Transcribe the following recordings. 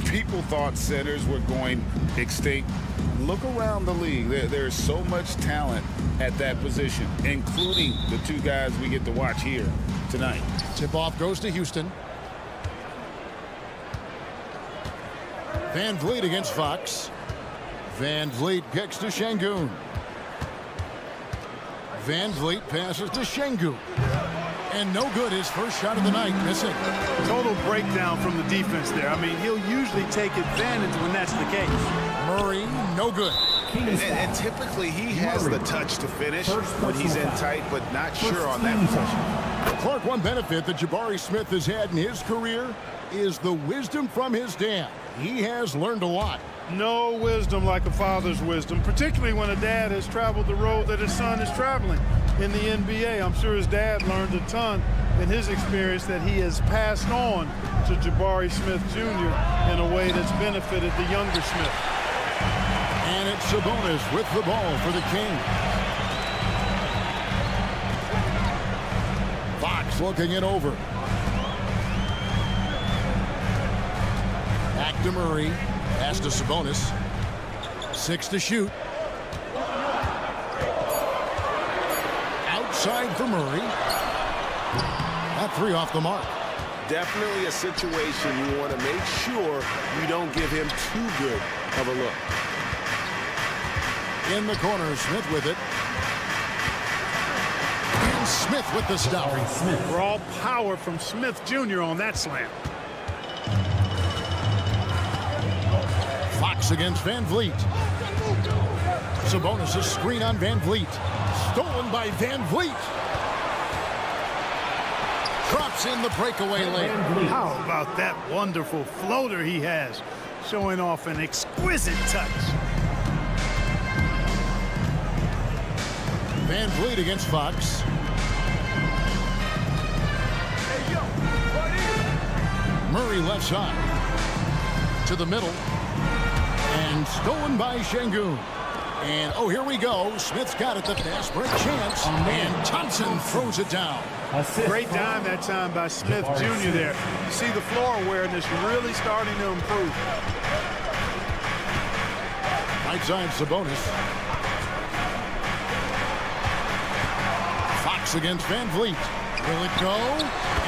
When people thought centers were going extinct, look around the league. There's so much talent at that position, including the two guys we get to watch here tonight. Tip-off goes to Houston. Van Vliet against Fox. Van Vliet kicks to Şengün. Van Vliet passes to Şengün. And no good, his first shot of the night, missing. Total breakdown from the defense there. I mean, he'll usually take advantage when that's the case. Murray, no good. And typically he has the touch to finish when he's in tight, but not sure on that possession. Clark, one benefit that Jabari Smith has had in his career is the wisdom from his dad. He has learned a lot. No wisdom like a father's wisdom, particularly when a dad has traveled the road that his son is traveling in the NBA. I'm sure his dad learned a ton in his experience that he has passed on to Jabari Smith Jr. in a way that's benefited the younger Smith. And it's Sabonis with the ball for the Kings. Fox looking it over. Back to Murray. Pass to Sabonis. 6 to shoot. Outside for Murray. That 3 off the mark. Definitely a situation you want to make sure you don't give him too good of a look. In the corner, Smith with it. And Smith with the stop. Raw power from Smith Jr. on that slam. Fox against Van Vliet. Sabonis a screen on Van Vliet. Stolen by Van Vliet. Drops in the breakaway lane. How about that wonderful floater he has, showing off an exquisite touch. Van Vliet against Fox. Murray left side. To the middle. And stolen by Şengün. And, oh, here we go. Smith's got it. The fast break chance. And Thompson throws it down. Great dime that time by Smith Jr. there. You see the floor awareness really starting to improve. Right side, Sabonis. Fox against Van Vliet. Will it go?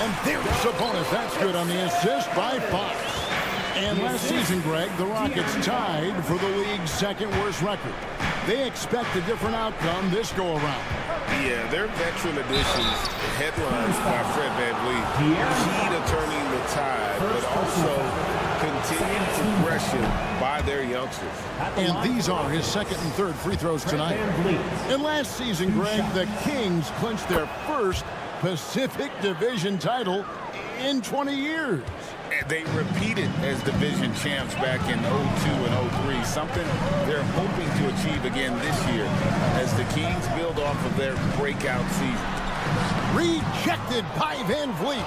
And there's Sabonis. That's good on the assist by Fox. And last season, Greg, the Rockets tied for the league's second worst record. They expect a different outcome this go-around. Yeah, their veteran additions, headlines by Fred VanVleet, key to turning the tide, but also continued progression by their youngsters. And these are his second and third free throws tonight. And last season, Greg, the Kings clinched their first Pacific Division title in 20 years. They repeated as division champs back in 02 and 03, something they're hoping to achieve again this year as the Kings build off of their breakout season. Rejected by Van Vliet.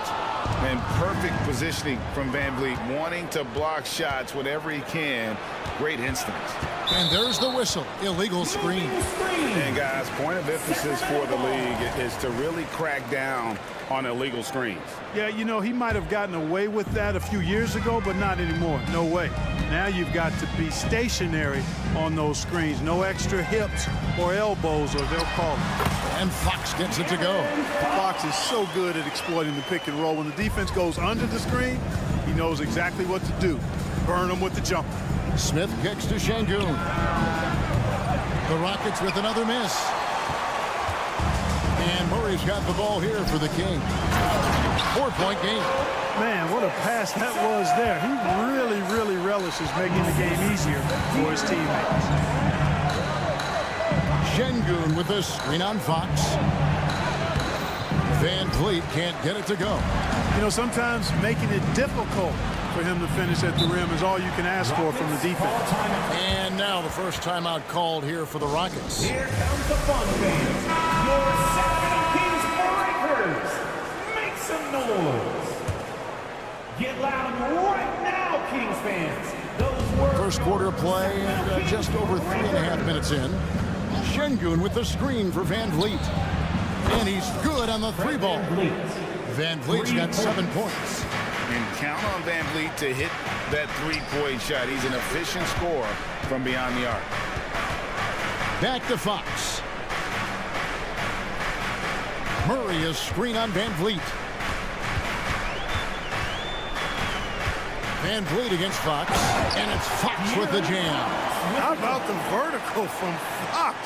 And perfect positioning from Van Vliet, wanting to block shots whenever he can. Great instincts. And there's the whistle. Illegal screen. And guys, point of emphasis for the league is to really crack down on illegal screens. Yeah, you know, he might have gotten away with that a few years ago, but not anymore. No way. Now you've got to be stationary on those screens. No extra hips or elbows, or they'll call it. And Fox gets it to go. Fox is so good at exploiting the pick and roll. When the defense goes under the screen, he knows exactly what to do. Burn them with the jumper. Smith kicks to Şengün. The Rockets with another miss. And Murray's got the ball here for the Kings. 4-point game. Man, what a pass that was there. He really relishes making the game easier for his teammates. Şengün with a screen on Fox. Van Vliet can't get it to go. You know, sometimes making it difficult for him to finish at the rim is all you can ask for from the defense. And now the first timeout called here for the Rockets. Here comes the fun fans. Your Sacramento Kings Breakers. Make some noise. Get loud right now, Kings fans. Those words. First quarter play and just over 3.5 minutes in. Şengün with the screen for Van Vliet. And he's good on the 3 ball. Van Vliet's got 7 points. And count on Van Vliet to hit that three-point shot. He's an efficient scorer from beyond the arc. Back to Fox. Murray is screen on Van Vliet. Van Vliet against Fox, and it's Fox with the jam. How about the vertical from Fox?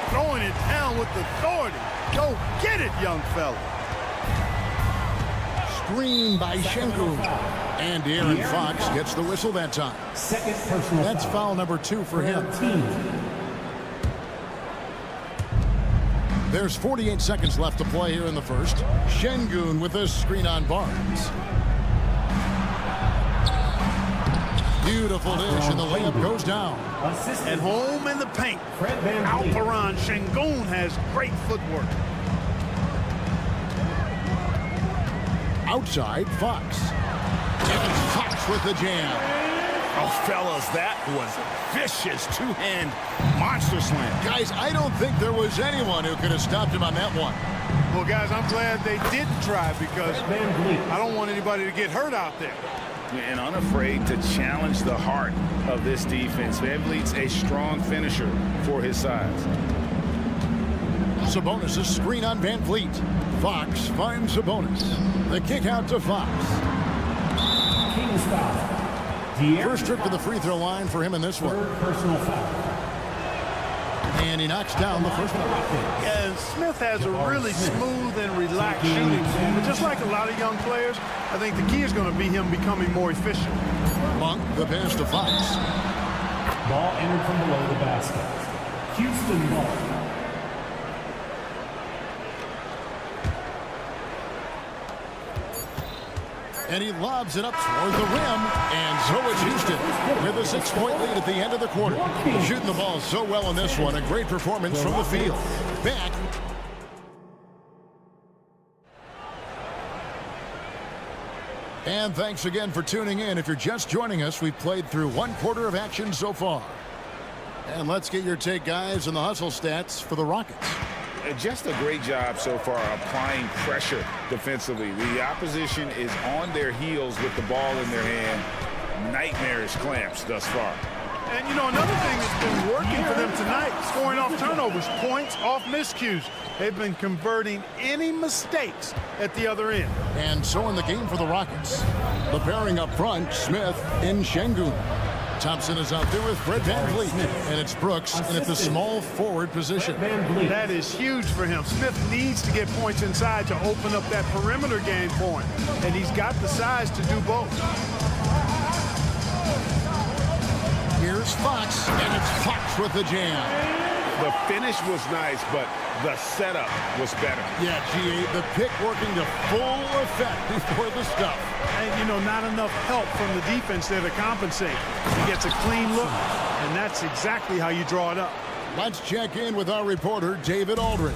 Throwing it down with authority. Go get it, young fella. Screen by Schengen. And Aaron Fox gets the whistle that time. Second personal That's foul number 2 for him. There's 48 seconds left to play here in the first. Schengen with a screen on Barnes. Beautiful dish, and the layup goes down. At home in the paint. Alperon Şengün has great footwork. Outside, Fox. And it's Fox with the jam. Oh, fellas, that was vicious two-hand monster slam. Guys, I don't think there was anyone who could have stopped him on that one. Well, guys, I'm glad they didn't try because I don't want anybody to get hurt out there. And unafraid to challenge the heart of this defense. Van Vliet's a strong finisher for his size. Sabonis' screen on Van Vliet. Fox finds Sabonis. The kick out to Fox. Kings foul. First trip to the free throw line for him in this one. Third personal foul. And he knocks down the first one. Yeah, and Smith has a really smooth and relaxed shooting form. But just like a lot of young players, I think the key is going to be him becoming more efficient. Monk, the pass to Fox. Ball entered from below the basket. Houston ball. And he lobs it up toward the rim. And so it's Houston with a 6-point lead at the end of the quarter. Shooting the ball so well in this one. A great performance from the field. Back. And thanks again for tuning in. If you're just joining us, we've played through one quarter of action so far. And let's get your take, guys, on the hustle stats for the Rockets. Just a great job so far applying pressure defensively. The opposition is on their heels with the ball in their hand. Nightmarish clamps thus far. And, you know, another thing that's been working for them tonight, scoring off turnovers, points off miscues. They've been converting any mistakes at the other end. And so in the game for the Rockets, the pairing up front, Smith in Schengen. Thompson is out there with Fred Van Vliet, and it's Brooks in at the small forward position. That is huge for him. Smith needs to get points inside to open up that perimeter game for him, and he's got the size to do both. Here's Fox, and it's Fox with the jam. The finish was nice, but the setup was better. Yeah, G.A., the pick working to full effect before the stuff. And, you know, not enough help from the defense there to compensate. He gets a clean look, and that's exactly how you draw it up. Let's check in with our reporter, David Aldridge.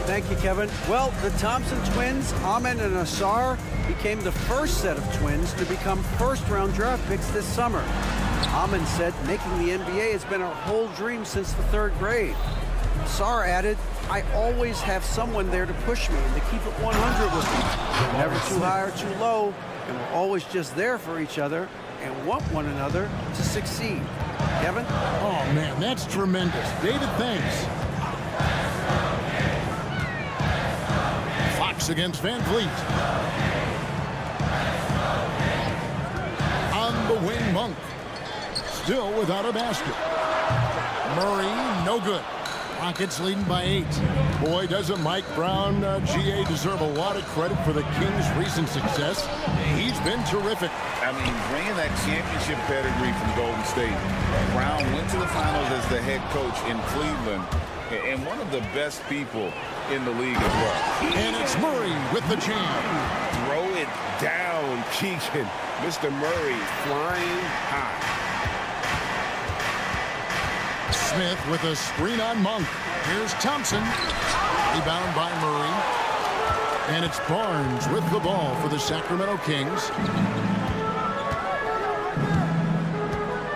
Thank you, Kevin. Well, the Thompson twins, Ahmed and Asar, became the first set of twins to become first-round draft picks this summer. Ahmed said making the NBA has been our whole dream since the 3rd grade. Asar added, I always have someone there to push me and to keep it 100 with me. Never too high or too low, and we're always just there for each other and want one another to succeed. Kevin? Oh, man, that's tremendous. David, thanks. Fox against Van Vliet. On the wing, Monk. Still without a basket. Murray, no good. Rockets leading by 8. Boy, doesn't Mike Brown, G.A., deserve a lot of credit for the Kings' recent success. He's been terrific. I mean, bringing that championship pedigree from Golden State. Brown went to the finals as the head coach in Cleveland, and one of the best people in the league as well. And it's Murray with the jam. Throw it down, Keegan. Mr. Murray flying high. Smith with a screen on Monk. Here's Thompson. Rebound by Murray. And it's Barnes with the ball for the Sacramento Kings.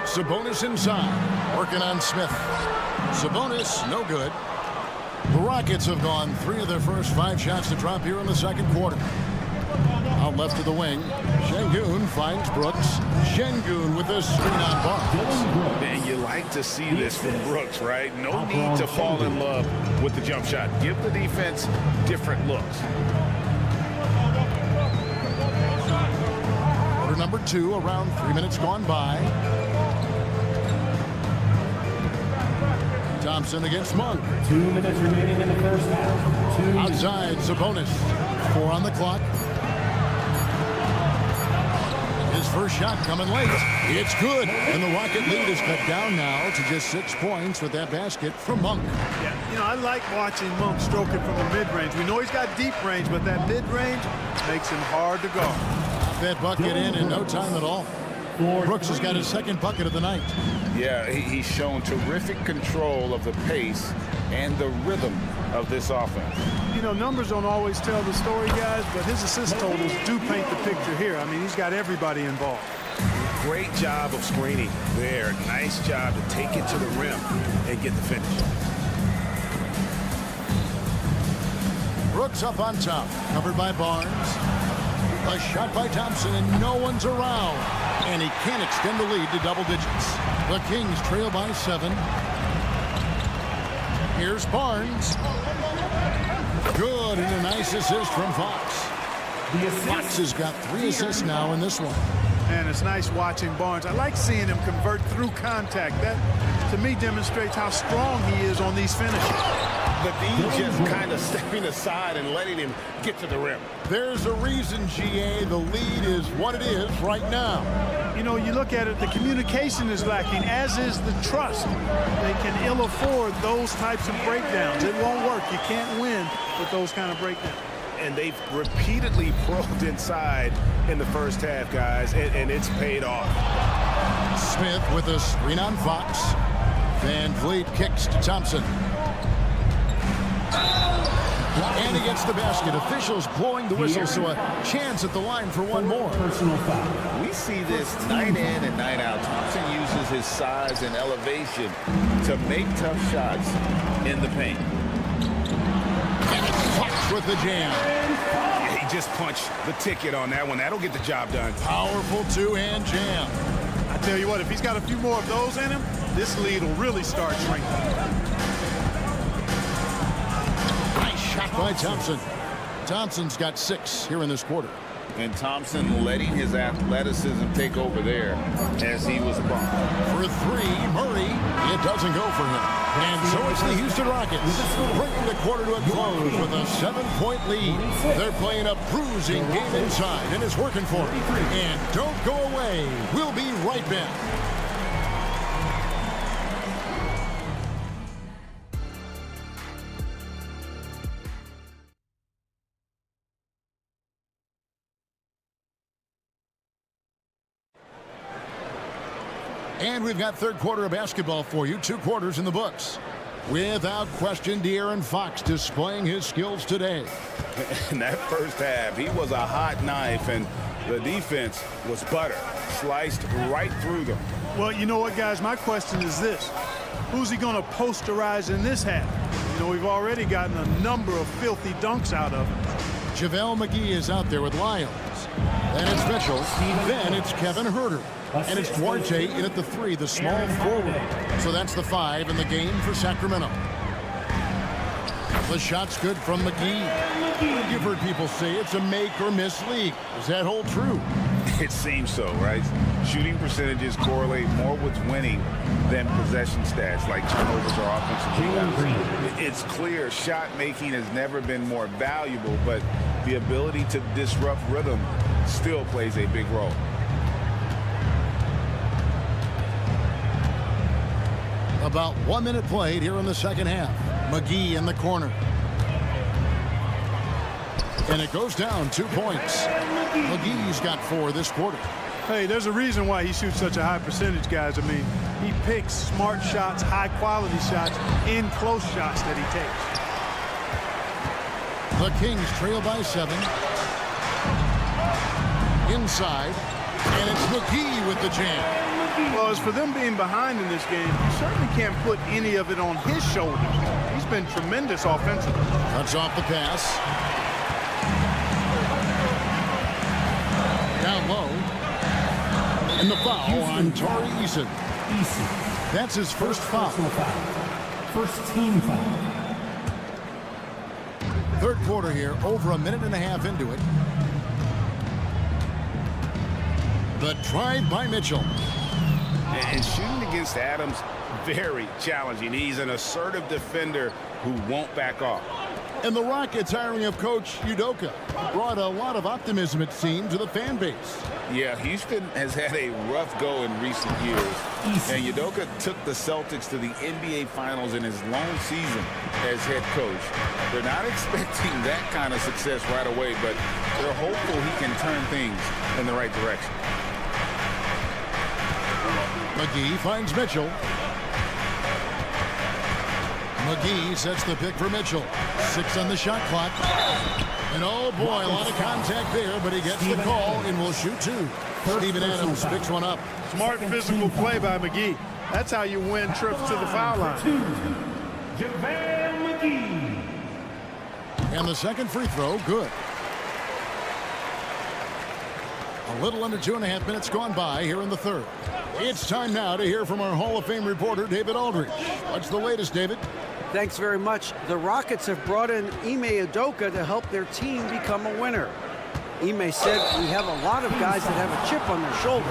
Sabonis inside. Working on Smith. Sabonis, no good. The Rockets have gone 3 of their first 5 shots to drop here in the second quarter. A left of the wing. Şengün finds Brooks. Şengün with a screen on Barnes. And you like to see this from Brooks, right? No need to fall in love with the jump shot. Give the defense different looks. Quarter number 2, around 3 minutes gone by. Thompson against Monk. 2 minutes remaining in the first half. Outside, Sabonis. 4 on the clock. His first shot coming late. It's good. And the Rocket lead is cut down now to just 6 points with that basket from Monk. Yeah, you know, I like watching Monk stroke it from the mid-range. We know he's got deep range, but that mid-range makes him hard to guard. That bucket in no time at all. Brooks has got his second bucket of the night. Yeah, he's shown terrific control of the pace and the rhythm of this offense. You know, numbers don't always tell the story, guys, but his assist totals do paint the picture here. I mean, he's got everybody involved. Great job of screening there. Nice job to take it to the rim and get the finish. Brooks up on top, covered by Barnes. A shot by Thompson, and no one's around. And he can't extend the lead to double digits. The Kings trail by 7. Here's Barnes. Good, and a nice assist from Fox. Fox has got 3 assists now in this one. And it's nice watching Barnes. I like seeing him convert through contact. That, to me, demonstrates how strong he is on these finishes. But he's just kind of stepping aside and letting him get to the rim. There's a reason, GA, the lead is what it is right now. You know, you look at it, the communication is lacking, as is the trust. They can ill afford those types of breakdowns. It won't work. You can't win with those kind of breakdowns. And they've repeatedly probed inside in the first half, guys, and it's paid off. Smith with a screen on Fox. Van Vliet kicks to Thompson. And he gets the basket. Officials blowing the whistle, so a chance at the line for one more. We see this night in and night out. Thompson uses his size and elevation to make tough shots in the paint. And it's Fox with the jam. He just punched the ticket on that one. That'll get the job done. Powerful two-hand jam. I tell you what, if he's got a few more of those in him, this lead will really start shrinking. Shot by Thompson. Thompson's got 6 here in this quarter. And Thompson letting his athleticism take over there as he was bumped. For 3, Murray. It doesn't go for him. And so it's the Houston Rockets bringing the quarter to a close with a 7-point lead. They're playing a bruising game inside, and it's working for them. And don't go away. We'll be right back. And we've got third quarter of basketball for you. 2 quarters in the books. Without question, De'Aaron Fox displaying his skills today. In that first half, he was a hot knife, and the defense was butter. Sliced right through them. Well, you know what, guys? My question is this. Who's he going to posterize in this half? You know, we've already gotten a number of filthy dunks out of him. JaVale McGee is out there with Lyons. Then it's Mitchell. Then it's Kevin Huerter. And it's Duarte in at the 3, the small forward. So that's the 5 in the game for Sacramento. The shot's good from McGee. You've heard people say it's a make or miss league. Does that hold true? It seems so, right? Shooting percentages correlate more with winning than possession stats like turnovers or offensive rebounds. It's clear shot making has never been more valuable, but the ability to disrupt rhythm still plays a big role. About 1 minute played here in the second half. McGee in the corner. And it goes down 2 points. McGee's got 4 this quarter. Hey, there's a reason why he shoots such a high percentage, guys. I mean, he picks smart shots, high-quality shots, in close shots that he takes. The Kings trail by 7. Inside. And it's McGee with the jam. Well, as for them being behind in this game, you certainly can't put any of it on his shoulders. He's been tremendous offensively. Cuts off the pass. low. And the foul on Tari Eason. That's his first foul. First team foul. Third quarter here, over a minute and a half into it. The drive by Mitchell. And shooting against Adams, very challenging. He's an assertive defender who won't back off. And the Rockets hiring of Coach Udoka brought a lot of optimism, it seemed, to the fan base. Yeah, Houston has had a rough go in recent years. And Udoka took the Celtics to the NBA Finals in his lone season as head coach. They're not expecting that kind of success right away, but they're hopeful he can turn things in the right direction. McGee finds Mitchell. McGee sets the pick for Mitchell. 6 on the shot clock. And oh boy, a lot of contact there, but he gets the call and will shoot 2. Steven Adams picks one up. Smart physical play by McGee. That's how you win trips to the foul line. JaVale McGee. And the second free throw, good. A little under 2.5 minutes gone by here in the third. It's time now to hear from our Hall of Fame reporter, David Aldridge. What's the latest, David? Thanks very much. The Rockets have brought in Ime Udoka to help their team become a winner. Ime said, we have a lot of guys that have a chip on their shoulder.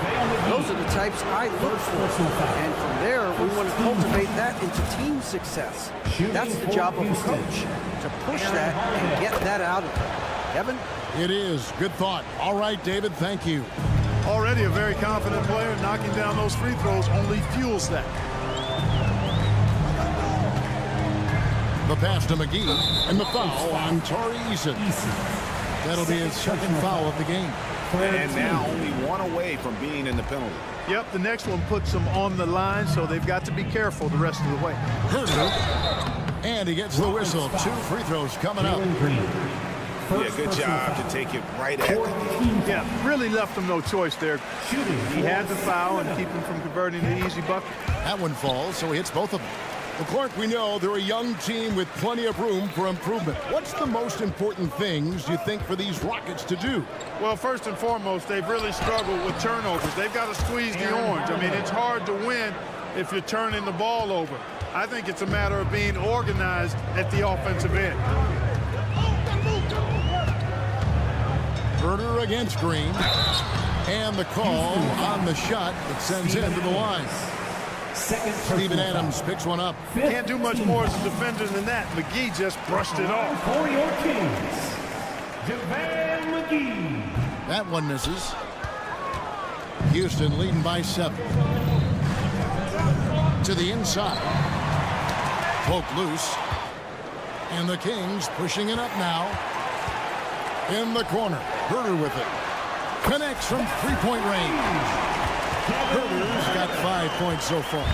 Those are the types I look for. And from there, we want to cultivate that into team success. That's the job of a coach, to push that and get that out of them. Kevin? It is. Good thought. All right, David, thank you. Already a very confident player. Knocking down those free throws only fuels that. The pass to McGee, and the foul on Tari Eason. That'll be his second foul of the game. And now only one away from being in the penalty. Yep, the next one puts them on the line, so they've got to be careful the rest of the way. And he gets the whistle. 2 free throws coming up. Yeah, good job to take it right at the game. Yeah, really left him no choice there. He had the foul and keep him from converting the easy bucket. That one falls, so he hits both of them. Well, Clark, we know they're a young team with plenty of room for improvement. What's the most important things you think for these Rockets to do? Well, first and foremost, they've really struggled with turnovers. They've got to squeeze the orange. I mean, it's hard to win if you're turning the ball over. I think it's a matter of being organized at the offensive end. Herder against Green. And the call on the shot that sends him to the line. Steven Adams picks one up. Can't do much more as a defender than that. McGee just brushed it off. For your Kings, JaVale McGee. That one misses. Houston leading by 7. To the inside. Poke loose. And the Kings pushing it up now. In the corner. Herder with it. Connects from 3-point range. Herder's got 5 points so far.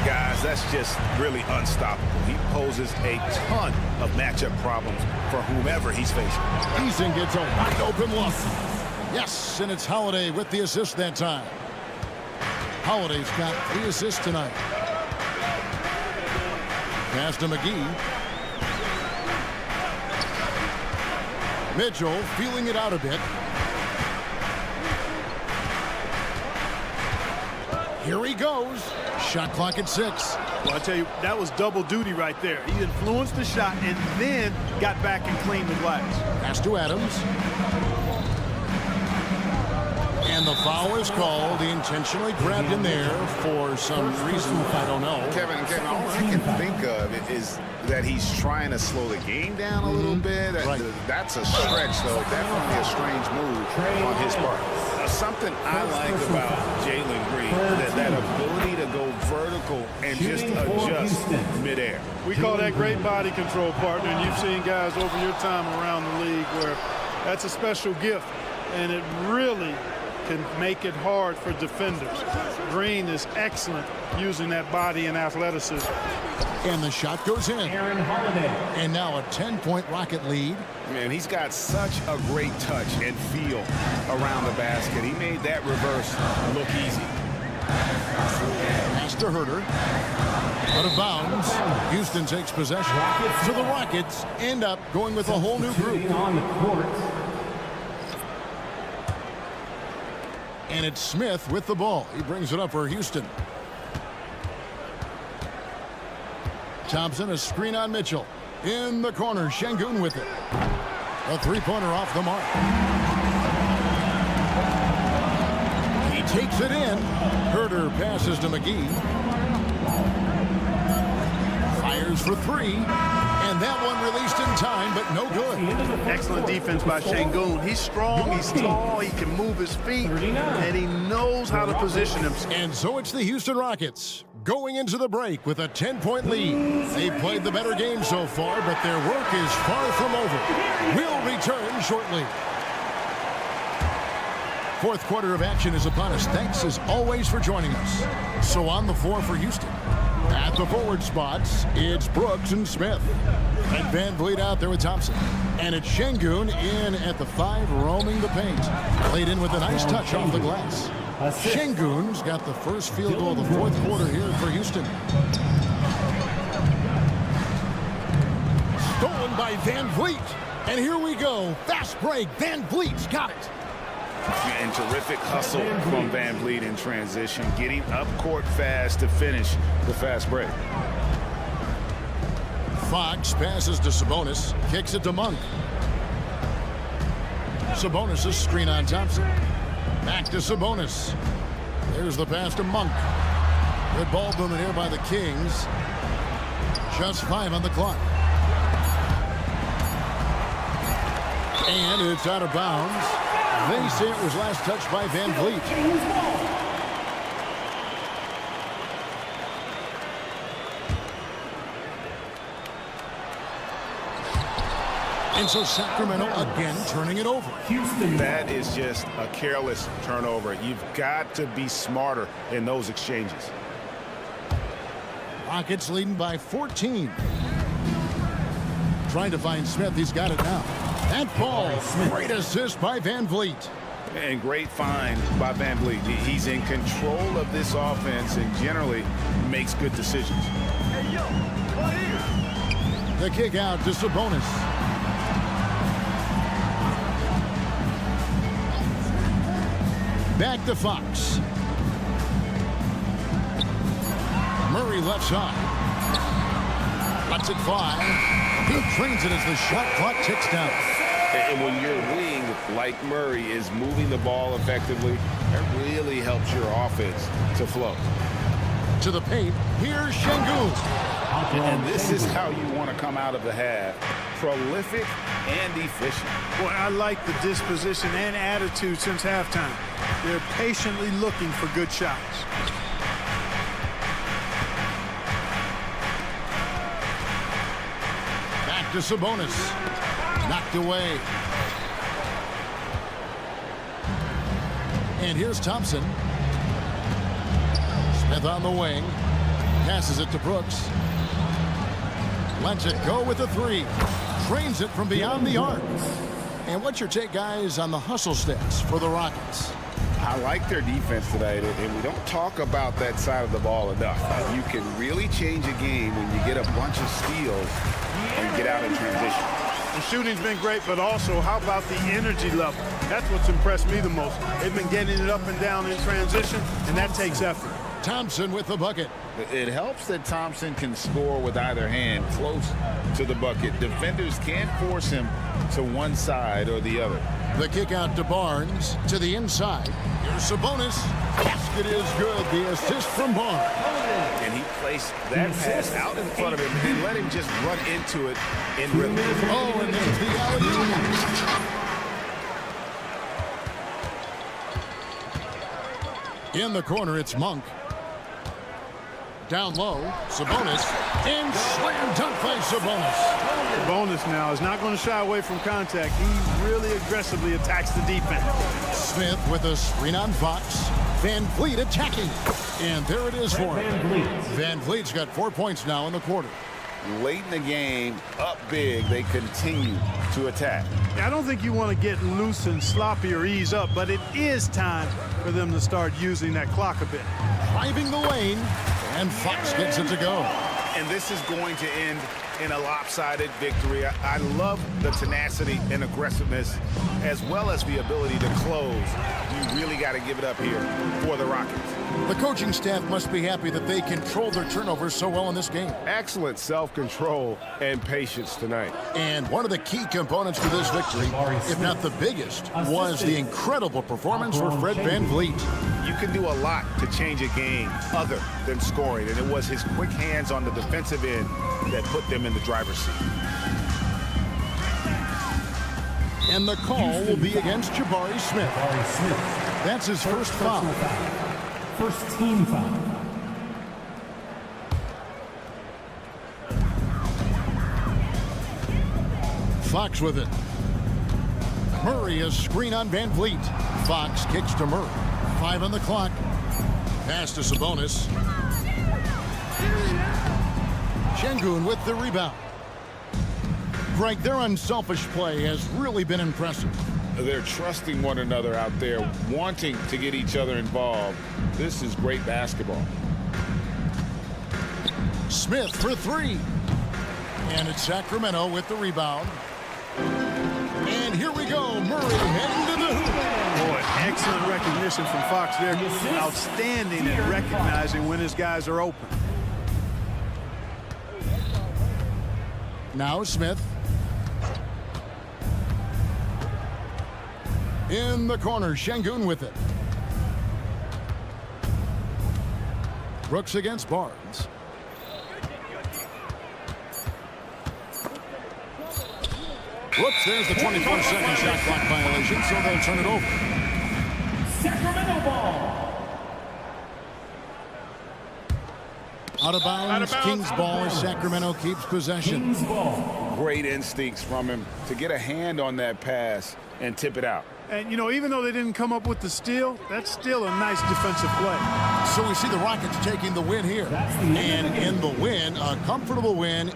Guys, that's just really unstoppable. He poses a ton of matchup problems for whomever he's facing. Eason gets a wide open look. Yes, and it's Holiday with the assist that time. Holiday's got 3 assists tonight. Pass to McGee. Mitchell feeling it out a bit. Here he goes. Shot clock at 6. Well, I tell you, that was double duty right there. He influenced the shot and then got back and cleaned the glass. Pass to Adams. And the foul is called. He intentionally grabbed him there for some reason I don't know. Kevin, all I can think of is that he's trying to slow the game down a little bit. Right. That's a stretch, though. Definitely a strange move on his part. Something I like about Jalen Green, that ability to go vertical and just adjust midair. We call that great body control, partner, and you've seen guys over your time around the league where that's a special gift, and it really can make it hard for defenders. Green is excellent using that body and athleticism. And the shot goes in. And now a 10-point Rocket lead. Man, he's got such a great touch and feel around the basket. He made that reverse look easy. Pass to Herder. Out of bounds. Houston takes possession. So the Rockets end up going with a whole new group. On the court. And it's Smith with the ball. He brings it up for Houston. Thompson, a screen on Mitchell. In the corner, Şengün with it. A three-pointer off the mark. He takes it in. Herter passes to McGee. Fires for three. And that one released in time, but no good. Excellent defense by Şengün. He's strong, he's tall, he can move his feet, and he knows how to position himself. And so it's the Houston Rockets going into the break with a 10-point lead. They've played the better game so far, but their work is far from over. We'll return shortly. Fourth quarter of action is upon us. Thanks as always for joining us. So on the floor for Houston. At the forward spots, it's Brooks and Smith. And Van Vliet out there with Thompson. And it's Şengün in at the 5, roaming the paint. Played in with a nice touch off the glass. Şengün's got the first field goal of the fourth quarter here for Houston. Stolen by Van Vliet. And here we go. Fast break. Van Vliet's got it. And terrific hustle from Van Vliet in transition, getting up court fast to finish the fast break. Fox passes to Sabonis, kicks it to Monk. Sabonis' screen on Thompson. Back to Sabonis. There's the pass to Monk. Good ball movement here by the Kings. Just 5 on the clock. And it's out of bounds. They say it was last touched by Van Vliet. And so Sacramento again turning it over. That is just a careless turnover. You've got to be smarter in those exchanges. Rockets leading by 14. Trying to find Smith. He's got it now. That ball, great assist by Van Vliet. And great find by Van Vliet. He's in control of this offense and generally makes good decisions. The kick out to Sabonis. Back to Fox. Murray left side. Lets it fly. He trains it as the shot clock ticks down. And when your wing, like Murray, is moving the ball effectively, that really helps your offense to flow. To the paint, here's Şengün. And this is how you want to come out of the half. Prolific and efficient. Boy, I like the disposition and attitude since halftime. They're patiently looking for good shots. Back to Sabonis. Knocked away. And here's Thompson. Smith on the wing. Passes it to Brooks. Lets it go with a 3. Trains it from beyond the arc. And what's your take, guys, on the hustle stats for the Rockets? I like their defense tonight, and we don't talk about that side of the ball enough. You can really change a game when you get a bunch of steals and get out in transition. The shooting's been great, but also how about the energy level? That's what's impressed me the most. They've been getting it up and down in transition, and that takes effort. Thompson with the bucket. It helps that Thompson can score with either hand close to the bucket. Defenders can't force him to one side or the other. The kick out to Barnes to the inside. Here's Sabonis. Basket is good. The assist from Barnes. And he placed that pass out in front of him and let him just run into it in rhythm. Oh, and there's the alley-oop. In the corner, it's Monk. Down low, Sabonis, and slam dunk by Sabonis. Sabonis now is not going to shy away from contact. He really aggressively attacks the defense. Smith with a screen on Fox. Van Vliet attacking. And there it is for him. Van Vliet's got 4 points now in the quarter. Late in the game, up big, they continue to attack. I don't think you want to get loose and sloppy or ease up, but it is time for them to start using that clock a bit. Driving the lane, and Fox gets it to go. And this is going to end in a lopsided victory. I love the tenacity and aggressiveness as well as the ability to close. You really got to give it up here for the Rockets. The coaching staff must be happy that they controlled their turnovers so well in this game. Excellent self-control and patience tonight. And one of the key components to this victory, if not the biggest, was the incredible performance for Fred VanVleet. You can do a lot to change a game other than scoring, and it was his quick hands on the defensive end that put them in the driver's seat. And the call will be against Jabari Smith. That's his first foul. First team foul. Fox with it. Murray a screen on VanVleet. Fox kicks to Murray. 5 on the clock. Pass to Sabonis. Şengün with the rebound. Greg, their unselfish play has really been impressive. They're trusting one another out there, wanting to get each other involved. This is great basketball. Smith for 3. And it's Sacramento with the rebound. And here we go. Murray heading to the hoop. Boy, excellent recognition from Fox there. Outstanding at recognizing when his guys are open. Now Smith. In the corner, Şengün with it. Brooks against Barnes. Whoops, there's the 24-second shot clock violation, so they'll turn it over. Sacramento ball. Out of bounds, Kings ball as Sacramento keeps possession. Kings ball. Great instincts from him to get a hand on that pass and tip it out. And, you know, even though they didn't come up with the steal, that's still a nice defensive play. So we see the Rockets taking the win here. And in the win, a comfortable win.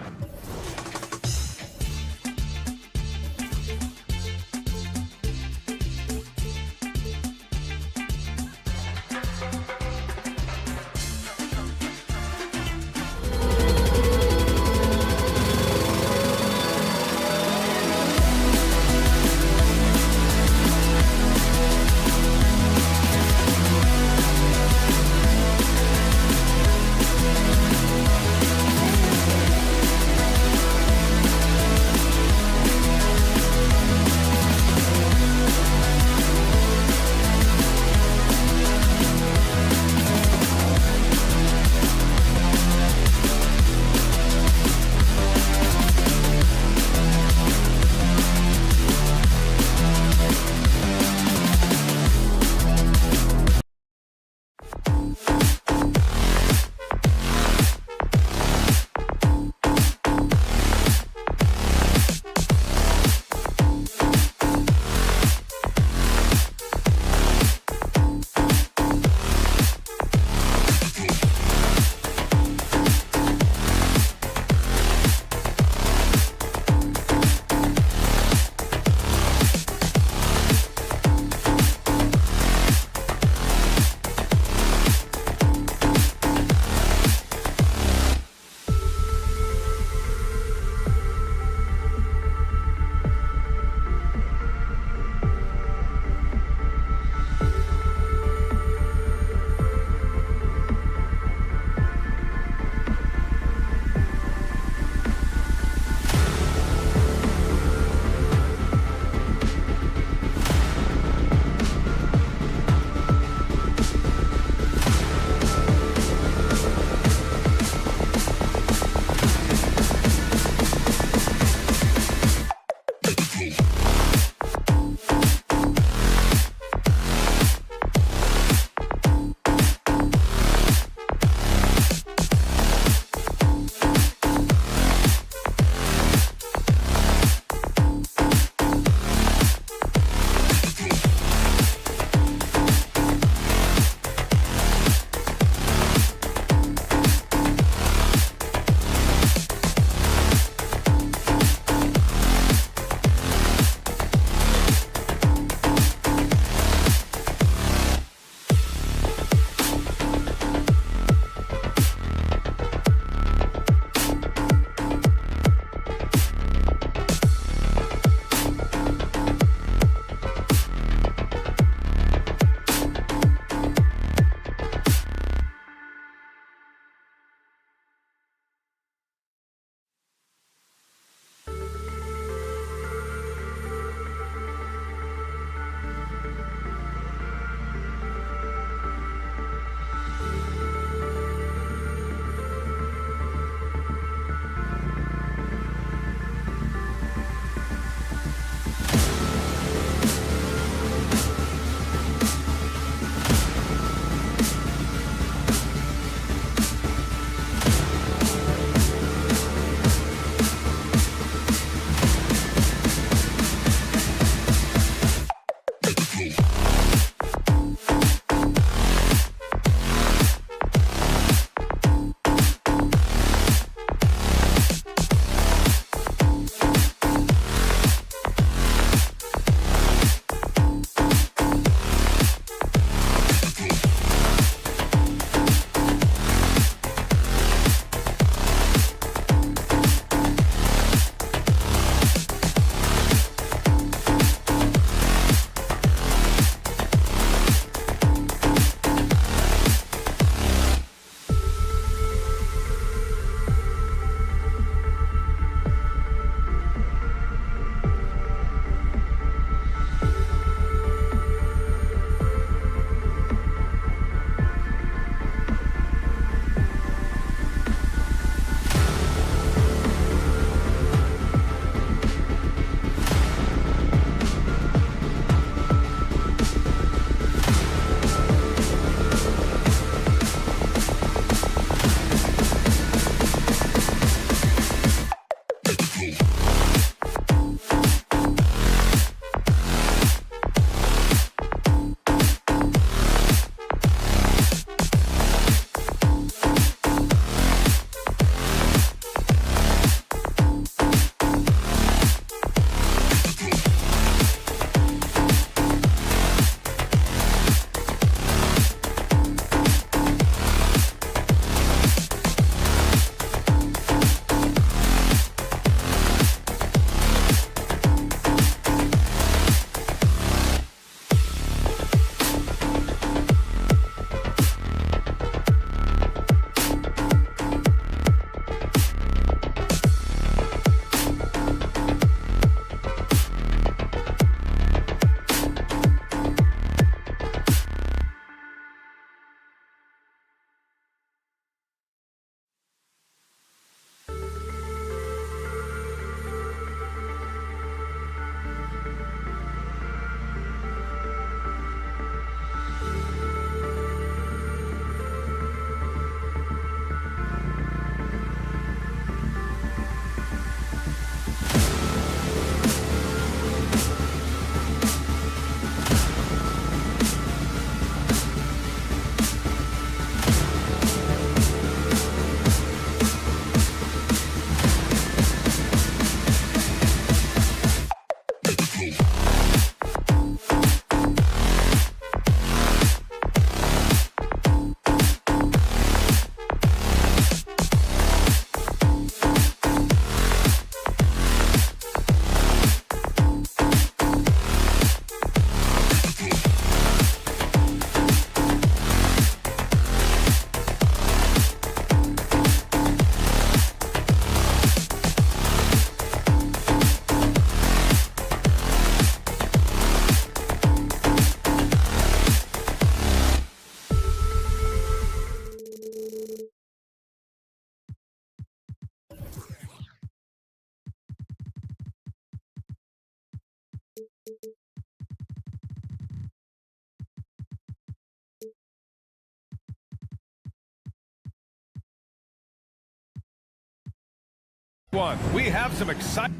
We have some exciting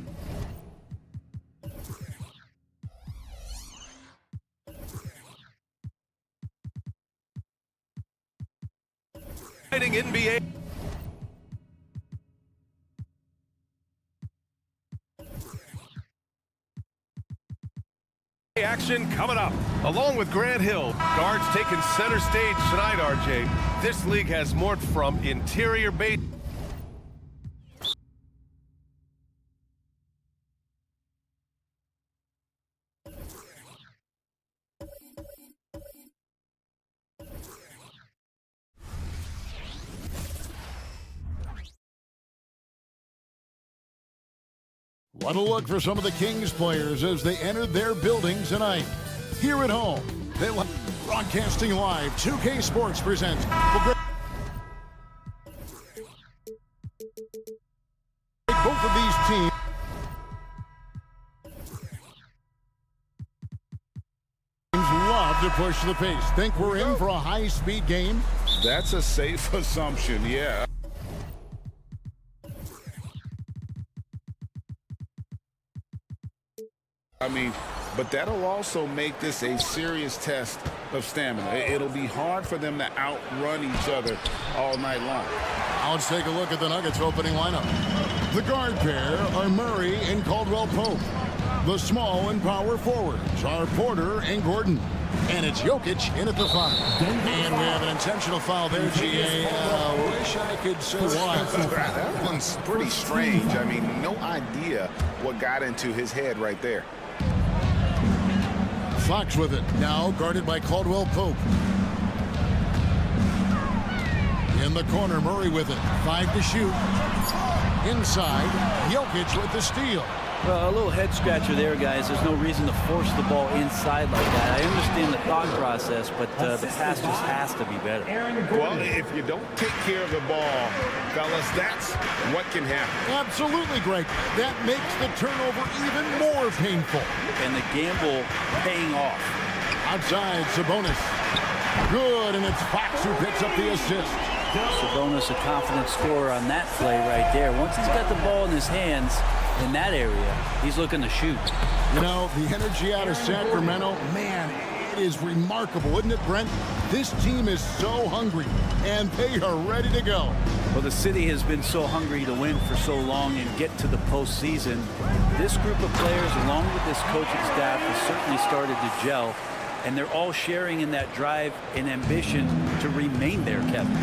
NBA action coming up. Along with Grant Hill, guards taking center stage tonight, RJ. This league has morphed from interior base. What a look for some of the Kings players as they entered their building tonight. Here at home, they broadcasting live. 2K Sports presents both of these teams. Love to push the pace. Think we're in for a high-speed game? That's a safe assumption, yeah. I mean, but that'll also make this a serious test of stamina. It'll be hard for them to outrun each other all night long. Now let's take a look at the Nuggets opening lineup. The guard pair are Murray and Caldwell Pope. The small and power forwards are Porter and Gordon. And it's Jokic in at the 5. And we have an intentional foul there, GA. Wish I could say why. That one's pretty strange. I mean, no idea what got into his head right there. Fox with it. Now guarded by Caldwell Pope. In the corner, Murray with it. 5 to shoot. Inside, Jokic with the steal. Well, a little head scratcher there, guys. There's no reason to force the ball inside like that. I understand the thought process, but the pass just has to be better. Well, if you don't take care of the ball, fellas, that's what can happen. Absolutely, Greg. That makes the turnover even more painful. And the gamble paying off. Outside, Sabonis. Good, and it's Fox who picks up the assist. Sabonis, a confident scorer on that play right there. Once he's got the ball in his hands in that area, he's looking to shoot. You know, the energy out of Sacramento, man, it is remarkable, isn't it, Brent? This team is so hungry, and they are ready to go. Well, the city has been so hungry to win for so long and get to the postseason. This group of players, along with this coaching staff, has certainly started to gel, and they're all sharing in that drive and ambition to remain there, Kevin.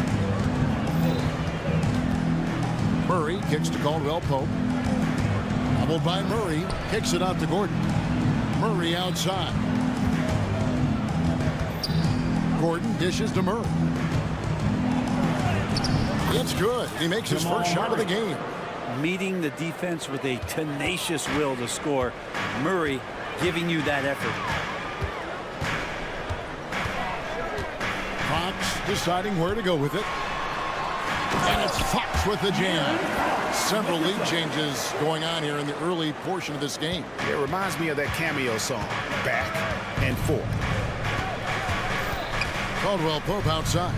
Murray kicks to Caldwell Pope. Doubled by Murray, kicks it out to Gordon. Murray outside. Gordon dishes to Murray. It's good. He makes his first shot of the game. Meeting the defense with a tenacious will to score. Murray giving you that effort. Fox deciding where to go with it. And it's Fox with the jam. Several lead changes going on here in the early portion of this game. It reminds me of that cameo song, Back and Forth. Caldwell Pope outside.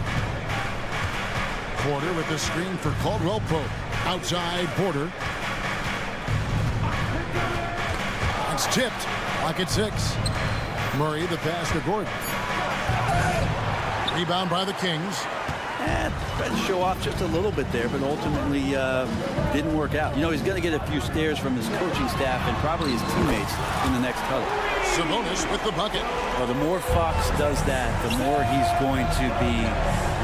Porter with the screen for Caldwell Pope. Outside, Porter. It's tipped. Like at 6. Murray the pass to Gordon. Rebound by the Kings. Tried to show off just a little bit there, but ultimately didn't work out. You know, he's going to get a few stares from his coaching staff and probably his teammates in the next huddle. Sabonis with the bucket. Well, the more Fox does that, the more he's going to be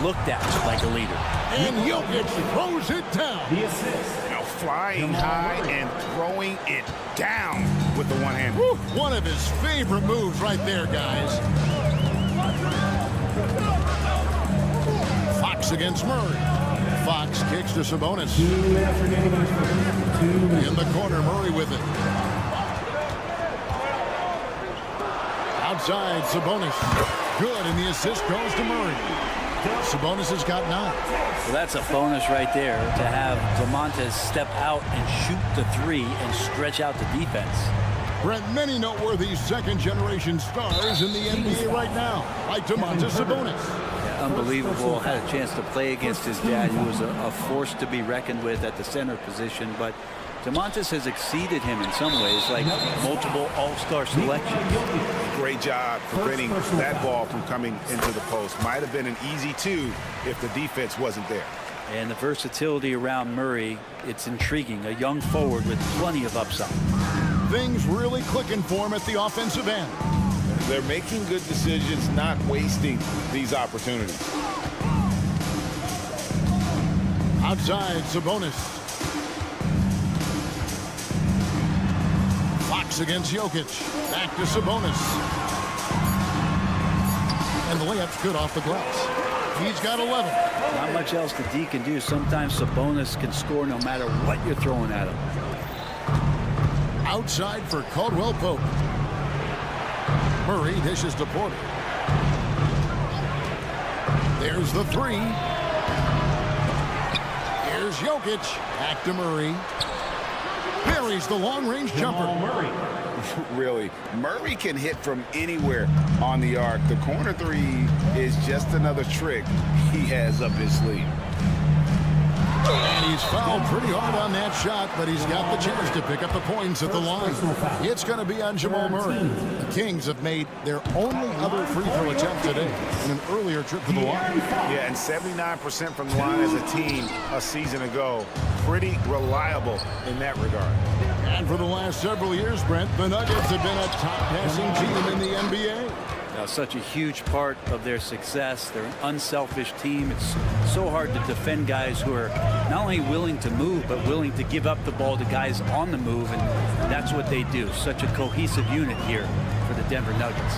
looked at like a leader. And Jokic throws it down. The assist. Now flying high and throwing it down with the one hand. Woo, one of his favorite moves right there, guys. Fox against Murray. Fox kicks to Sabonis. In the corner, Murray with it. Outside, Sabonis. Good, and the assist goes to Murray. Sabonis has got 9. Well, that's a bonus right there to have Lamontes step out and shoot the 3 and stretch out the defense. Brent, many noteworthy second-generation stars in the NBA right now, like Domantas Sabonis. Yeah, unbelievable. Had a chance to play against his dad, who was a force to be reckoned with at the center position. But Domantas has exceeded him in some ways, like multiple all-star selections. Great job preventing that ball from coming into the post. Might have been an easy two if the defense wasn't there. And the versatility around Murray, it's intriguing. A young forward with plenty of upside. Things really clicking for him at the offensive end. They're making good decisions, not wasting these opportunities. Outside, Sabonis. Fox against Jokic. Back to Sabonis. And the layup's good off the glass. He's got 11. Not much else the D can do. Sometimes Sabonis can score no matter what you're throwing at him. Outside for Caldwell Pope. Murray dishes to Porter. There's the three. Here's Jokic. Back to Murray. Buries the long-range jumper. Really, Murray can hit from anywhere on the arc. The corner three is just another trick he has up his sleeve. And he's fouled pretty hard on that shot, but he's got the chance to pick up the points at the line. It's going to be on Jamal Murray. The Kings have made their only other free throw attempt today in an earlier trip to the line. Yeah, and 79% from the line as a team a season ago. Pretty reliable in that regard. And for the last several years, Brent, the Nuggets have been a top passing team in the NBA. Now, such a huge part of their success. They're an unselfish team. It's so hard to defend guys who are not only willing to move, but willing to give up the ball to guys on the move, and that's what they do. Such a cohesive unit here for the Denver Nuggets.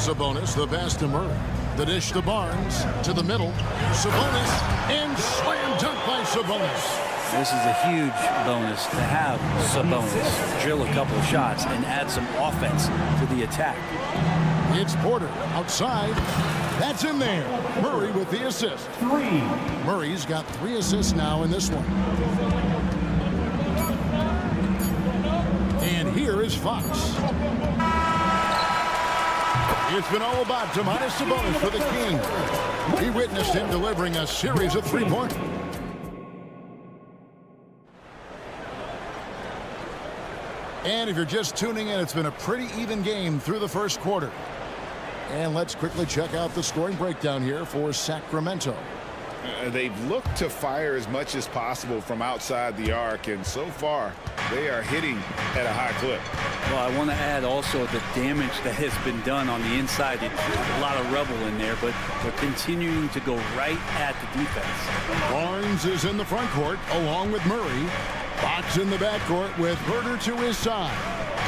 Sabonis, the pass to Murray. The dish to Barnes, to the middle. Sabonis, and slam dunk by Sabonis. This is a huge bonus to have Sabonis drill a couple of shots and add some offense to the attack. It's Porter outside. That's in there. Murray with the assist. Murray's got 3 assists now in this one. And here is Fox. It's been all about Domantas Sabonis for the Kings. We witnessed him delivering a series of three-pointers. And if you're just tuning in, it's been a pretty even game through the first quarter. And let's quickly check out the scoring breakdown here for Sacramento. They've looked to fire as much as possible from outside the arc, and so far they are hitting at a high clip. Well, I want to add also the damage that has been done on the inside. A lot of rubble in there, but they're continuing to go right at the defense. Barnes is in the front court along with Murray. Fox in the backcourt with Herter to his side.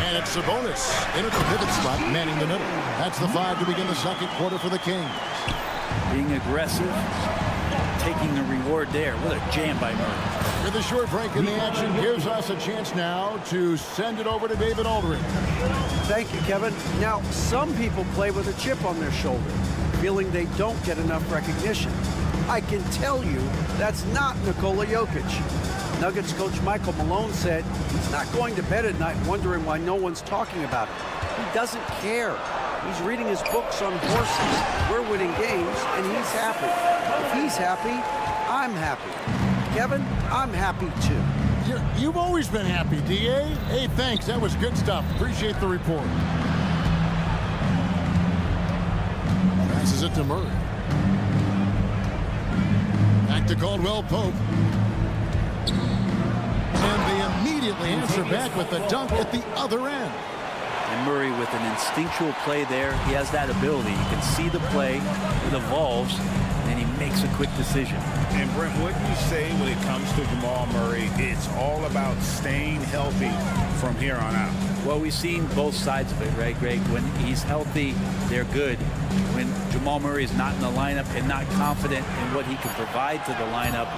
And it's Sabonis in at the pivot spot, manning the middle. That's the 5 to begin the second quarter for the Kings. Being aggressive, taking the reward there. What a jam by Murray. With a short break in the action gives us a chance now to send it over to David Aldridge. Thank you, Kevin. Now, some people play with a chip on their shoulder, feeling they don't get enough recognition. I can tell you that's not Nikola Jokic. Nuggets coach Michael Malone said he's not going to bed at night wondering why no one's talking about it. He doesn't care. He's reading his books on horses. We're winning games, and he's happy. If he's happy, I'm happy. Kevin, I'm happy too. You've always been happy, D.A. Hey, thanks. That was good stuff. Appreciate the report. Passes it to Murray. Back to Caldwell Pope. And they immediately answer back with the dunk at the other end. And Murray with an instinctual play there. He has that ability. You can see the play. It evolves, and he makes a quick decision. And Brent, what you say when it comes to Jamal Murray, it's all about staying healthy from here on out. Well, we've seen both sides of it, right, Greg? When he's healthy, they're good. When Jamal Murray is not in the lineup and not confident in what he can provide to the lineup,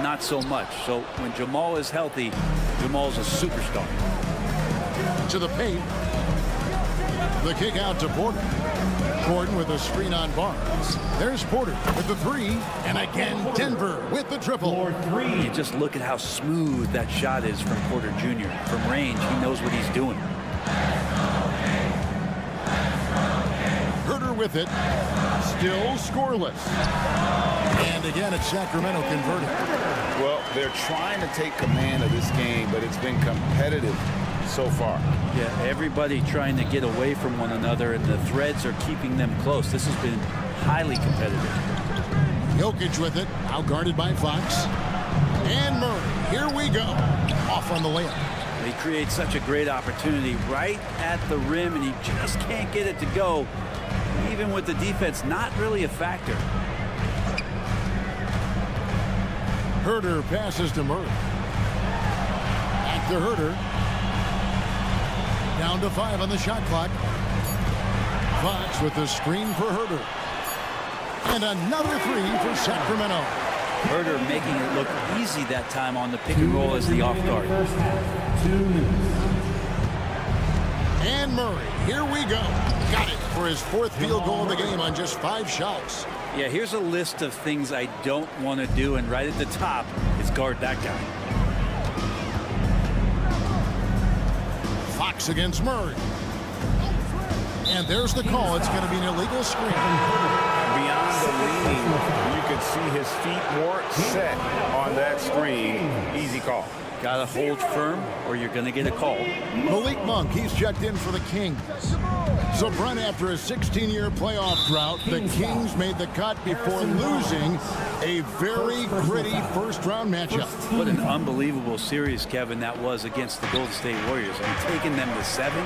not so much. So when Jamal is healthy, Jamal's a superstar. To the paint. The kick out to Porter. Gordon with a screen on Barnes. There's Porter with the three. And again, Denver with the triple. You just look at how smooth that shot is from Porter Jr. From range, he knows what he's doing. Herter with it. Still scoreless. And again, it's Sacramento converted. Well, they're trying to take command of this game, but it's been competitive so far. Yeah, everybody trying to get away from one another, and the threads are keeping them close. This has been highly competitive. Jokic with it, out guarded by Fox. And Murray, here we go. Off on the layup. He creates such a great opportunity right at the rim, and he just can't get it to go. Even with the defense not really a factor. Herter passes to Murray. Back to Herter. Down to 5 on the shot clock. Fox with the screen for Herter. And another three for Sacramento. Herter making it look easy that time on the pick and roll as the off guard. And Murray, here we go. Got it for his 4th field goal of the game on just 5 shots. Yeah, here's a list of things I don't want to do, and right at the top is guard that guy. Fox against Murray. And there's the call. It's going to be an illegal screen. Beyond the leaning, you could see his feet more set on that screen. Easy call. Got to hold firm or you're going to get a call. Malik Monk, he's checked in for the Kings. So, Brent, after a 16-year playoff drought, the Kings made the cut before losing a very gritty first-round matchup. What an unbelievable series, Kevin, that was against the Golden State Warriors. I'm taking them to 7.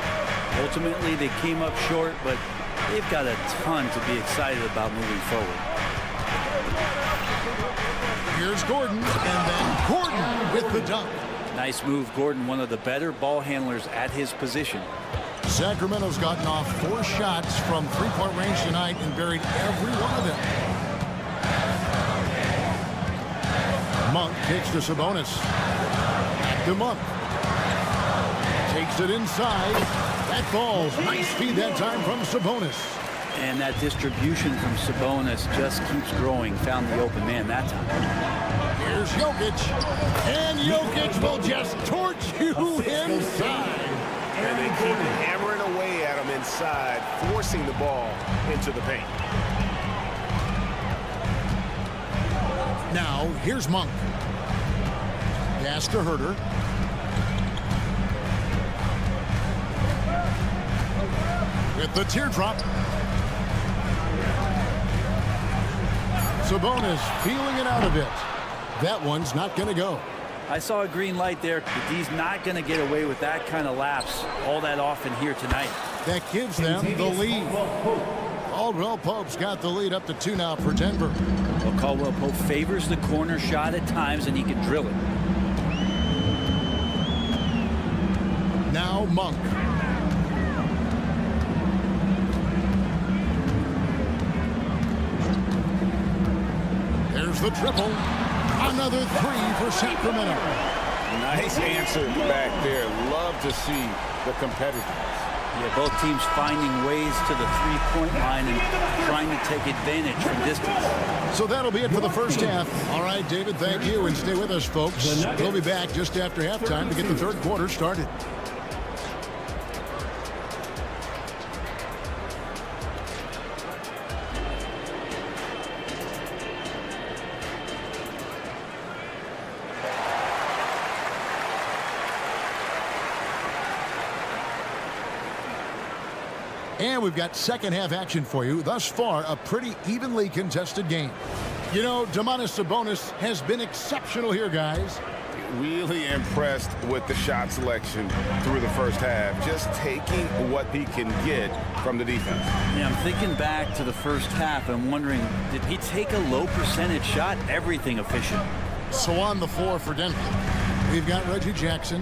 Ultimately, they came up short, but they've got a ton to be excited about moving forward. Here's Gordon, and then Gordon with the dunk. Nice move, Gordon, one of the better ball handlers at his position. Sacramento's gotten off 4 shots from 3-point range tonight and buried every one of them. Monk takes to Sabonis. Back to Monk. Takes it inside. That falls. Nice feed that time from Sabonis. And that distribution from Sabonis just keeps growing. Found the open man that time. Here's Jokic. And Jokic will just torch you inside. And they keep hammering away at him inside, forcing the ball into the paint. Now, here's Monk. Pass to Herter. With the teardrop. Sabonis feeling it out a bit. That one's not going to go. I saw a green light there, but he's not going to get away with that kind of lapse all that often here tonight. That gives them the lead. Caldwell Pope's got the lead up to 2 now for Denver. Well, Caldwell Pope favors the corner shot at times, and he can drill it. Now Monk. There's the triple. Another 3 for Sacramento. Nice answer back there. Love to see the competitiveness. Yeah, both teams finding ways to the three-point line and trying to take advantage from distance. So that'll be it for the first half. All right, David, thank you, and stay with us, folks. We'll be back just after halftime to get the third quarter started. And we've got second half action for you. Thus far, a pretty evenly contested game. You know, Domantas Sabonis has been exceptional here, guys. Really impressed with the shot selection through the first half. Just taking what he can get from the defense. Yeah, I'm thinking back to the first half. I'm wondering, did he take a low percentage shot? Everything efficient. So on the floor for Denver, we've got Reggie Jackson,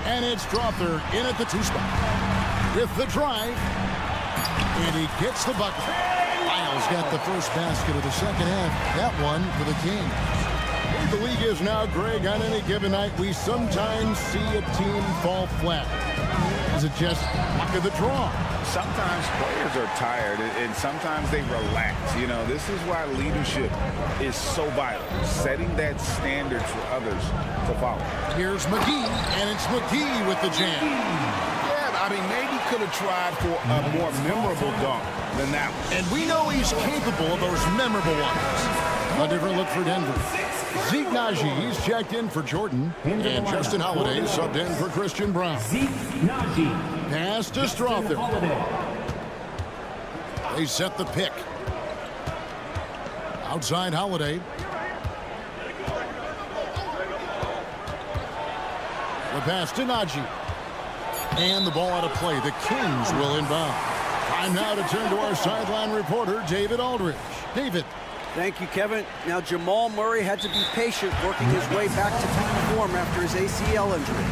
and it's Dropper in at the 2 spot. With the drive, and he gets the bucket. Lyles got the first basket of the second half. That one for the Kings. The league is now, Greg, on any given night, we sometimes see a team fall flat. Is it just luck of the draw? Sometimes players are tired, and sometimes they relax. You know, this is why leadership is so vital, setting that standard for others to follow. Here's McGee, and it's McGee with the jam. Yeah, I mean, maybe could have tried for a more memorable dunk than that one. And we know he's capable of those memorable ones. A different look for Denver. Zeke Najee's checked in for Jordan, and Justin Holiday subbed in for Christian Brown. Zeke Naji. Pass to Strother. They set the pick. Outside Holiday. The pass to Najee. And the ball out of play. The Kings will inbound. Time now to turn to our sideline reporter, David Aldridge. David. Thank you, Kevin. Now, Jamal Murray had to be patient working his way back to peak form after his ACL injury.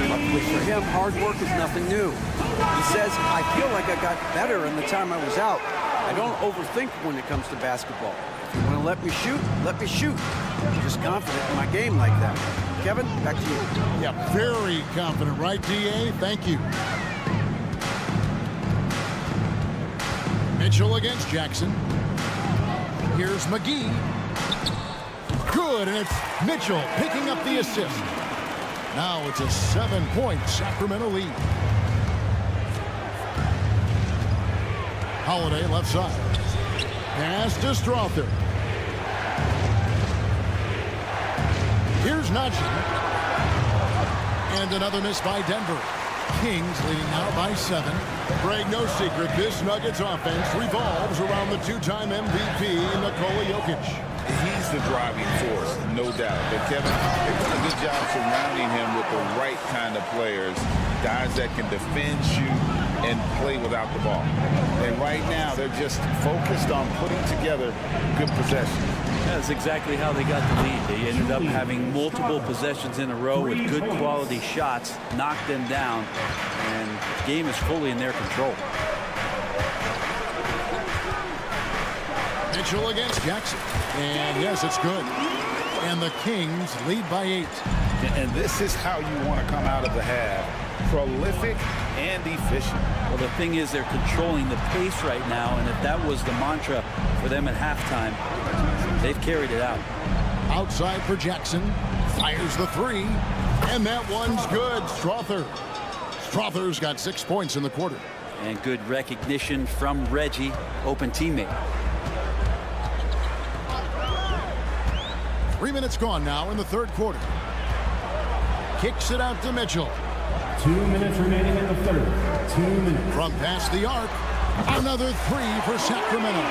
Luckily for him, hard work is nothing new. He says, I feel like I got better in the time I was out. I don't overthink when it comes to basketball. If you want to let me shoot, let me shoot. I'm just confident in my game like that. Kevin, back to you. Yeah, very confident, right, D.A.? Thank you. Mitchell against Jackson. Here's McGee. Good, and it's Mitchell picking up the assist. Now it's a 7-point Sacramento lead. Holiday left side. Pass to Strother. Here's Najee. And another miss by Denver. Kings leading now by 7. Greg, no secret, this Nuggets offense revolves around the two-time MVP, Nikola Jokic. He's the driving force, no doubt. But Kevin, they've done a good job surrounding him with the right kind of players, guys that can defend, shoot, and play without the ball. And right now, they're just focused on putting together good possessions. That's exactly how they got the lead. They ended up having multiple possessions in a row with good quality shots, knocked them down, and the game is fully in their control. Mitchell against Jackson. And yes, it's good. And the Kings lead by 8. And this is how you want to come out of the half. Prolific and efficient. Well, the thing is they're controlling the pace right now, and if that was the mantra for them at halftime, they've carried it out. Outside for Jackson. Fires the 3. And that one's good. Strother's got 6 points in the quarter. And good recognition from Reggie, open teammate. 3 minutes gone now in the third quarter. Kicks it out to Mitchell. 2 minutes remaining in the third. 2 minutes. From past the arc, another 3 for Sacramento.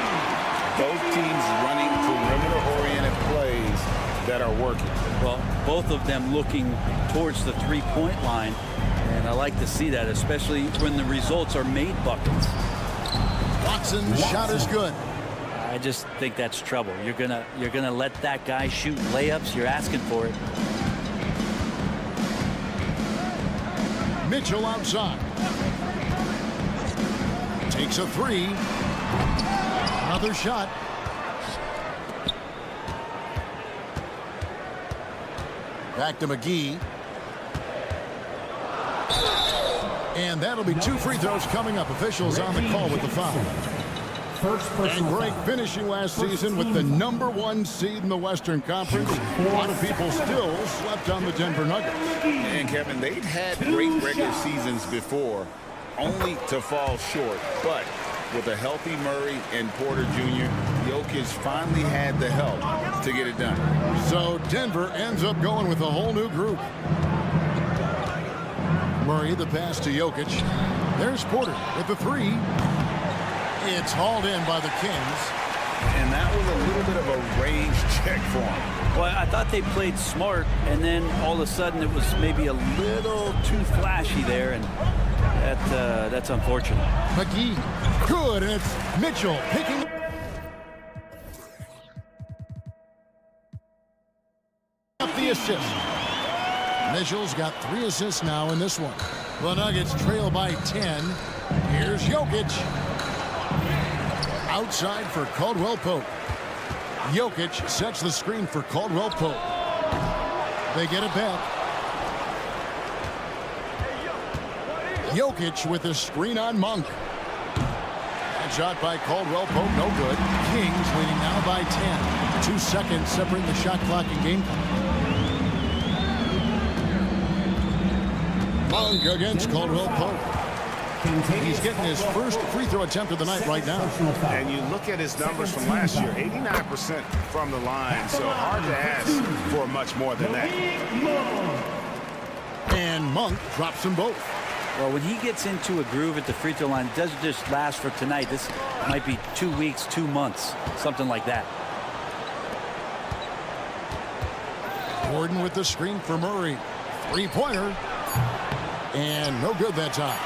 Both teams running perimeter-oriented plays that are working. Well, both of them looking towards the three-point line, and I like to see that, especially when the results are made buckets. Watson's shot is good. I just think that's trouble. You're gonna let that guy shoot layups. You're asking for it. Mitchell outside. Takes a 3. Another shot. Back to McGee. And that'll be 2 free throws coming up. Officials on the call with the foul. And Greg finishing last season with the #1 seed in the Western Conference. A lot of people still slept on the Denver Nuggets. And Kevin, they've had great regular seasons before, only to fall short. But with a healthy Murray and Porter Jr., Jokic finally had the help to get it done. So Denver ends up going with a whole new group. Murray, the pass to Jokic. There's Porter with the 3. It's hauled in by the Kings. And that was a little bit of a range check for him. Well, I thought they played smart, and then all of a sudden it was maybe a little too flashy there, and that's unfortunate. McGee, good, and it's Mitchell picking up the assist. Mitchell's got 3 assists now in this one. The Nuggets trail by 10. Here's Jokic. Outside for Caldwell Pope. Jokic sets the screen for Caldwell Pope. They get it back. Jokic with a screen on Monk. That shot by Caldwell Pope, no good. Kings leading now by 10. 2 seconds separate the shot clock and game clock. Monk against Caldwell Pope. He's getting his first free throw attempt of the night right now. And you look at his numbers from last year, 89% from the line, so hard to ask for much more than that. And Monk drops them both. Well, when he gets into a groove at the free throw line, it doesn't just last for tonight. This might be 2 weeks, 2 months, something like that. Gordon with the screen for Murray. Three-pointer. And no good that time.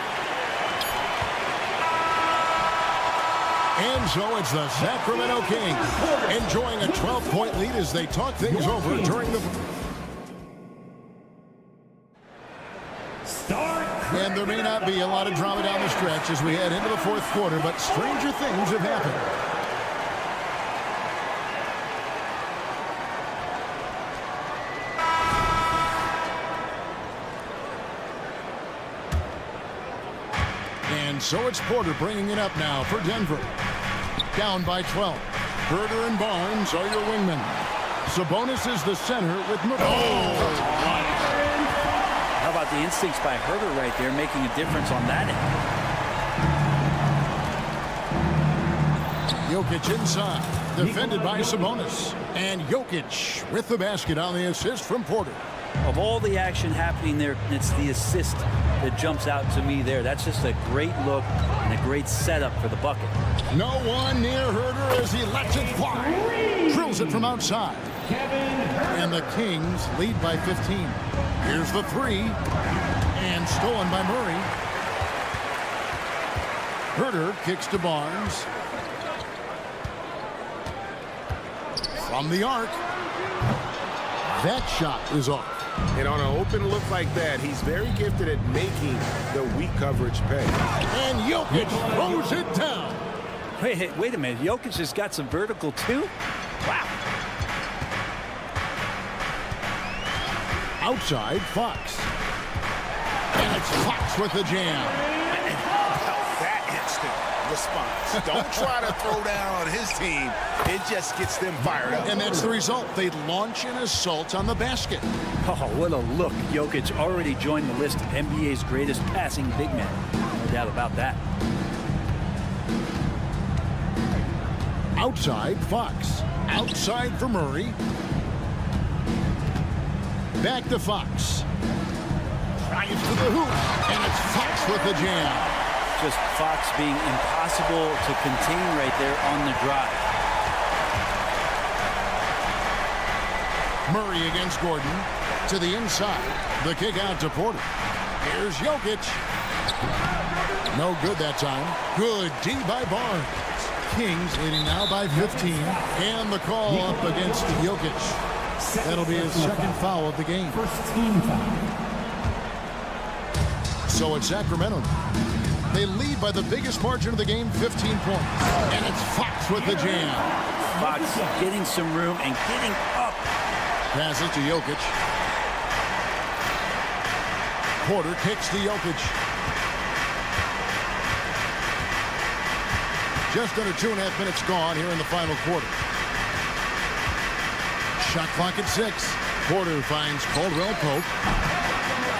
And so it's the Sacramento Kings enjoying a 12-point lead as they talk things over during the... And there may not be a lot of drama down the stretch as we head into the fourth quarter, but stranger things have happened. And so it's Porter bringing it up now for Denver. Down by 12. Herter and Barnes are your wingmen. Sabonis is the center with... How about the instincts by Herter right there, making a difference on that end? Jokic inside, defended by Sabonis. And Jokic with the basket on the assist from Porter. Of all the action happening there, it's the assist that jumps out to me there. That's just a great look and a great setup for the bucket. No one near Herter as he lets it fly. Drills it from outside. And the Kings lead by 15. Here's the three. And stolen by Murray. Herter kicks to Barnes. From the arc. That shot is off. And on an open look like that, he's very gifted at making the weak coverage pay. And Jokic throws it down. Wait a minute. Jokic has got some vertical too? Wow. Outside, Fox. And it's Fox with the jam. That instant response. Don't try to throw down on his team. It just gets them fired up. And that's the result. They launch an assault on the basket. Oh, what a look. Jokic already joined the list of NBA's greatest passing big men. No doubt about that. Outside, Fox. Outside for Murray. Back to Fox. Tries to the hoop. And it's Fox with the jam. Just Fox being impossible to contain right there on the drive. Murray against Gordon. To the inside. The kick out to Porter. Here's Jokic. No good that time. Good D by Barnes. Kings leading now by 15. And the call up against Jokic. That'll be his second foul of the game. First team foul. So it's Sacramento. They lead by the biggest margin of the game, 15 points. And it's Fox with the jam. Fox getting some room and getting up. Passes to Jokic. Porter kicks to Jokic. Just under 2.5 minutes gone here in the final quarter. Shot clock at 6. Porter finds Caldwell Pope.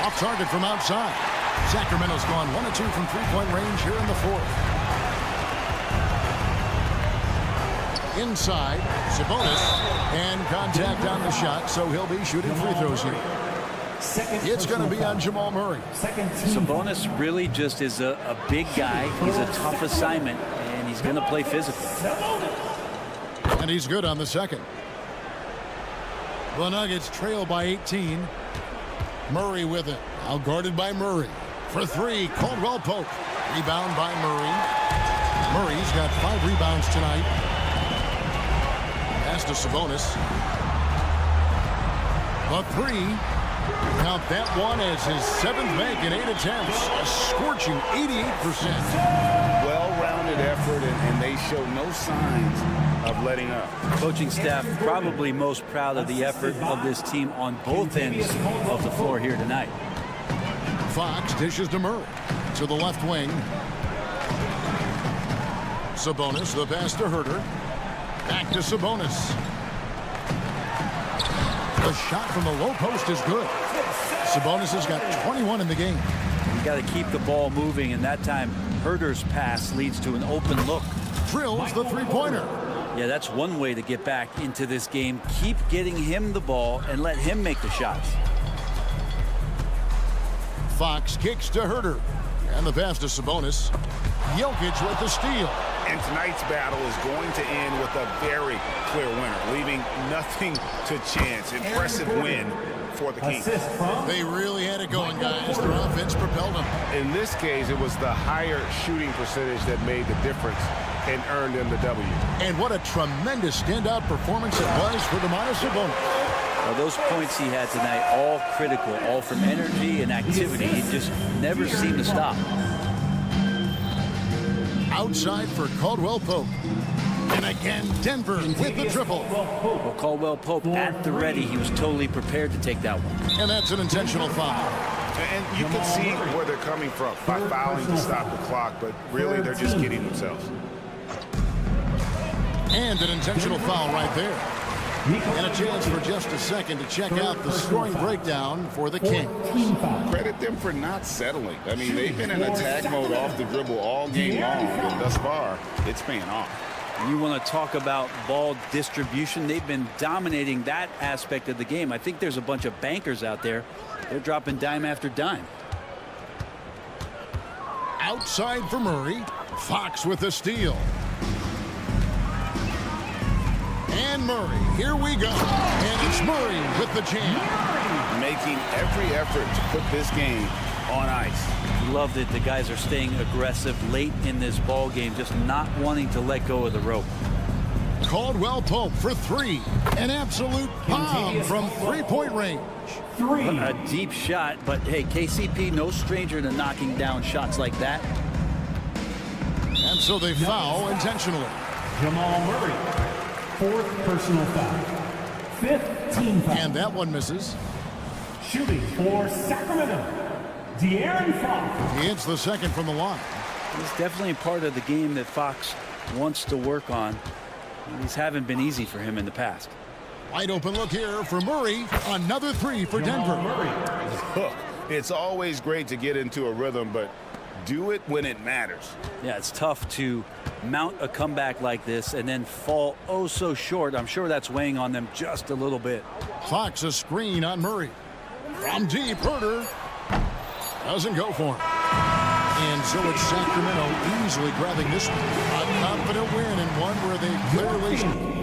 Off target from outside. Sacramento's gone 1 of 2 from three-point range here in the fourth. Inside, Sabonis, and contact on the shot, so he'll be shooting free throws here. It's going to be on Jamal Murray. Sabonis really just is a big guy. He's a tough assignment, and he's going to play physical. And he's good on the second. The Nuggets trail by 18. Murray with it. Now guarded by Murray. For three, Caldwell Pope. Rebound by Murray. Murray's got 5 rebounds tonight. Pass to Sabonis. The three. Count that one as his 7th make in 8 attempts. A scorching 88%. Well-rounded effort, and they show no signs of letting up. Coaching staff probably most proud of the effort of this team on both ends of the floor here tonight. Fox dishes to Murray. to the left wing. Sabonis, the pass to Herter. Back to Sabonis. The shot from the low post is good. Sabonis has got 21 in the game. You got to keep the ball moving, and that time Herter's pass leads to an open look. Drills the three-pointer. Yeah, that's one way to get back into this game. Keep getting him the ball and let him make the shots. Fox kicks to Herter. And the pass to Sabonis. Jokic with the steal. And tonight's battle is going to end with a very clear winner, leaving nothing to chance. Impressive win for the Kings. They really had it going, guys. Their offense propelled them. In this case, it was the higher shooting percentage that made the difference and earned them the W. And what a tremendous standout performance it was for Domantas Sabonis. Well, those points he had tonight, all critical, all from energy and activity. He just never seemed to stop. Outside for Caldwell Pope. And again, Denver with the triple. Well, Caldwell Pope at the ready. He was totally prepared to take that one. And that's an intentional foul. And you can see where they're coming from by fouling to stop the clock, but really they're just kidding themselves. And an intentional foul right there. And a chance for just a second to check out the scoring breakdown for the Kings. Credit them for not settling. I mean, they've been in attack mode off the dribble all game long, and thus far, it's paying off. You want to talk about ball distribution. They've been dominating that aspect of the game. I think there's a bunch of bankers out there. They're dropping dime after dime. Outside for Murray. Fox with the steal. And Murray, here we go. And it's Murray with the jam. Making every effort to put this game on ice. Love that the guys are staying aggressive late in this ball game, just not wanting to let go of the rope. Caldwell Pope for three. An absolute bomb from three-point range. A deep shot, but hey, KCP, no stranger to knocking down shots like that. And so they foul intentionally. Jamal Murray, fourth personal foul. Fifth team foul. And that one misses. Shooting for Sacramento, De'Aaron Fox. He hits the second from the line. It's definitely a part of the game that Fox wants to work on. These haven't been easy for him in the past. Wide open look here for Murray. Another three for Denver. Look, it's always great to get into a rhythm, but do it when it matters. Yeah, it's tough to mount a comeback like this and then fall oh so short. I'm sure that's weighing on them just a little bit. Fox a screen on Murray. From deep, Herter doesn't go for him. And so it's Sacramento easily grabbing this one. A confident win and one where they clearly...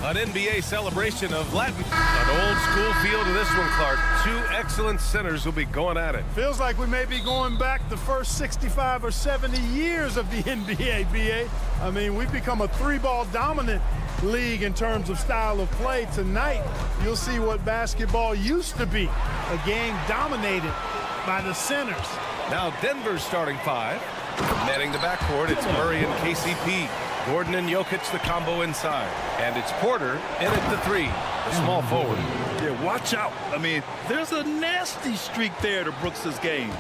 An NBA celebration of Latin. An old school feel to this one, Clark. Two excellent centers will be going at it. Feels like we may be going back the first 65 or 70 years of the NBA, BA. I mean, we've become a three-ball dominant league in terms of style of play. Tonight, you'll see what basketball used to be, a game dominated by the centers. Now Denver's starting five. Manning the backcourt, it's Murray and KCP. Gordon and Jokic, the combo inside. And it's Porter in at the three, the small forward. Yeah, watch out. I mean, there's a nasty streak there to Brooks' game.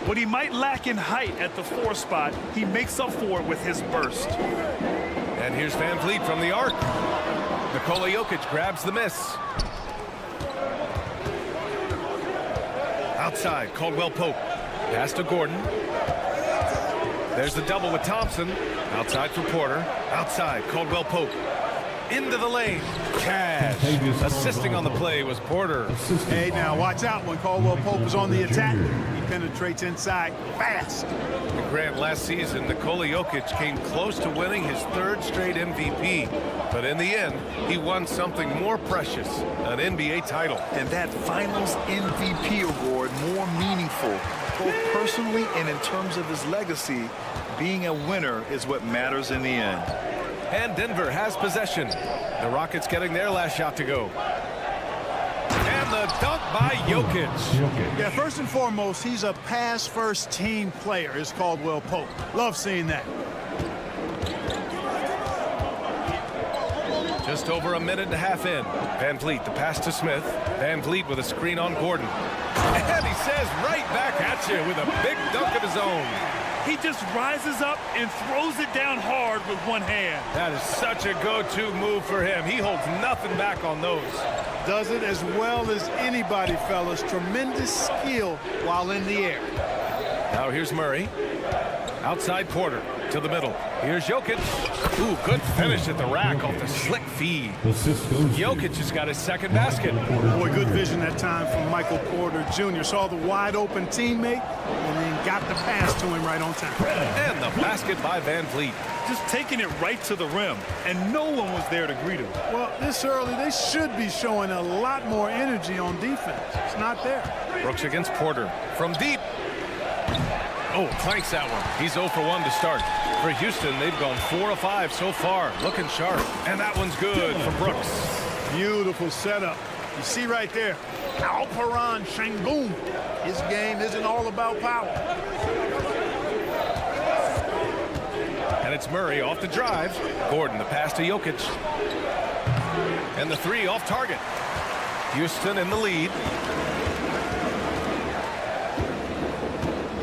What he might lack in height at the 4 spot, he makes up for it with his burst. And here's Van Vliet from the arc. Nikola Jokic grabs the miss. Outside, Caldwell Pope. Pass to Gordon. There's the double with Thompson. Outside for Porter. Outside, Caldwell Pope. Into the lane. Cash. Assisting on the play was Porter. Hey, now watch out when Caldwell Pope is on the attack. He penetrates inside fast. And Grant, last season, Nikola Jokic came close to winning his 3rd straight MVP. But in the end, he won something more precious, an NBA title. And that Finals MVP award more meaningful, both personally and in terms of his legacy. Being a winner is what matters in the end. And Denver has possession. The Rockets getting their last shot to go. And the dunk by Jokic. Yeah, first and foremost, he's a pass-first team player, is Caldwell Pope. Love seeing that. Just over a minute and a half in. Van Vliet, the pass to Smith. Van Vliet with a screen on Gordon. And he says right back at you with a big dunk of his own. He just rises up and throws it down hard with one hand. That is such a go-to move for him. He holds nothing back on those. Does it as well as anybody, fellas. Tremendous skill while in the air. Now here's Murray. Outside Porter to the middle. Here's Jokic. Ooh, good finish at the rack off the slick feed. Jokic has got his 2nd basket. Boy, good vision that time from Michael Porter Jr. Saw the wide open teammate and then got the pass to him right on time. And the basket by Van Vliet. Just taking it right to the rim, and no one was there to greet him. Well, this early, they should be showing a lot more energy on defense. It's not there. Brooks against Porter from deep. Oh, clanks that one. He's 0 for 1 to start. For Houston, they've gone 4 of 5 so far. Looking sharp. And that one's good for Brooks. Beautiful setup. You see right there, Alperen Sengun. His game isn't all about power. And it's Murray off the drive. Gordon, the pass to Jokic. And the 3 off target. Houston in the lead.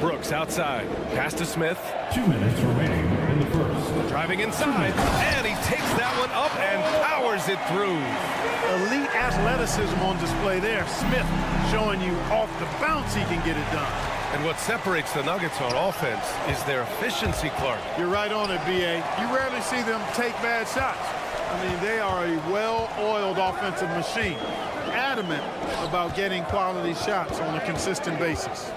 Brooks outside. Pass to Smith. 2 minutes remaining in the first. Driving inside. And he takes that one up and powers it through. Elite athleticism on display there. Smith showing you off the bounce he can get it done. And what separates the Nuggets on offense is their efficiency, Clark. You're right on it, B.A. You rarely see them take bad shots. I mean, they are a well-oiled offensive machine. Adamant about getting quality shots on a consistent basis.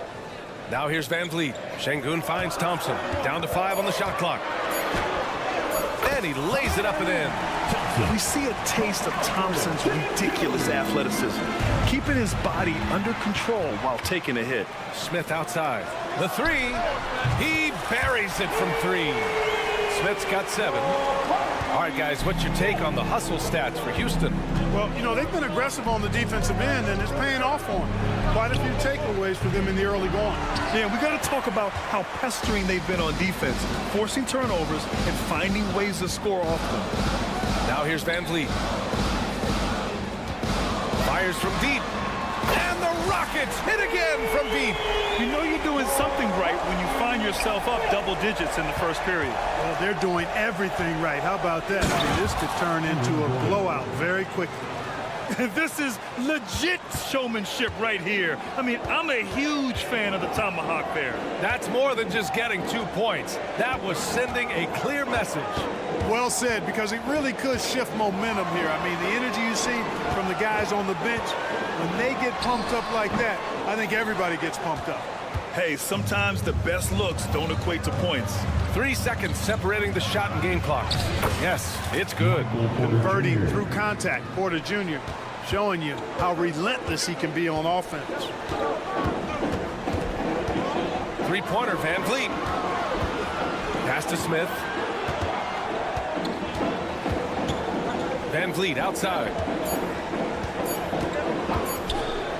Now here's Van Vliet. Sengun finds Thompson. Down to 5 on the shot clock. And he lays it up and in. We see a taste of Thompson's ridiculous athleticism, keeping his body under control while taking a hit. Smith outside. The 3. He buries it from 3. Smith's got 7. All right, guys, what's your take on the hustle stats for Houston? Well, you know, they've been aggressive on the defensive end, and it's paying off for them. Quite a few takeaways for them in the early going. Yeah, we got to talk about how pestering they've been on defense, forcing turnovers and finding ways to score off them. Now here's Van Vliet. Fires from deep. And the Rockets hit again from deep. You know you're doing something right when you find yourself up double digits in the first period. Well, they're doing everything right. How about that? I mean, this could turn into a blowout very quickly. This is legit showmanship right here. I mean, I'm a huge fan of the tomahawk there. That's more than just getting 2 points. That was sending a clear message. Well said, because it really could shift momentum here. I mean, the energy you see from the guys on the bench, when they get pumped up like that, I think everybody gets pumped up. Hey, sometimes the best looks don't equate to points. 3 seconds separating the shot and game clocks. Yes, it's good. Converting through contact. Porter Jr. showing you how relentless he can be on offense. Three-pointer, Van Vliet. Pass to Smith. Van Vliet outside.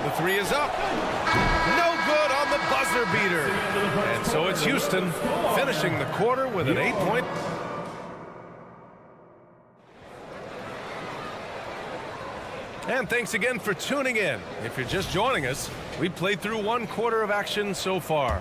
The three is up. No good on the buzzer beater. And so it's Houston finishing the quarter with an 8-point. And thanks again for tuning in. If you're just joining us, we played through 1 quarter of action so far.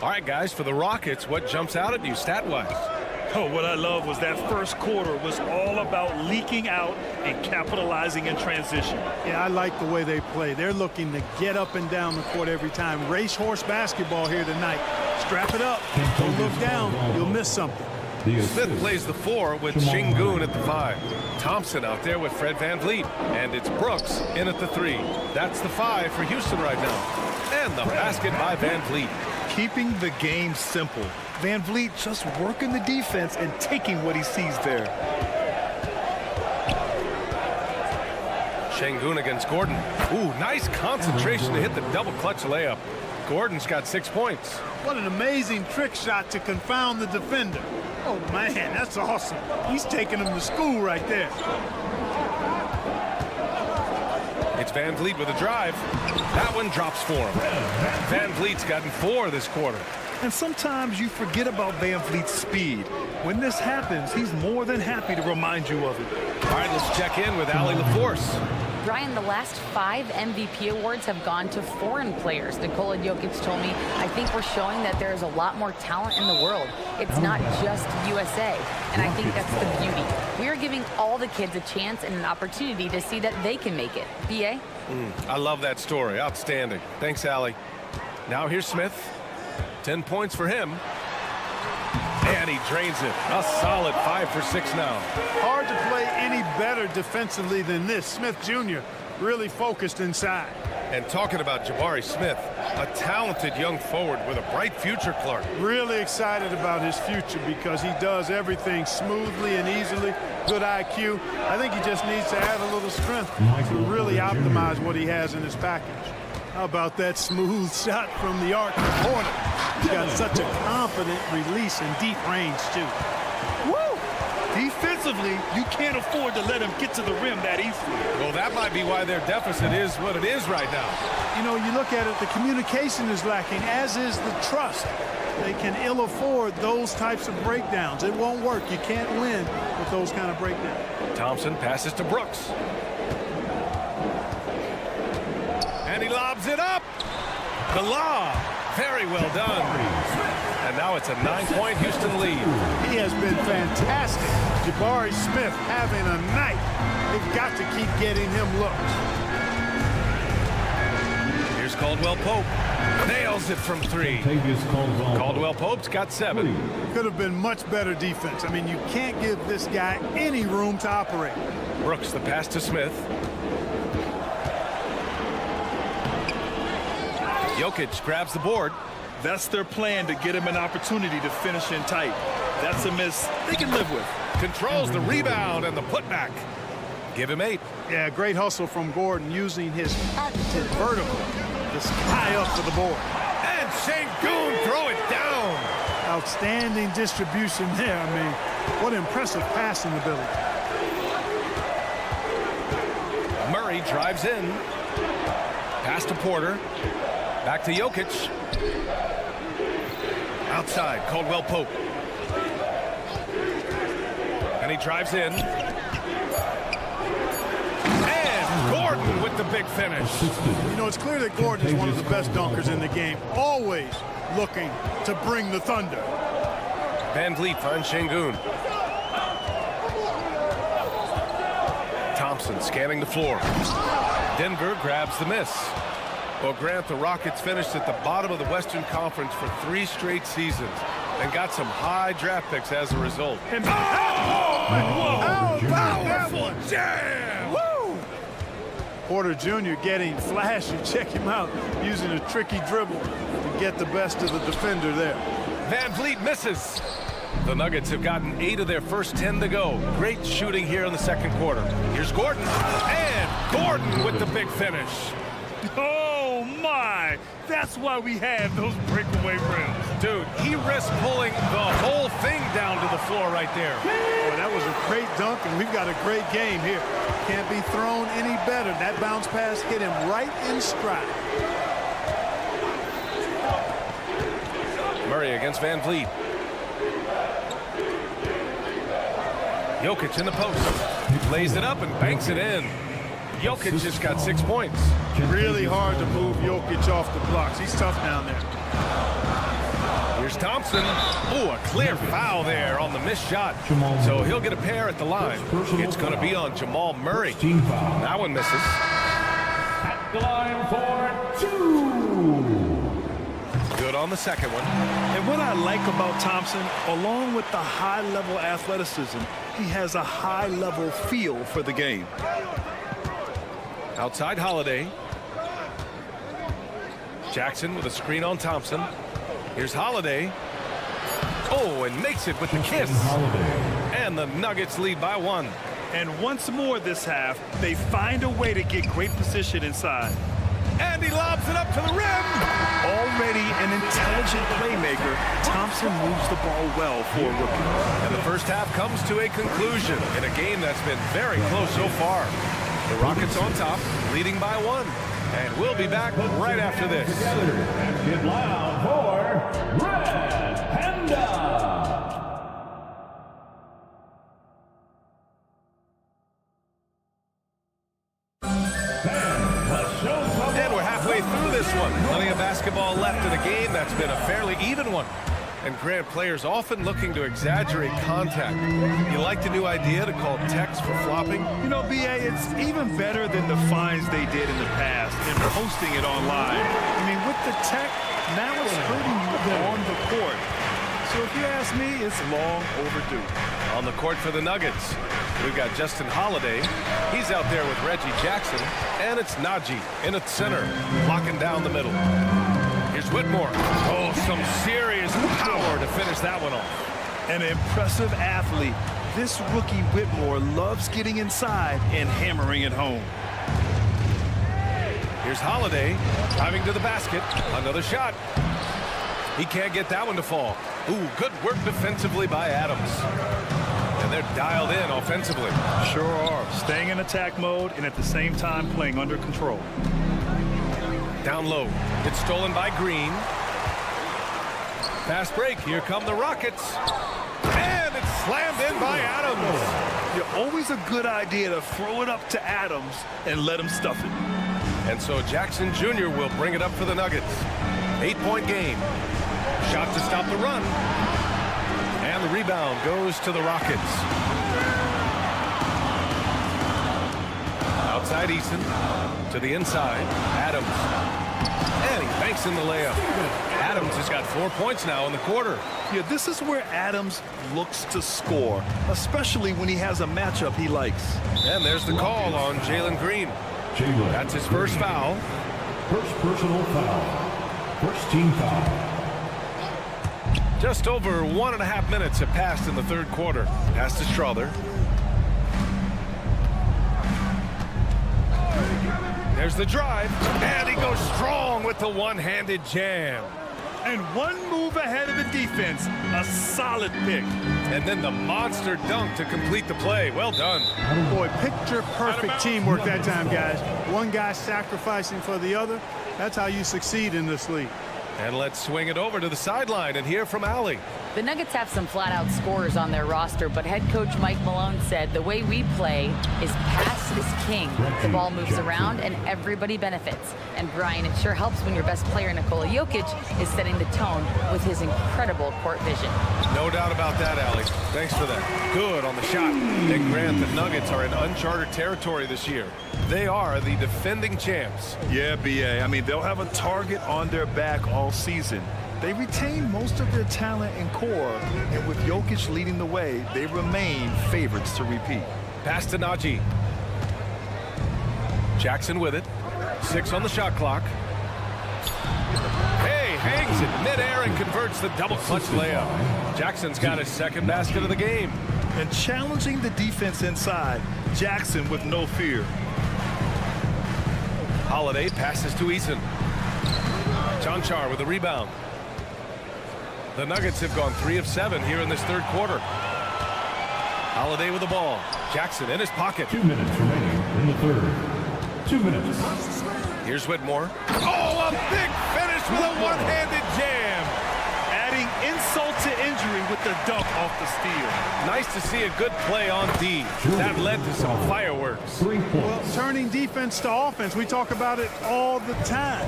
All right, guys, for the Rockets, what jumps out at you stat-wise? Oh, what I love was that first quarter was all about leaking out and capitalizing in transition. Yeah, I like the way they play. They're looking to get up and down the court every time. Racehorse basketball here tonight. Strap it up. Don't look down. You'll miss something. Smith plays the 4 with Şengün at the 5. Thompson out there with Fred Van Vliet. And it's Brooks in at the 3. That's the 5 for Houston right now. And the basket by Van Vliet. Keeping the game simple. Van Vliet just working the defense and taking what he sees there. Şengün against Gordon. Ooh, nice concentration to hit the double clutch layup. Gordon's got 6 points. What an amazing trick shot to confound the defender. Oh, man, that's awesome. He's taking him to school right there. It's Van Vliet with a drive. That one drops for him. Van Vliet's gotten 4 this quarter. And sometimes you forget about Van Vliet's speed. When this happens, he's more than happy to remind you of it. All right, let's check in with Allie LaForce. Brian, the last 5 MVP awards have gone to foreign players. Nikola Jokic told me, I think we're showing that there's a lot more talent in the world. It's not just USA. And I think that's the beauty. We are giving all the kids a chance and an opportunity to see that they can make it. B.A.? I love that story. Outstanding. Thanks, Allie. Now here's Smith. 10 points for him. And he drains it. A solid 5 for 6 now. Hard to play any better defensively than this. Smith Jr. really focused inside. And talking about Jabari Smith, a talented young forward with a bright future, Clark. Really excited about his future because he does everything smoothly and easily. Good IQ. I think he just needs to add a little strength to really optimize what he has in his package. How about that smooth shot from the arc corner? He's got such a confident release and deep range, too. Woo! Defensively, you can't afford to let him get to the rim that easily. Well, that might be why their deficit is what it is right now. You know, you look at it, the communication is lacking, as is the trust. They can ill afford those types of breakdowns. It won't work. You can't win with those kind of breakdowns. Thompson passes to Brooks. And he lobs it up. The lob. Very well done. And now it's a 9-point Houston lead. He has been fantastic. Jabari Smith having a night. They've got to keep getting him looks. Here's Caldwell Pope. Nails it from 3. Caldwell Pope's got 7. Could have been much better defense. I mean, you can't give this guy any room to operate. Brooks, the pass to Smith. Jokic grabs the board. That's their plan, to get him an opportunity to finish in tight. That's a miss they can live with. Controls the rebound and the putback. Give him 8. Yeah, great hustle from Gordon using his patented vertical to sky up for the board. And Şengün throw it down. Outstanding distribution there. I mean, what impressive passing ability. Murray drives in. Pass to Porter. Back to Jokic. Outside, Caldwell Pope. And he drives in. And Gordon with the big finish. You know, it's clear that Gordon is one of the best dunkers in the game. Always looking to bring the thunder. Van Vliet finds Şengün. Thompson scanning the floor. Denver grabs the miss. Well, Grant, the Rockets finished at the bottom of the Western Conference for 3 straight seasons and got some high draft picks as a result. And how about that one? Jam! Woo! Porter Jr. getting flashy. Check him out, using a tricky dribble to get the best of the defender there. Van Vliet misses. The Nuggets have gotten 8 of their first 10 to go. Great shooting here in the second quarter. Here's Gordon, and Gordon with the big finish. Oh, my. That's why we have those breakaway rims. Dude, he risked pulling the whole thing down to the floor right there. Boy, that was a great dunk, and we've got a great game here. Can't be thrown any better. That bounce pass hit him right in stride. Murray against Van Vliet. Jokic in the post. He lays it up and banks it in. Jokic just got 6 points. Really hard to move Jokic off the blocks. He's tough down there. Here's Thompson. Oh, a clear foul there on the missed shot. So he'll get a pair at the line. It's going to be on Jamal Murray. That one misses. At the line for 2. Good on the second one. And what I like about Thompson, along with the high-level athleticism, he has a high-level feel for the game. Outside Holiday. Jackson with a screen on Thompson. Here's Holiday. Oh, and makes it with the kiss. And the Nuggets lead by 1. And once more this half, they find a way to get great position inside. And he lobs it up to the rim. Already an intelligent playmaker, Thompson moves the ball well for a rookie. And the first half comes to a conclusion in a game that's been very close so far. The Rockets on top, leading by 1. And we'll be back right after this. Get loud for Red Panda. And we're halfway through this one. Plenty of basketball left in a game that's been a fairly even one. And Grant, players often looking to exaggerate contact. You like the new idea to call techs for flopping? You know, B.A., it's even better than the fines they did in the past and posting it online. I mean, with the tech, now it's hurting you on the court. So if you ask me, it's long overdue. On the court for the Nuggets, we've got Justin Holiday. He's out there with Reggie Jackson. And it's Najee in at center, locking down the middle. Here's Whitmore. Oh, some serious power to finish that one off. An impressive athlete. This rookie Whitmore loves getting inside and hammering it home. Here's Holiday driving to the basket. Another shot. He can't get that one to fall. Ooh, good work defensively by Adams. And they're dialed in offensively. Sure are. Staying in attack mode and at the same time playing under control. Down low. It's stolen by Green. Fast break. Here come the Rockets. And it's slammed in by Adams. You're always a good idea to throw it up to Adams and let him stuff it. And so Jackson Jr. will bring it up for the Nuggets. 8-point game. Shot to stop the run. And the rebound goes to the Rockets. Outside Eason. To the inside. Adams. And he banks in the layup. Adams has got 4 points now in the quarter. Yeah, this is where Adams looks to score, especially when he has a matchup he likes. And there's the call on Jalen Green. That's his first foul. First personal foul. First team foul. Just over 1.5 minutes have passed in the third quarter. Pass to Strother. There's the drive, and he goes strong with the one-handed jam. And one move ahead of the defense, a solid pick. And then the monster dunk to complete the play. Well done. Boy, picture perfect teamwork that time, guys. One guy sacrificing for the other. That's how you succeed in this league. And let's swing it over to the sideline and hear from Allie. The Nuggets have some flat-out scorers on their roster, but head coach Mike Malone said the way we play is pass is king. The ball moves around and everybody benefits. And Brian, it sure helps when your best player, Nikola Jokic, is setting the tone with his incredible court vision. No doubt about that, Allie. Thanks for that. Good on the shot. And Grant, the Nuggets are in uncharted territory this year. They are the defending champs. Yeah, B.A. I mean, they'll have a target on their back all season. They retain most of their talent and core, and with Jokic leading the way, they remain favorites to repeat. Pass to Najee. Jackson with it. 6 on the shot clock. Hey, hangs it midair and converts the double clutch layup. Jackson's got his second basket of the game. And challenging the defense inside, Jackson with no fear. Holiday passes to Eason. Jonchar with a rebound. The Nuggets have gone 3 of 7 here in this third quarter. Holiday with the ball. Jackson in his pocket. 2 minutes remaining in the third. 2 minutes. Here's Whitmore. Oh, a big finish with a one-handed jam. Adding insult to injury with the dunk off the steal. Nice to see a good play on D. That led to some fireworks. 3 points. Well, turning defense to offense, we talk about it all the time.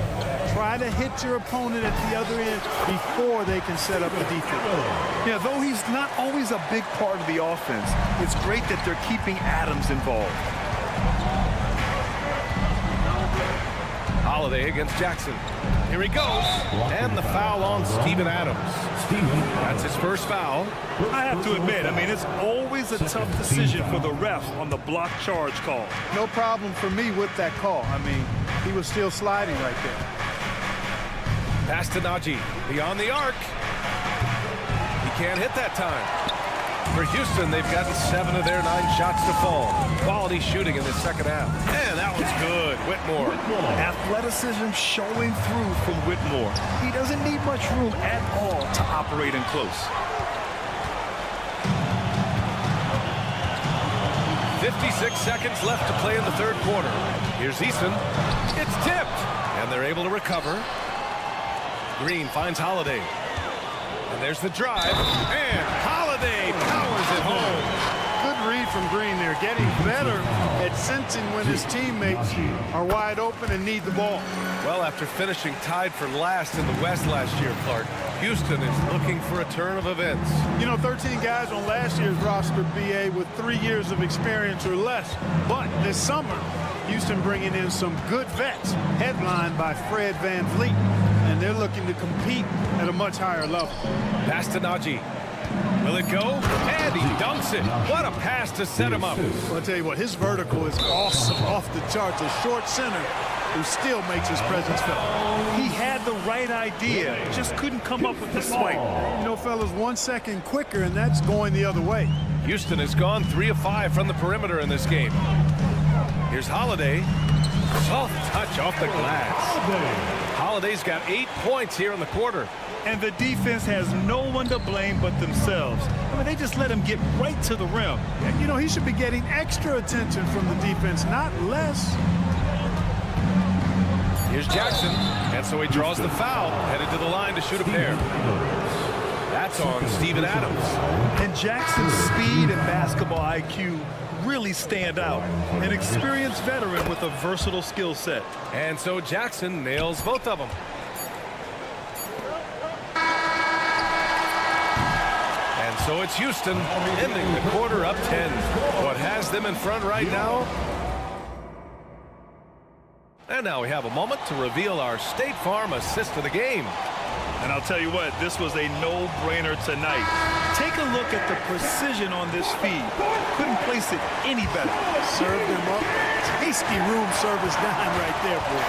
Try to hit your opponent at the other end before they can set up the defense. Yeah, though he's not always a big part of the offense, it's great that they're keeping Adams involved. Holiday against Jackson. Here he goes. And the foul on Steven Adams. That's his first foul. I have to admit, it's always a tough decision for the ref on the block charge call. No problem for me with that call. He was still sliding right there. Pass to Najee. Beyond the arc. He can't hit that time. For Houston, they've gotten 7 of their 9 shots to fall. Quality shooting in the second half. And that was good. Whitmore. Athleticism showing through from Whitmore. He doesn't need much room at all to operate in close. 56 seconds left to play in the third quarter. Here's Eason. It's tipped. And they're able to recover. Green finds Holiday. And there's the drive. And Holiday powers it home. Good read from Green there. Getting better at sensing when his teammates are wide open and need the ball. Well, after finishing tied for last in the West last year, Clark, Houston is looking for a turn of events. 13 guys on last year's roster, BA, with 3 years of experience or less. But this summer, Houston bringing in some good vets, headlined by Fred VanVleet. And they're looking to compete at a much higher level. Pass to Najee. Will it go? And he dunks it. What a pass to set him up. Well, I'll tell you what, his vertical is awesome, off the charts. A short center who still makes his presence felt. He had the right idea, just couldn't come up with the swipe. Fellas, 1 second quicker, and that's going the other way. Houston has gone 3 of 5 from the perimeter in this game. Here's Holiday. Soft touch off the glass. Holiday's got 8 points here in the quarter. And the defense has no one to blame but themselves. They just let him get right to the rim. And, he should be getting extra attention from the defense, not less. Here's Jackson. And so he draws the foul, headed to the line to shoot a pair. That's on Steven Adams. And Jackson's speed and basketball IQ really stand out. An experienced veteran with a versatile skill set. And so Jackson nails both of them. And so it's Houston ending the quarter up 10. What has them in front right now? And now we have a moment to reveal our State Farm assist of the game. And I'll tell you what, this was a no-brainer tonight. Take a look at the precision on this feed. Couldn't place it any better. Served him up. Tasty room service dime right there, boy.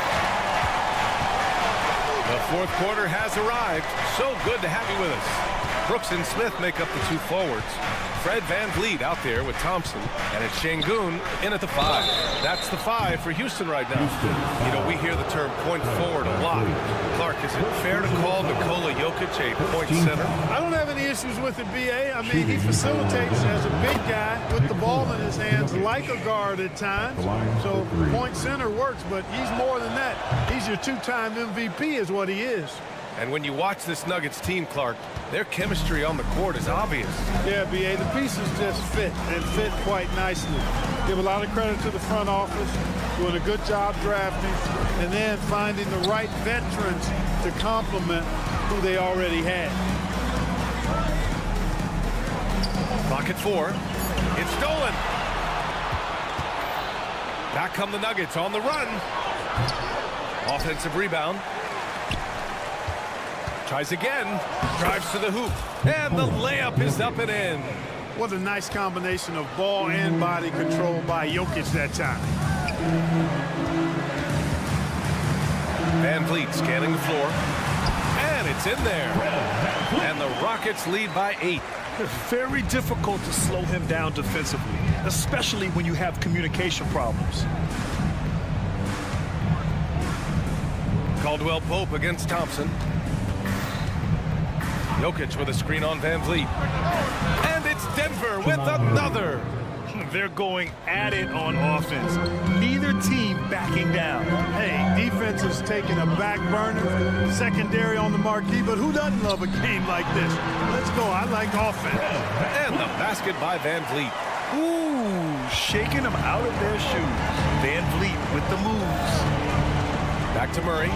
The fourth quarter has arrived. So good to have you with us. Brooks and Smith make up the 2 forwards. Fred VanVleet out there with Thompson. And it's Şengün in at the 5. That's the 5 for Houston right now. We hear the term point forward a lot. Clark, is it fair to call Nikola Jokic a point center? I don't have any issues with it, BA. He facilitates as a big guy with the ball in his hands like a guard at times. So point center works, but he's more than that. He's your 2-time MVP is what he is. And when you watch this Nuggets team, Clark, their chemistry on the court is obvious. Yeah, BA, the pieces just fit and fit quite nicely. Give a lot of credit to the front office, doing a good job drafting, and then finding the right veterans to complement who they already had. Clock at 4. It's stolen. Back come the Nuggets on the run. Offensive rebound. Tries again, drives to the hoop, and the layup is up and in. What a nice combination of ball and body control by Jokic that time. VanVleet scanning the floor, and It's in there. And the Rockets lead by 8. Very difficult to slow him down defensively, especially when you have communication problems. Caldwell Pope against Thompson. Jokic with a screen on Van Vliet. And it's Denver with another. They're going at it on offense. Neither team backing down. Hey, defense is taking a back burner, secondary on the marquee, but who doesn't love a game like this? Let's go. I like offense. And the basket by Van Vliet. Ooh, shaking them out of their shoes. Van Vliet with the moves. Back to Murray.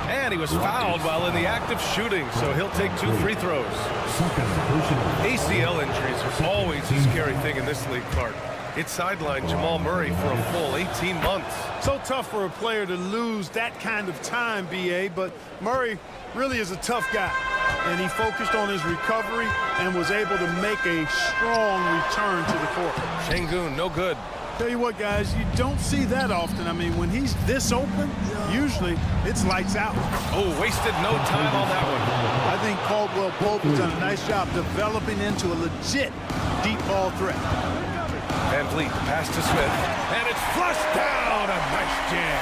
And he was fouled while in the act of shooting, so he'll take 2 free throws. ACL injuries are always a scary thing in this league, Clark. It sidelined Jamal Murray for a full 18 months. So tough for a player to lose that kind of time, B.A., but Murray really is a tough guy. And he focused on his recovery and was able to make a strong return to the court. Şengün, no good. Tell you what, guys, you don't see that often. I mean, when he's this open, usually it's lights out. Oh, wasted no time on that one. I think Caldwell Pope has done a nice job developing into a legit deep ball threat. Van Vliet, pass to Smith, and it's flushed down. A nice jam.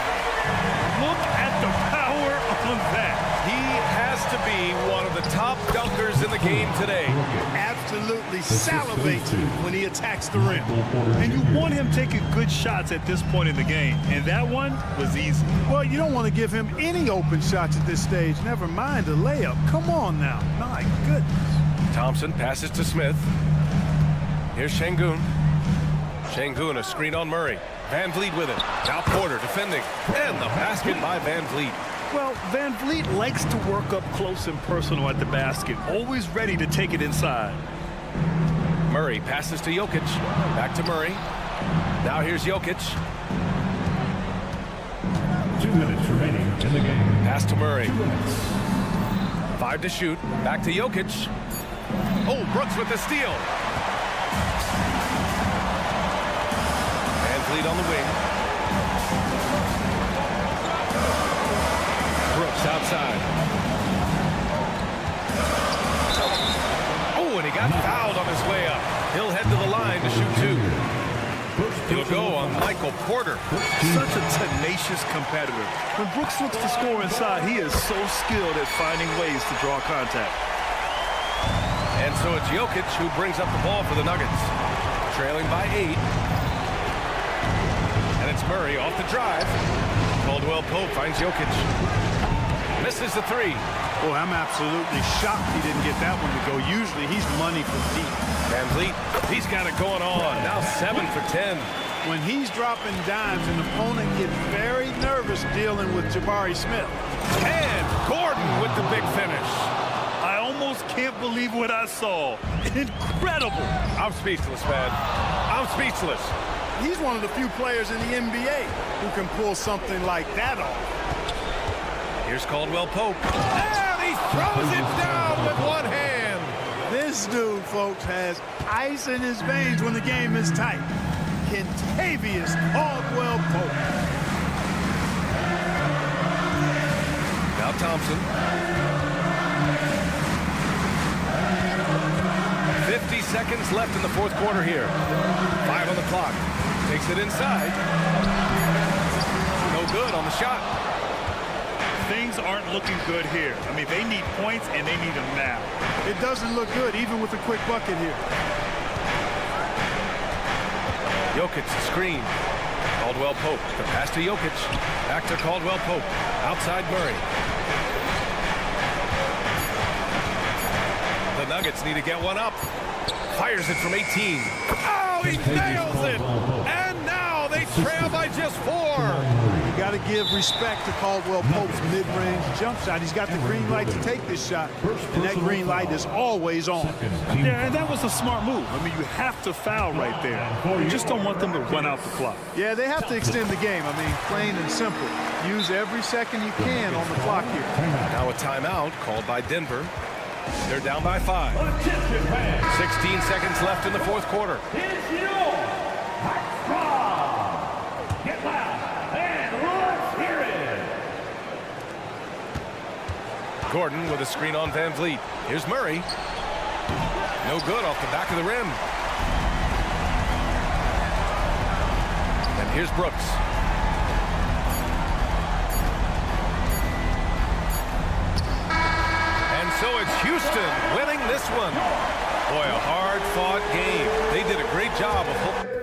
Look at the power on that. He has to be one of the top dunkers in the game today. Absolutely salivates when he attacks the rim. And you want him taking good shots at this point in the game. And that one was easy. Well, you don't want to give him any open shots at this stage. Never mind a layup. Come on now. My goodness. Thompson passes to Smith. Here's Şengün. Şengün, a screen on Murray. Van Vliet with it. Now Porter defending. And the basket by Van Vliet. Well, Van Vliet likes to work up close and personal at the basket, always ready to take it inside. Murray passes to Jokic. Back to Murray. Now here's Jokic. 2 minutes remaining in the game. Pass to Murray. 2 minutes. 5 to shoot. Back to Jokic. Oh, Brooks with the steal. Van Vliet on the wing. Brooks outside. Oh, and he got fouled on his way up. He'll head to the line to shoot 2. He'll go on Michael Porter. Such a tenacious competitor. When Brooks looks to score inside, he is so skilled at finding ways to draw contact. And so it's Jokic who brings up the ball for the Nuggets. Trailing by 8. And it's Murray off the drive. Caldwell Pope finds Jokic. Misses the 3. Boy, I'm absolutely shocked he didn't get that one to go. Usually he's money from deep. Van Vliet, he's got it going on. Now 7 for 10. When he's dropping dimes, an opponent gets very nervous dealing with Jabari Smith. And Gordon with the big finish. I almost can't believe what I saw. Incredible. I'm speechless, man. I'm speechless. He's one of the few players in the NBA who can pull something like that off. Here's Caldwell Pope. And he throws it down with one hand. This dude, folks, has ice in his veins when the game is tight. Kentavious Caldwell Pope. Now Thompson. 50 seconds left in the fourth quarter here. 5 on the clock. Takes it inside. No good on the shot. Things aren't looking good here. I mean, they need points, and they need them now. It doesn't look good, even with a quick bucket here. Jokic screen. Caldwell Pope. The pass to Jokic. Back to Caldwell Pope. Outside Murray. The Nuggets need to get one up. Fires it from 18. Oh, he nails it! And now they trail by just 4. You got to give respect to Caldwell Pope's mid-range jump shot. He's got the green light to take this shot, and that green light is always on. Yeah, and that was a smart move. I mean, you have to foul right there. You just don't want them to run out the clock. Yeah, they have to extend the game. I mean, plain and simple. Use every second you can on the clock here. Now a timeout called by Denver. They're down by 5. 16 seconds left in the fourth quarter. Get loud Gordon with a screen on Van Vliet. Here's Murray. No good off the back of the rim. And here's Brooks. And so it's Houston winning this one. Boy, a hard-fought game. They did a great job of holding.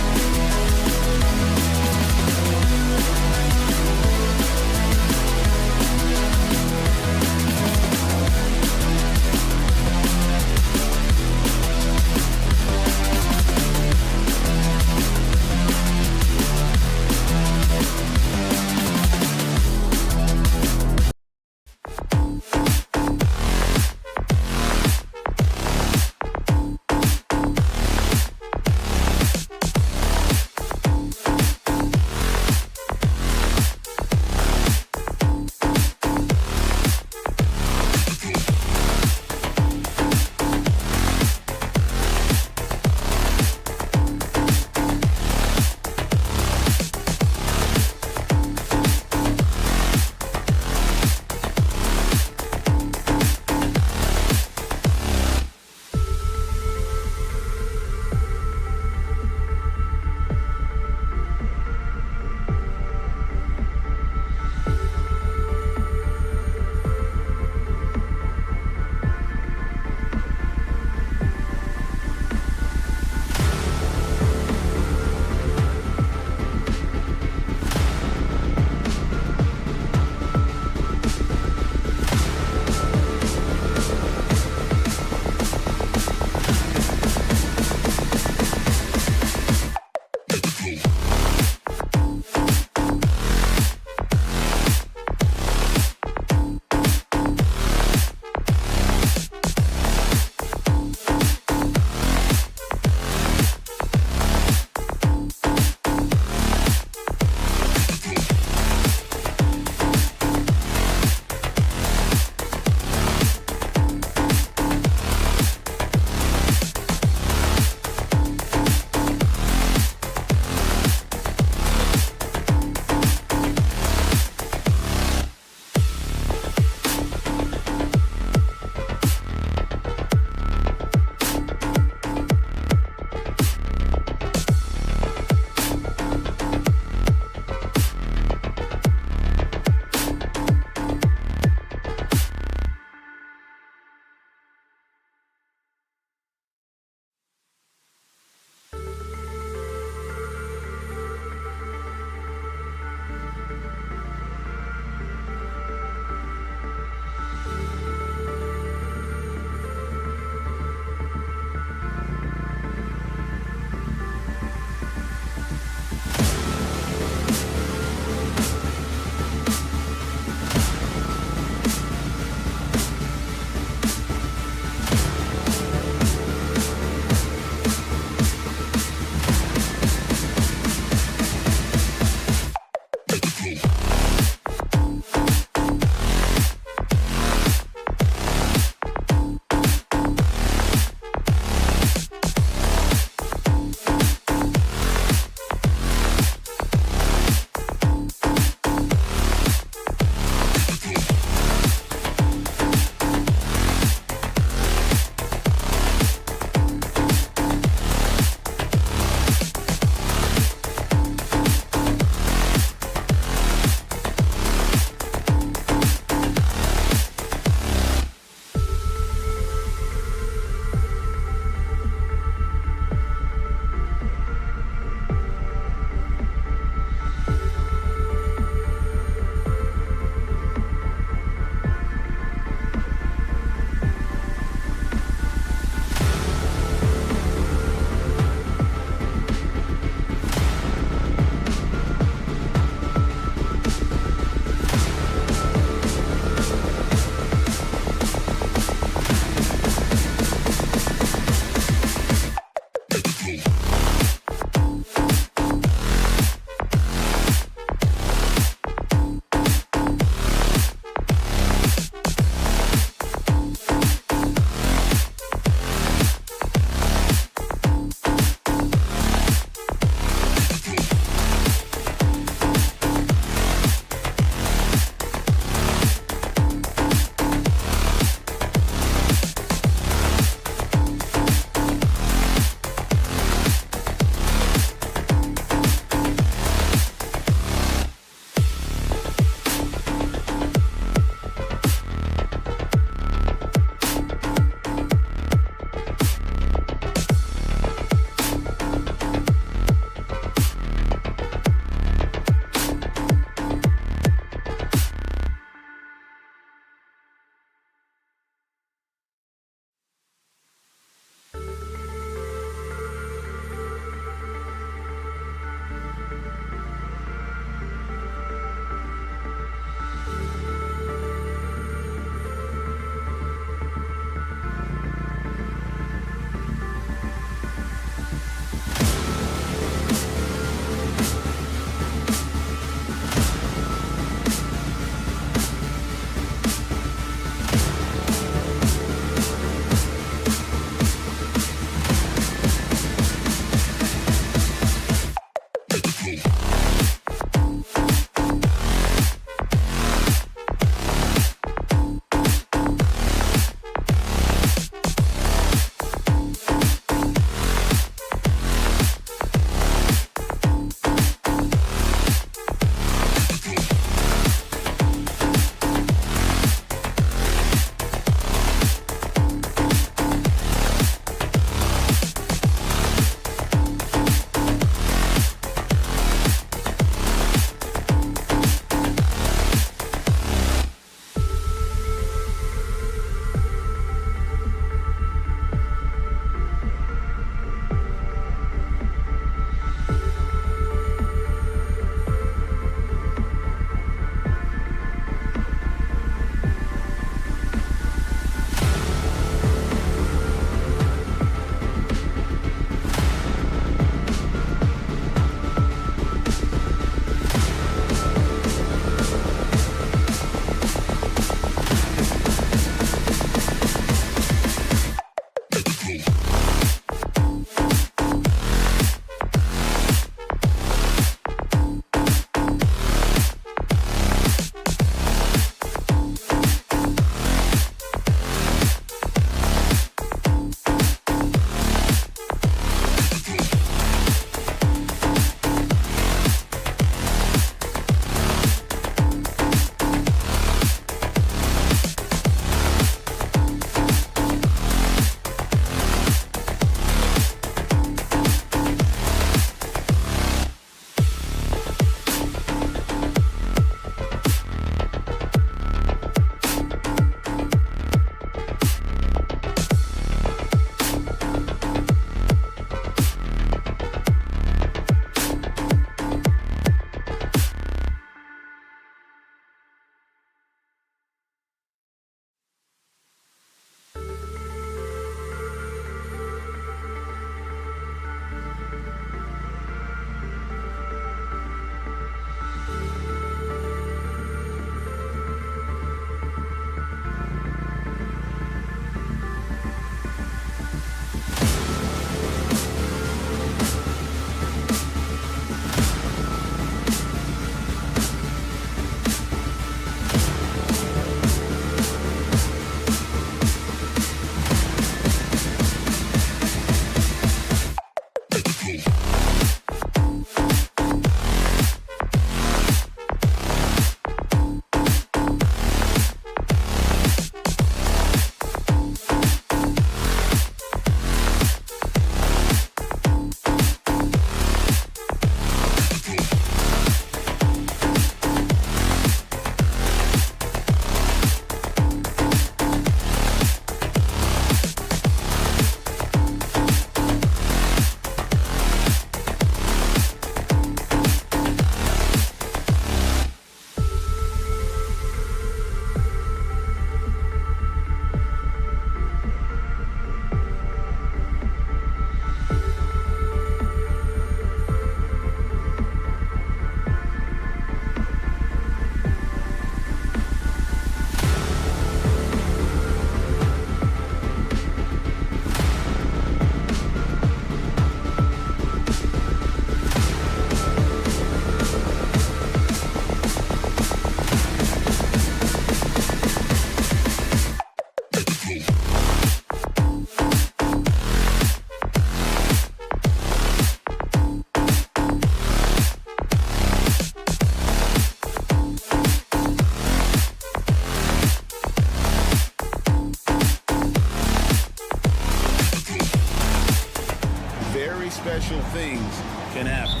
special things can happen.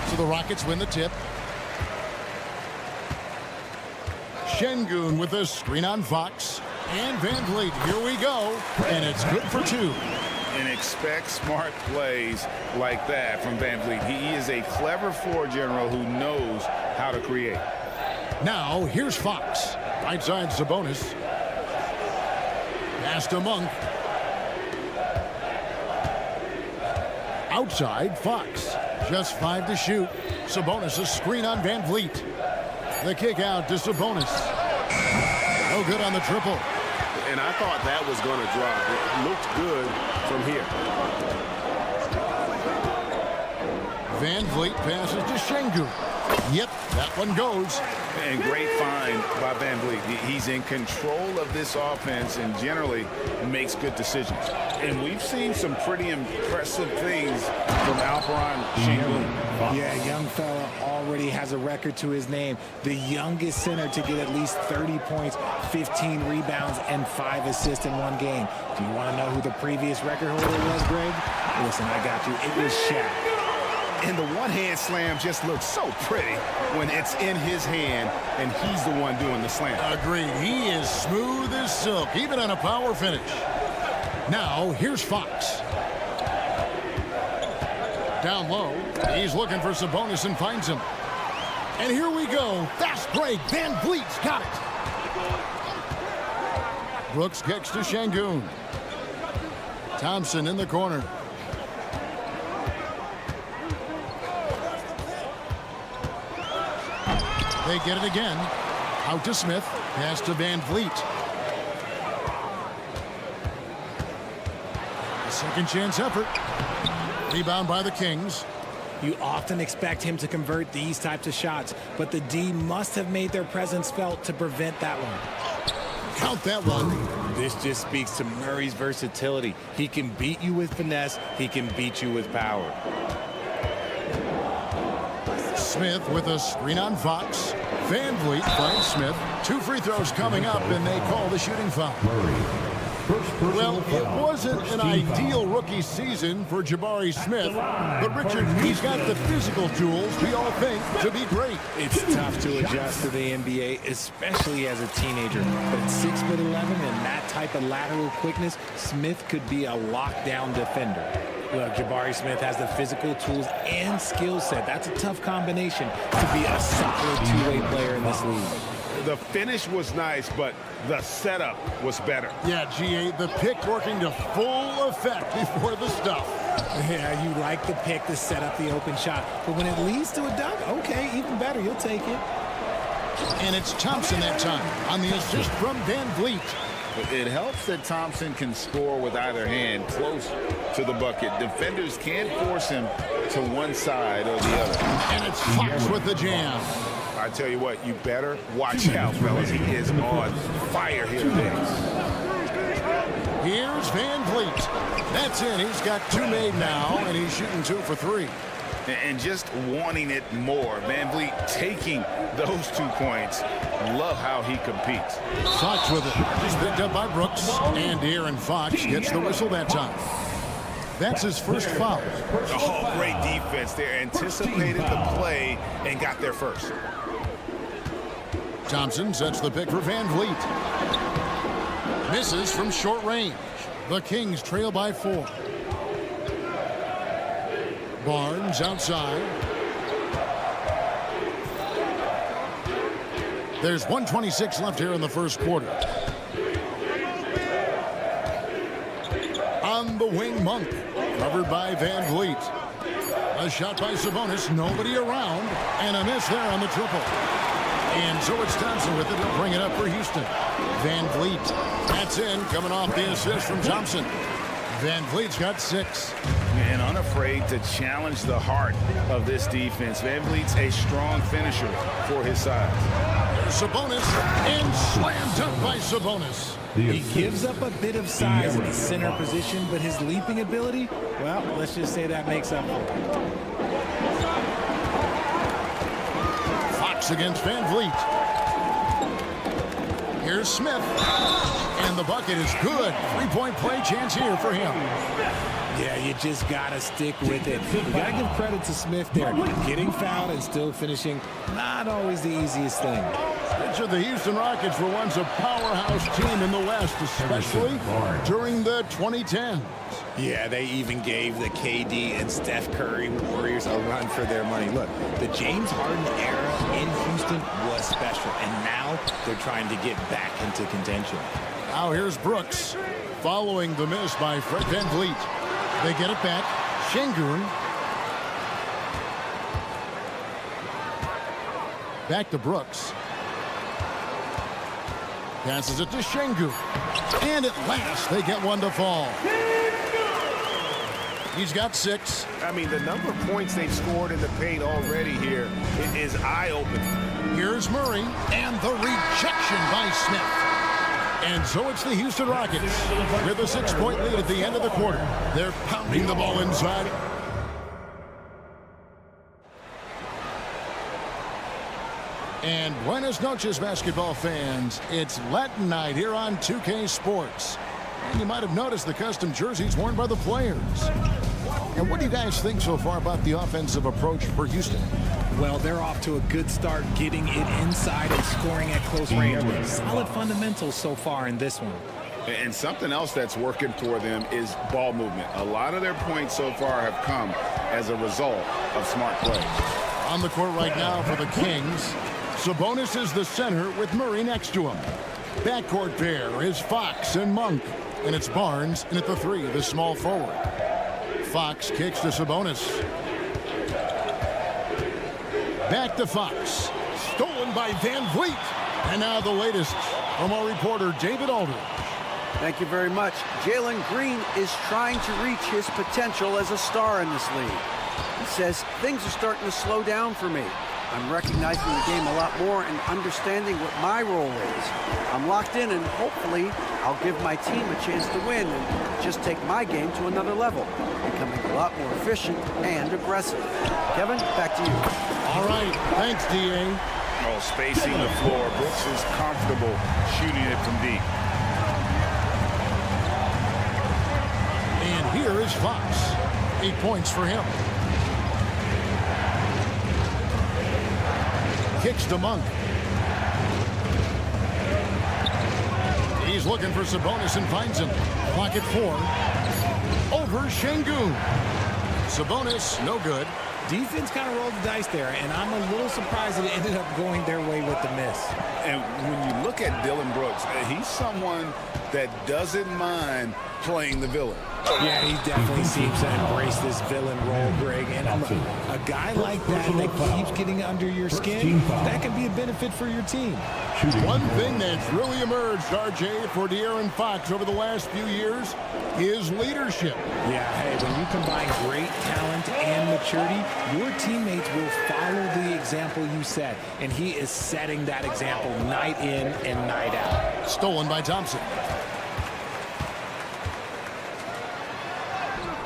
So the Rockets win the tip. Şengün with a screen on Fox. And Van Vliet, here we go. And it's good for 2. And expect smart plays like that from Van Vliet. He is a clever floor general who knows how to create. Now, here's Fox. Right side, Sabonis. Pass to Monk. Outside, Fox. Just 5 to shoot. Sabonis a screen on Van Vliet. The kick out to Sabonis. No good on the triple. And I thought that was going to drop. It looked good from here. Van Vliet passes to Şengün. Yep, that one goes. And great find by Van Vliet. He's in control of this offense and generally makes good decisions. And we've seen some pretty impressive things from Alperen Şengün. Yeah, young fella already has a record to his name. The youngest center to get at least 30 points, 15 rebounds, and 5 assists in one game. Do you want to know who the previous record holder was, Greg? Listen, I got you. It was Shaq. And the one-hand slam just looks so pretty when it's in his hand and he's the one doing the slam. Agreed. He is smooth as silk, even on a power finish. Now, here's Fox. Down low. He's looking for Sabonis and finds him. And here we go. Fast break. Van Vliet's got it. Brooks kicks to Şengün. Thompson in the corner. They get it again. Out to Smith. Pass to Van Vliet. A second chance effort. Rebound by the Kings. You often expect him to convert these types of shots, but the D must have made their presence felt to prevent that one. Count that one. This just speaks to Murray's versatility. He can beat you with finesse. He can beat you with power. Smith with a screen on Fox. Van Vliet finds Smith. 2 free throws coming up, and they call the shooting foul. Well, it wasn't an ideal rookie season for Jabari Smith, but Richard, he's got the physical tools we all think to be great. It's tough to adjust to the NBA, especially as a teenager. But at 6'11" and that type of lateral quickness, Smith could be a lockdown defender. Look, Jabari Smith has the physical tools and skill set. That's a tough combination to be a solid two-way player in this league. The finish was nice, but the setup was better. Yeah, GA, the pick working to full effect before the stuff. Yeah, you like the pick to set up the open shot. But when it leads to a dunk, okay, even better. You'll take it. And it's Thompson that time on the assist from Van Vliet. It helps that Thompson can score with either hand close to the bucket. Defenders can't force him to one side or the other. And it's Fox with the jam. I tell you what, you better watch out, fellas. He is on fire here today. Here's Van Vliet. That's in. He's got 2 made now, and he's shooting 2 for 3. And just wanting it more. Van Vliet taking those 2 points. Love how he competes. Fox with it. He's picked up by Brooks. And De'Aaron Fox gets the whistle that time. That's his first foul. Oh, great defense there. Anticipated the play and got there first. Thompson sets the pick for Van Vliet. Misses from short range. The Kings trail by 4. Barnes outside. There's 1:26 left here in the first quarter. On the wing, Monk. Covered by Van Vliet. A shot by Sabonis. Nobody around. And a miss there on the triple. And so it's Thompson with it. He'll bring it up for Houston. Van Vliet. That's in. Coming off the assist from Thompson. Van Vliet's got 6. And unafraid to challenge the heart of this defense. Van Vliet's a strong finisher for his size. There's Sabonis. And slam dunk by Sabonis. He gives up a bit of size in the center position, but his leaping ability, well, let's just say that makes up for it. Fox against Van Vliet. Here's Smith. And the bucket is good. Three-point play chance here for him. Yeah, you just got to stick with it. You got to give credit to Smith there. Getting fouled and still finishing, not always the easiest thing. Picture the Houston Rockets were once a powerhouse team in the West, especially during the 2010s. Yeah, they even gave the KD and Steph Curry Warriors a run for their money. Look, the James Harden era in Houston was special, and now they're trying to get back into contention. Now here's Brooks, following the miss by Fred VanVleet. They get it back. Şengün. Back to Brooks. Passes it to Şengün. And at last, they get one to fall. He's got 6. I mean, the number of points they've scored in the paint already here is eye-opening. Here's Murray, and the rejection by Smith. And so it's the Houston Rockets with a 6-point lead at the end of the quarter. They're pounding the ball inside. And buenas noches, basketball fans. It's Latin night here on 2K Sports. And you might have noticed the custom jerseys worn by the players. And what do you guys think so far about the offensive approach for Houston? Well, they're off to a good start getting it inside and scoring at close range. Solid fundamentals so far in this one. And something else that's working for them is ball movement. A lot of their points so far have come as a result of smart play. On the court right now for the Kings, Sabonis is the center with Murray next to him. Backcourt pair is Fox and Monk. And it's Barnes in at the 3, the small forward. Fox kicks to Sabonis. Back to Fox. Stolen by VanVleet. And now the latest from our reporter, David Aldridge. Thank you very much. Jalen Green is trying to reach his potential as a star in this league. He says, things are starting to slow down for me. I'm recognizing the game a lot more and understanding what my role is. I'm locked in, and hopefully I'll give my team a chance to win and just take my game to another level, becoming a lot more efficient and aggressive. Kevin, back to you. All right. Thanks, D.A. Oh, spacing the floor. Brooks is comfortable shooting it from deep. And here is Fox. 8 points for him. Kicks to Monk. He's looking for Sabonis and finds him. Clock at 4. Over Şengün. Sabonis, no good. Defense kind of rolled the dice there, and I'm a little surprised that it ended up going their way with the miss. And when you look at Dillon Brooks, he's someone that doesn't mind playing the villain. Yeah, he definitely seems to embrace this villain role, Greg. And a guy like that keeps getting under your skin, that can be a benefit for your team. One thing that's really emerged, RJ, for De'Aaron Fox over the last few years is leadership. Yeah, hey, when you combine great talent and maturity, your teammates will follow the example you set. And he is setting that example night in and night out. Stolen by Thompson.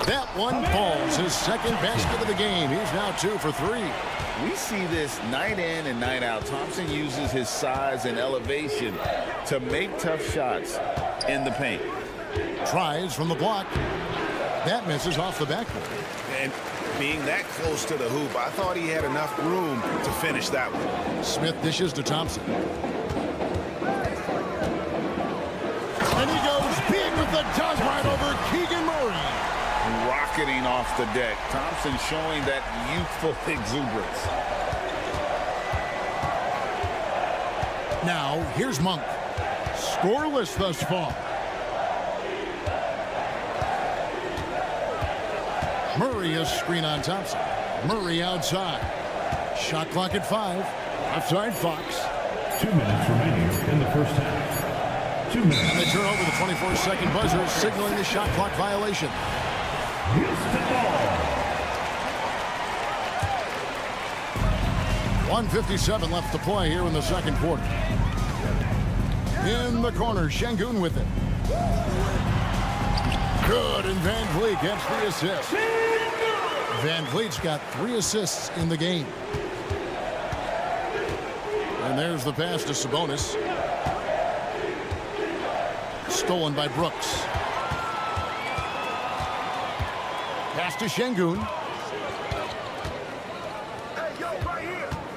That one falls, his second basket of the game. He's now 2 for 3. We see this night in and night out. Thompson uses his size and elevation to make tough shots in the paint. Tries from the block. That misses off the backboard. And being that close to the hoop, I thought he had enough room to finish that one. Smith dishes to Thompson. And he goes big with the dunk right over Keegan Murray. Rocketing off the deck. Thompson showing that youthful exuberance. Now, here's Monk. Scoreless thus far. Murray has screen on Thompson. Murray outside. Shot clock at 5. Outside Fox. 2 minutes remaining in the first half. 2 minutes. And they turn over the 24-second buzzer, signaling the shot clock violation. Houston ball. 1:57 left to play here in the second quarter. In the corner, Şengün with it. Good, and VanVleet gets the assist. VanVleet's got 3 assists in the game. And there's the pass to Sabonis. stolen by Brooks. Pass to Şengün.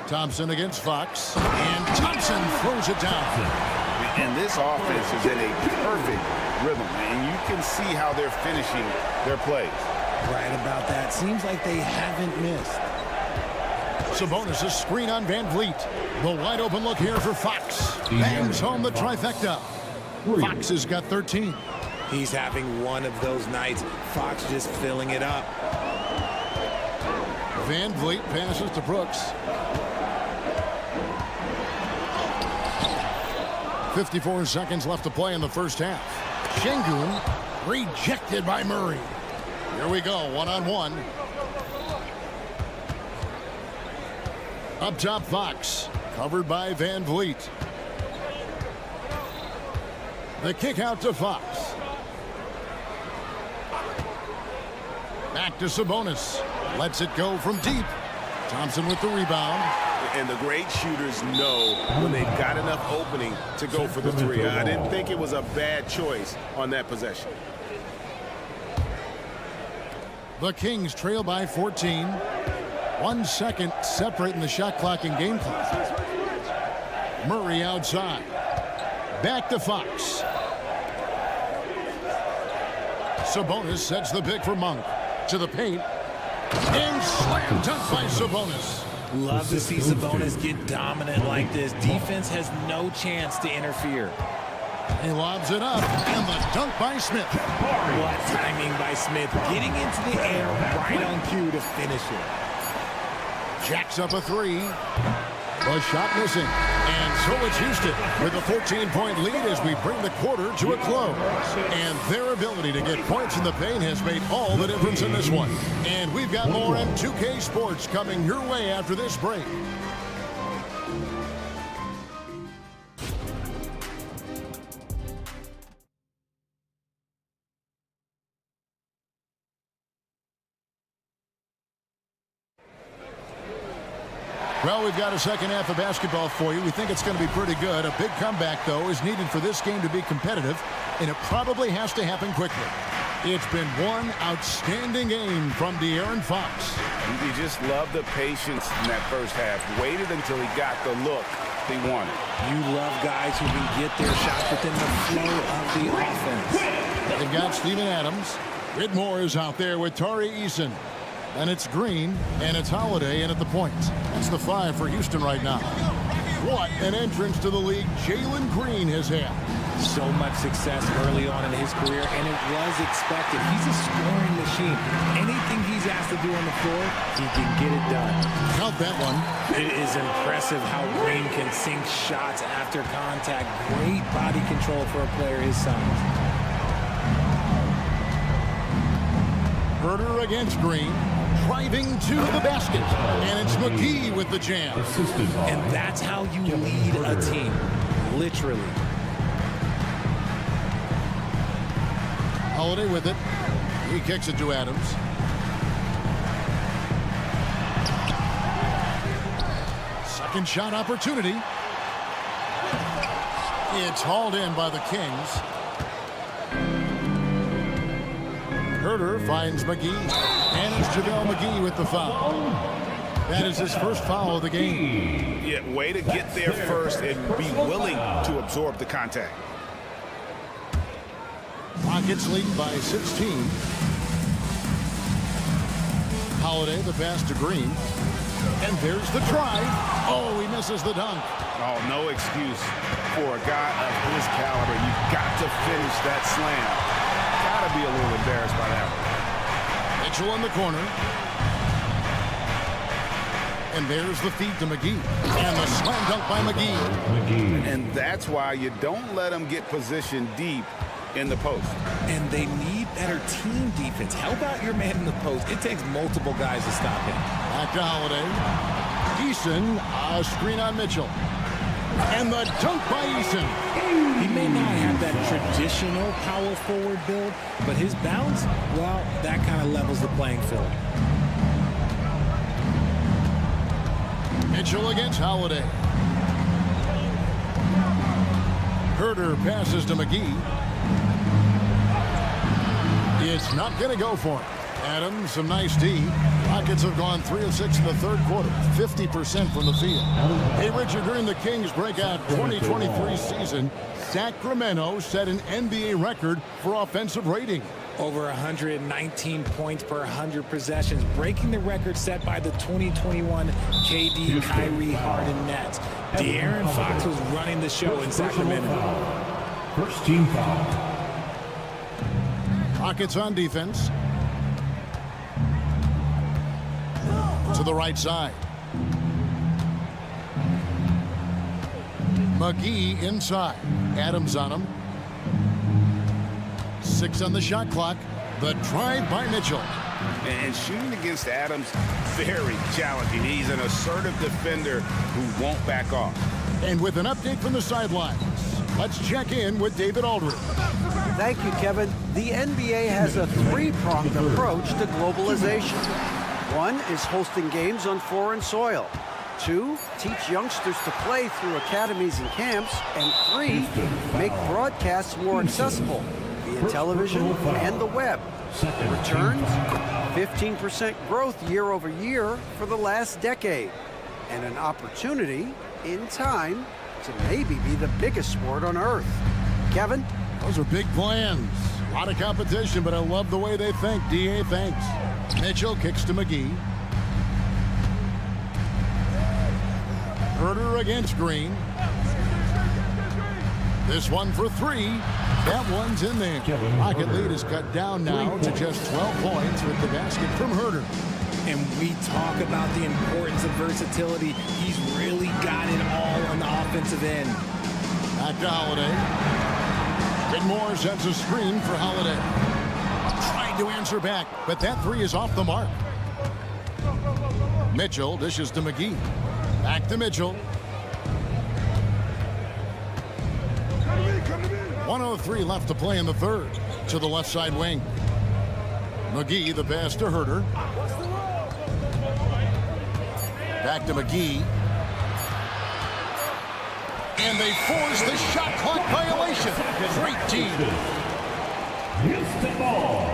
Thompson against Fox. And Thompson throws it down. And this offense is in a perfect rhythm, and you can see how they're finishing their plays. Right about that. Seems like they haven't missed. Sabonis' screen on Van Vliet. The wide open look here for Fox. Bangs home the trifecta. Fox has got 13. He's having one of those nights. Fox just filling it up. Van Vliet passes to Brooks. 54 seconds left to play in the first half. Şengün rejected by Murray. Here we go, one-on-one. Up top, Fox, covered by Van Vliet. The kick out to Fox. Back to Sabonis. Lets it go from deep. Thompson with the rebound. And the great shooters know when they've got enough opening to go for the three. I didn't think it was a bad choice on that possession. The Kings trail by 14. 1 second separating the shot clock and game clock. Murray outside. Back to Fox. Sabonis sets the pick for Monk. To the paint. And slam dunk by Sabonis. Love to see Sabonis get dominant like this. Defense has no chance to interfere. He lobs it up, and the dunk by Smith. What timing by Smith, getting into the air right on cue to finish it. Jacks up a three. The shot missing. And so it's Houston with a 14-point lead as we bring the quarter to a close. And their ability to get points in the paint has made all the difference in this one. And we've got more on 2K Sports coming your way after this break. Well, we've got a second half of basketball for you. We think it's going to be pretty good. A big comeback, though, is needed for this game to be competitive, and it probably has to happen quickly. It's been one outstanding game from De'Aaron Fox. You just love the patience in that first half. Waited until he got the look he wanted. You love guys who can get their shot within the flow of the offense. They've got Steven Adams. Whitmore is out there with Tari Eason. And it's Green, and it's Holiday in at the point. That's the 5 for Houston right now. What an entrance to the league Jalen Green has had. So much success early on in his career, and it was expected. He's a scoring machine. Anything he's asked to do on the floor, he can get it done. Count that one. It is impressive how Green can sink shots after contact. Great body control for a player his size. Herter against Green. Driving to the basket. And it's McGee with the jam. And that's how you lead a team. Literally. Holiday with it. He kicks it to Adams. Second shot opportunity. It's hauled in by the Kings. Herter finds McGee. And it's JaVale McGee with the foul. That is his first foul of the game. Yeah, way to get there first and be willing to absorb the contact. Rockets lead by 16. Holiday, the pass to Green. And there's the try. Oh, he misses the dunk. Oh, no excuse for a guy of his caliber. You've got to finish that slam. Got to be a little embarrassed by that one. Mitchell in the corner. And there's the feed to McGee. And the slam dunk by McGee. And that's why you don't let him get positioned deep in the post. And they need better team defense. Help out your man in the post. It takes multiple guys to stop him. Back to Holiday. Eason, a screen on Mitchell. And the dunk by Eason. He may not have that traditional power forward build, but his bounce, well, that kind of levels the playing field. Mitchell against Holiday. Herter passes to McGee. It's not going to go for it. Adams, some nice D. Rockets have gone 3 of 6 in the third quarter, 50% from the field. Hey, Richard, during the Kings' breakout 2023 season, Sacramento set an NBA record for offensive rating. Over 119 points per 100 possessions, breaking the record set by the 2021 KD Kyrie Harden Nets. De'Aaron Fox was running the show in Sacramento. First team foul. Rockets on defense. To the right side. McGee inside. Adams on him. 6 on the shot clock. The drive by Mitchell. And shooting against Adams, very challenging. He's an assertive defender who won't back off. And with an update from the sidelines, let's check in with David Aldridge. Thank you, Kevin. The NBA has a three-pronged approach to globalization. 1 is hosting games on foreign soil. 2, teach youngsters to play through academies and camps. And 3, make broadcasts more accessible via television and the web. Returns, 15% growth year over year for the last decade. And an opportunity, in time, to maybe be the biggest sport on earth. Kevin? Those are big plans. A lot of competition, but I love the way they think. D.A. thanks. Mitchell kicks to McGee. Herter against Green. This one for 3. That one's in there. Rocket lead is cut down now to just 12 points with the basket from Herter. And we talk about the importance of versatility. He's really got it all on the offensive end. Back to Holiday. Moore sets a screen for Holiday. Trying to answer back, but that 3 is off the mark. Mitchell dishes to McGee. Back to Mitchell. 1:03 left to play in the third. To the left side wing. McGee, the pass to Herter. Back to McGee. And they force the shot clock violation. Great team. Houston ball.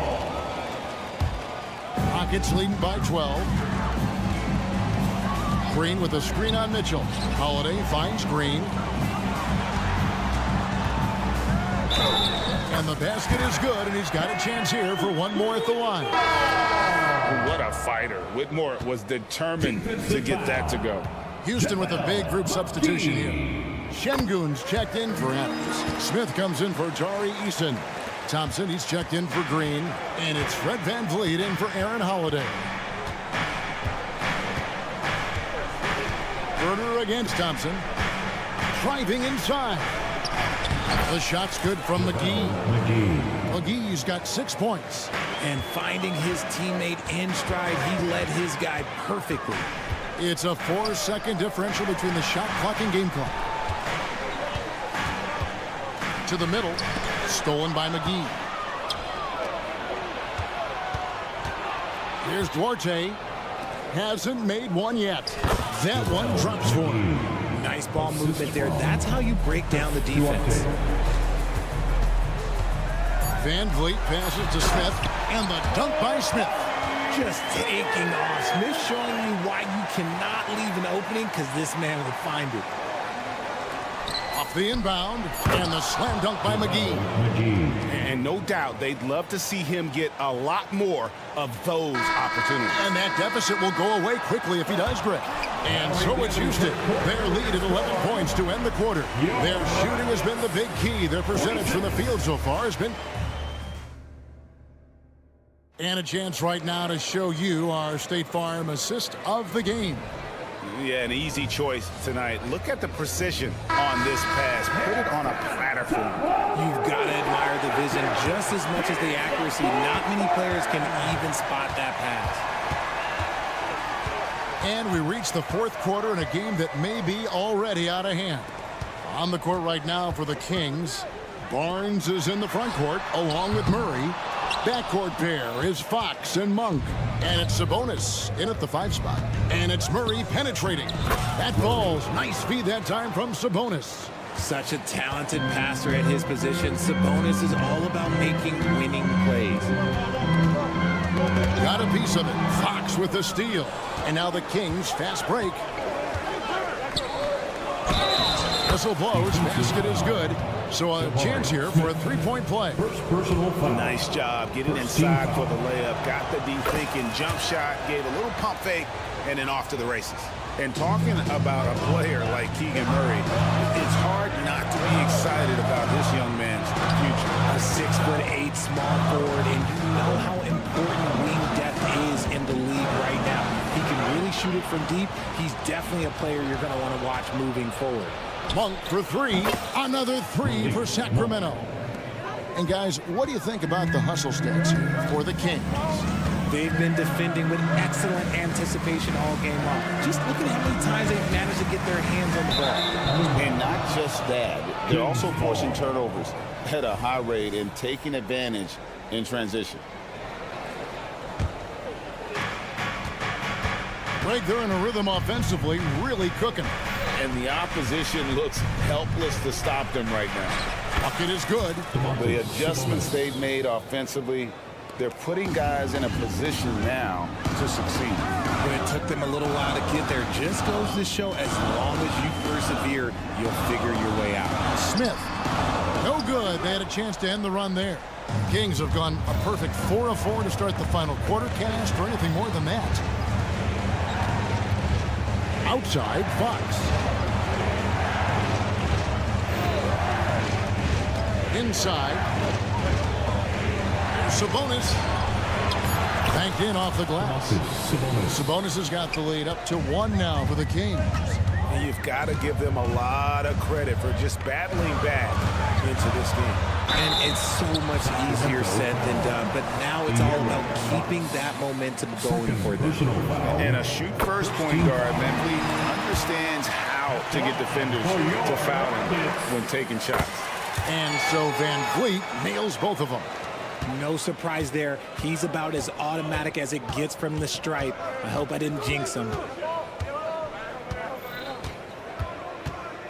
Rockets leading by 12. Green with a screen on Mitchell. Holiday finds Green. And the basket is good, and he's got a chance here for one more at the line. What a fighter. Whitmore was determined to get that to go. Houston with a big group substitution here. Şengün's checked in for Adams. Smith comes in for Tari Eason. Thompson, he's checked in for Green. And it's Fred VanVleet in for Aaron Holiday. Herter against Thompson. Driving inside. The shot's good from McGee. McGee's got 6 points. And finding his teammate in stride, he led his guy perfectly. It's a 4-second differential between the shot clock and game clock. To the middle, stolen by McGee. Here's Duarte. Hasn't made one yet. That one drops for him. Nice ball movement there. That's how you break down the defense. VanVleet passes to Smith, and the dunk by Smith. Just taking off. Smith showing you why you cannot leave an opening, because this man will find it. Off the inbound, and the slam dunk by McGee. And no doubt they'd love to see him get a lot more of those opportunities. And that deficit will go away quickly if he does, Greg. And so it's Houston. Their lead at 11 points to end the quarter. Their shooting has been the big key. Their percentage from the field so far has been... And a chance right now to show you our State Farm assist of the game. Yeah, an easy choice tonight. Look at the precision on this pass. Put it on a platter for him. You've got to admire the vision just as much as the accuracy. Not many players can even spot that pass. And we reach the fourth quarter in a game that may be already out of hand. On the court right now for the Kings, Barnes is in the front court along with Murray. Backcourt pair is Fox and Monk. And it's Sabonis in at the 5 spot. And it's Murray penetrating. That ball's nice feed that time from Sabonis. Such a talented passer at his position. Sabonis is all about making winning plays. Got a piece of it. Fox with the steal. And now the Kings fast break. Whistle blows. Basket is good. So a chance here for a three-point play. Nice job getting inside for the layup. Got the D thinking. Jump shot. Gave a little pump fake. And then off to the races. And talking about a player like Keegan Murray, it's hard not to be excited about this young man's future. A 6'8" small forward, and you know how important wing depth is in the league right now. He can really shoot it from deep. He's definitely a player you're going to want to watch moving forward. Monk for three. Another three for Sacramento. And guys, what do you think about the hustle stats here for the Kings? They've been defending with excellent anticipation all game long. Just look at how many times they've managed to get their hands on the ball. And not just that, they're also forcing turnovers at a high rate and taking advantage in transition. Greg, they're in a rhythm offensively, really cooking. And the opposition looks helpless to stop them right now. Bucket is good. The adjustments they've made offensively, they're putting guys in a position now to succeed. But it took them a little while to get there. Just goes to show as long as you persevere, you'll figure your way out. Smith. No good. They had a chance to end the run there. Kings have gone a perfect 4 of 4 to start the final quarter. Can't ask for anything more than that. Outside, Fox. Inside. Sabonis. Banked in off the glass. Sabonis has got the lead up to 1 now for the Kings. And you've got to give them a lot of credit for just battling back into this game. And it's so much easier said than done. But now it's all about keeping that momentum going for them. And a shoot-first point guard, Van Vliet, understands how to get defenders to foul him when taking shots. And so Van Vliet nails both of them. No surprise there. He's about as automatic as it gets from the stripe. I hope I didn't jinx him.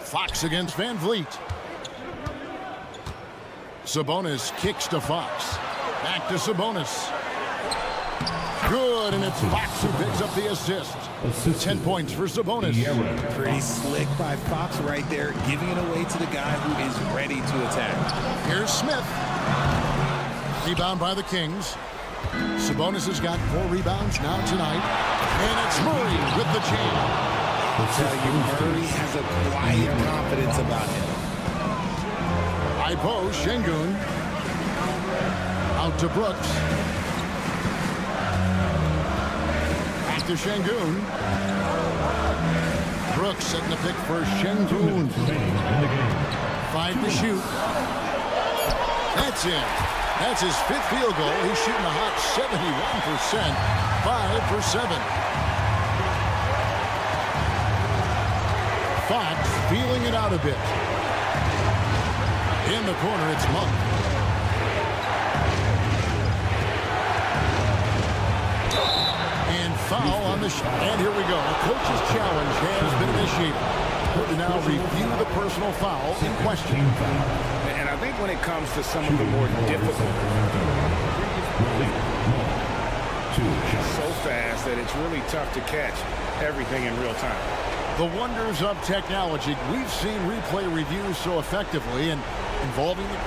Fox against Van Vliet. Sabonis kicks to Fox. Back to Sabonis. Good, and it's Fox who picks up the assist. 10 points for Sabonis. Pretty slick by Fox right there, giving it away to the guy who is ready to attack. Here's Smith. Rebound by the Kings. Sabonis has got 4 rebounds now tonight. And it's Murray with the jam. I'll tell you, Murray has a quiet confidence about him. High post, Şengün. Out to Brooks. Back to Şengün. Brooks setting the pick for Şengün. 5 to shoot. That's it. That's his 5th field goal. He's shooting a hot 71%. 5 for 7. Fox feeling it out a bit. In the corner, it's Monk. And foul on the shot. And here we go. A coach's challenge has been initiated. To now review the personal foul in question. And I think when it comes to some of the more difficult, so fast that it's really tough to catch everything in real time. The wonders of technology. We've seen replay reviews so effectively and involving the...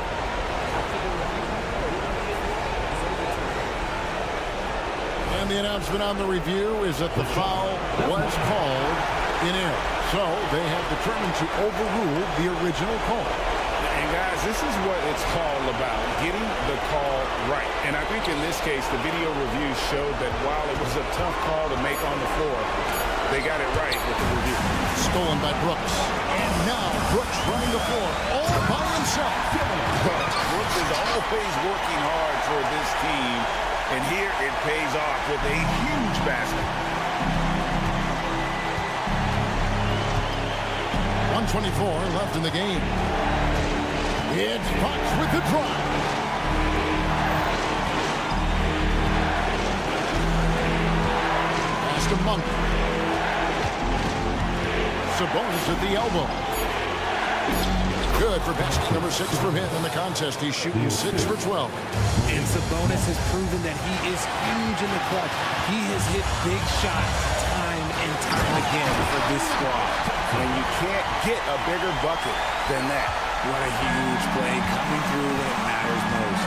And the announcement on the review is that the foul was called in error. So they have determined to overrule the original call. And guys, this is what it's all about, getting the call right. And I think in this case, the video review showed that while it was a tough call to make on the floor, they got it right with the review. Stolen by Brooks. And now Brooks running the floor all by himself. Brooks is always working hard for this team. And here it pays off with a huge basket. 1:24 left in the game. It's Fox with the drive. Pass to Monk. Sabonis at the elbow. Good for basket number 6 from him in the contest. He's shooting 6 for 12. And Sabonis has proven that he is huge in the clutch. He has hit big shots time and time again for this squad. And you can't get a bigger bucket than that. What a huge play coming through when it matters most.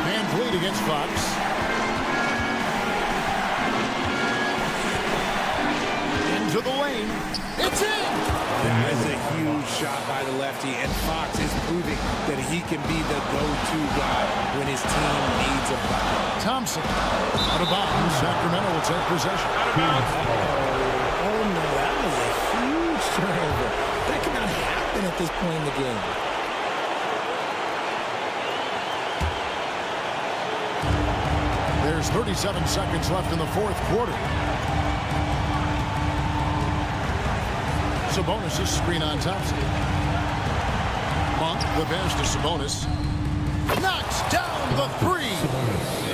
Van Vliet against Fox. Into the lane. It's in! That is a huge shot by the lefty, and Fox is proving that he can be the go-to guy when his team needs a bucket. Thompson out of bounds. Sacramento will take possession. Oh no, that was a huge turnover. That cannot happen at this point in the game. There's 37 seconds left in the fourth quarter. Sabonis' screen on Thompson. Monk, the pass to Sabonis. Knocks down the 3.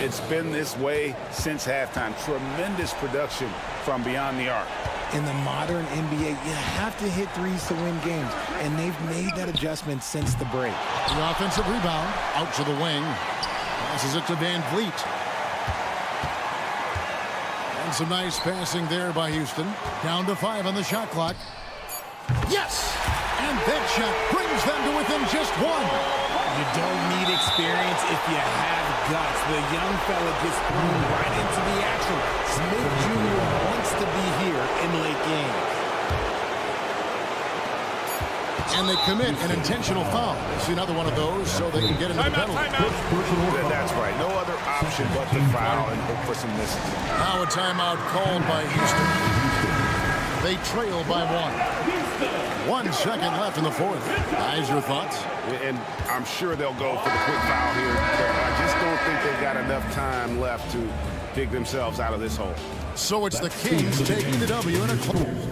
It's been this way since halftime. Tremendous production from beyond the arc. In the modern NBA, you have to hit threes to win games, and they've made that adjustment since the break. The offensive rebound out to the wing. Passes it to Van Vliet. And some nice passing there by Houston. Down to 5 on the shot clock. Yes! And that shot brings them to within just 1. You don't need experience if you have guts. The young fella gets thrown right into the action. Smith Jr. wants to be here in late games. And they commit an intentional foul. See another one of those so they can get into the penalty. That's right. No other option but to foul and hope for some misses. Now a timeout called by Houston. They trail by 1. 1 second left in the fourth. Guys, your thoughts? And I'm sure they'll go for the quick foul here. But I just don't think they've got enough time left to dig themselves out of this hole. So it's the Kings taking the W in a close.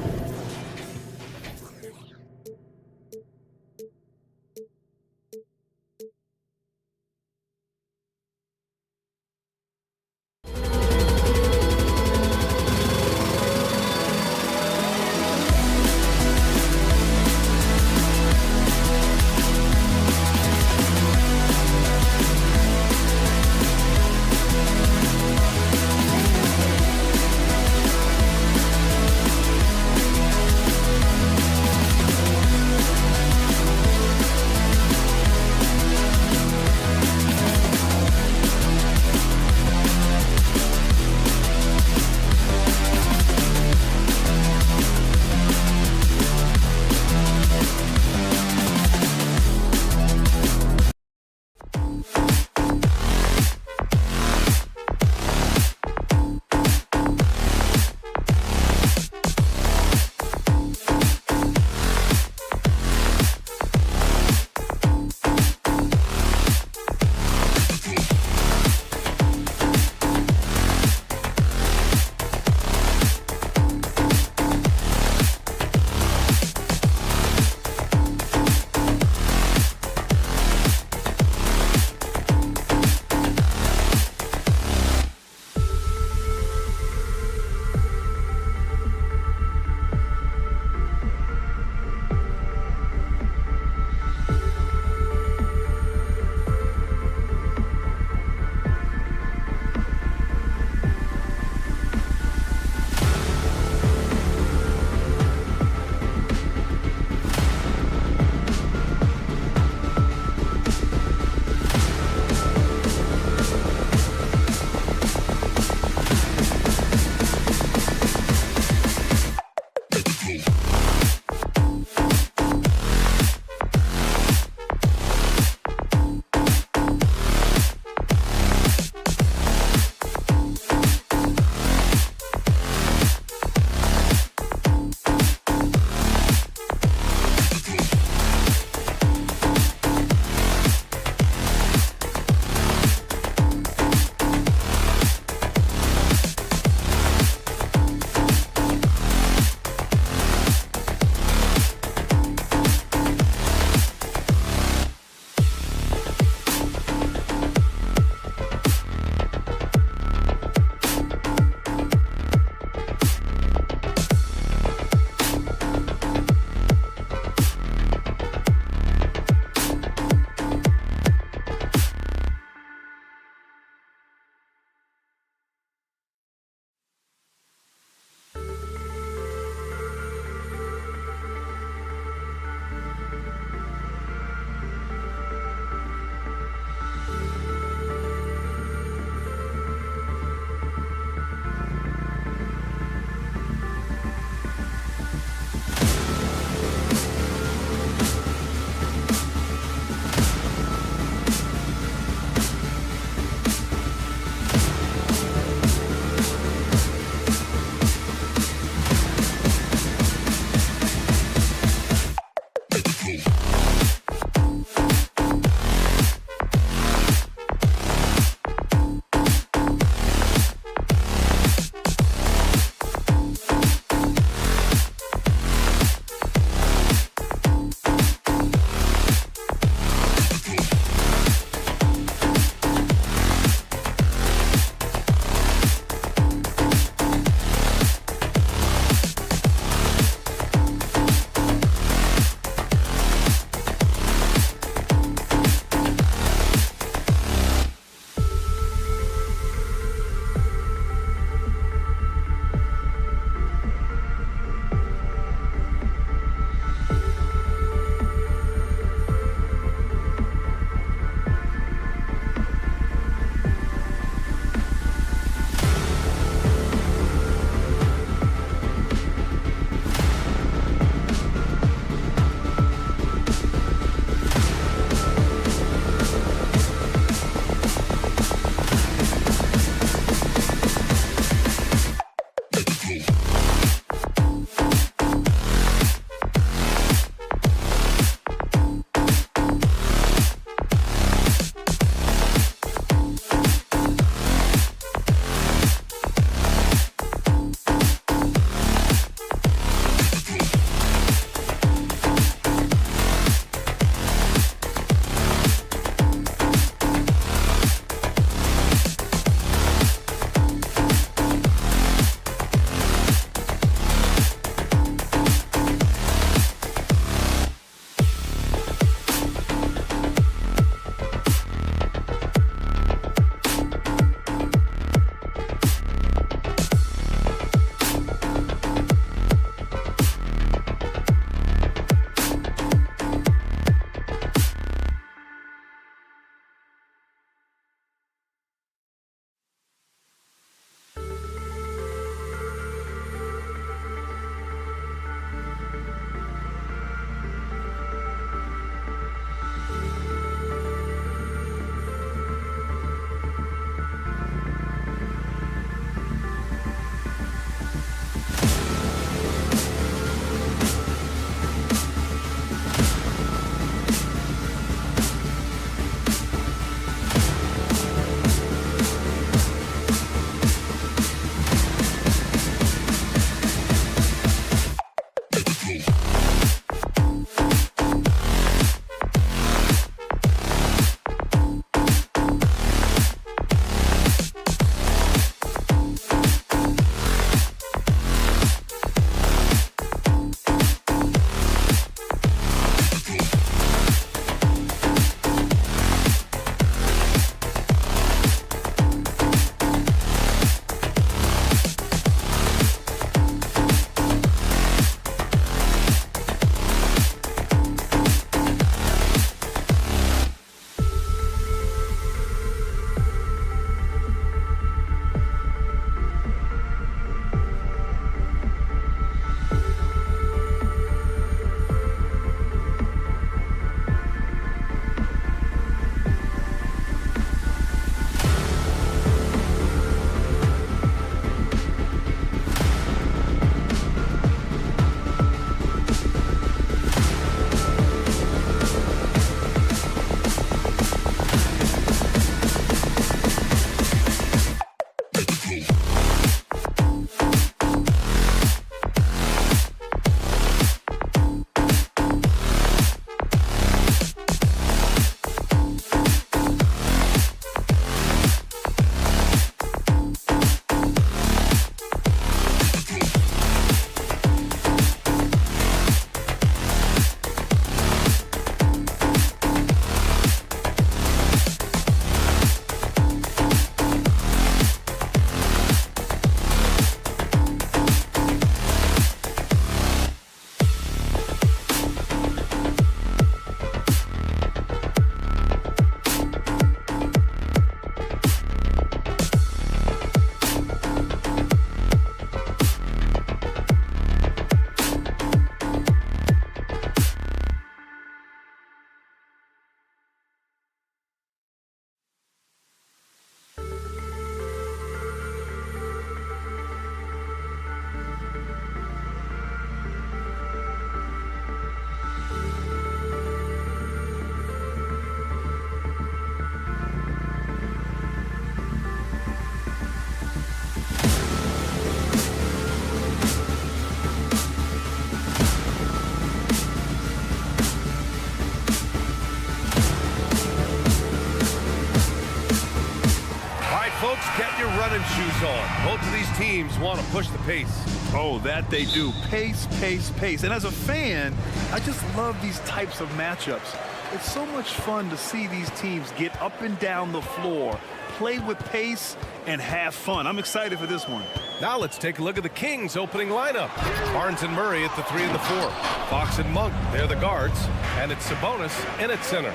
halftime shoes on. Both of these teams want to push the pace. Oh, that they do. Pace, pace, pace. And as a fan, I just love these types of matchups. It's so much fun to see these teams get up and down the floor, play with pace, and have fun. I'm excited for this one. Now let's take a look at the Kings opening lineup. Barnes and Murray at the 3 and the 4. Fox and Monk, they're the guards. And it's Sabonis in at center.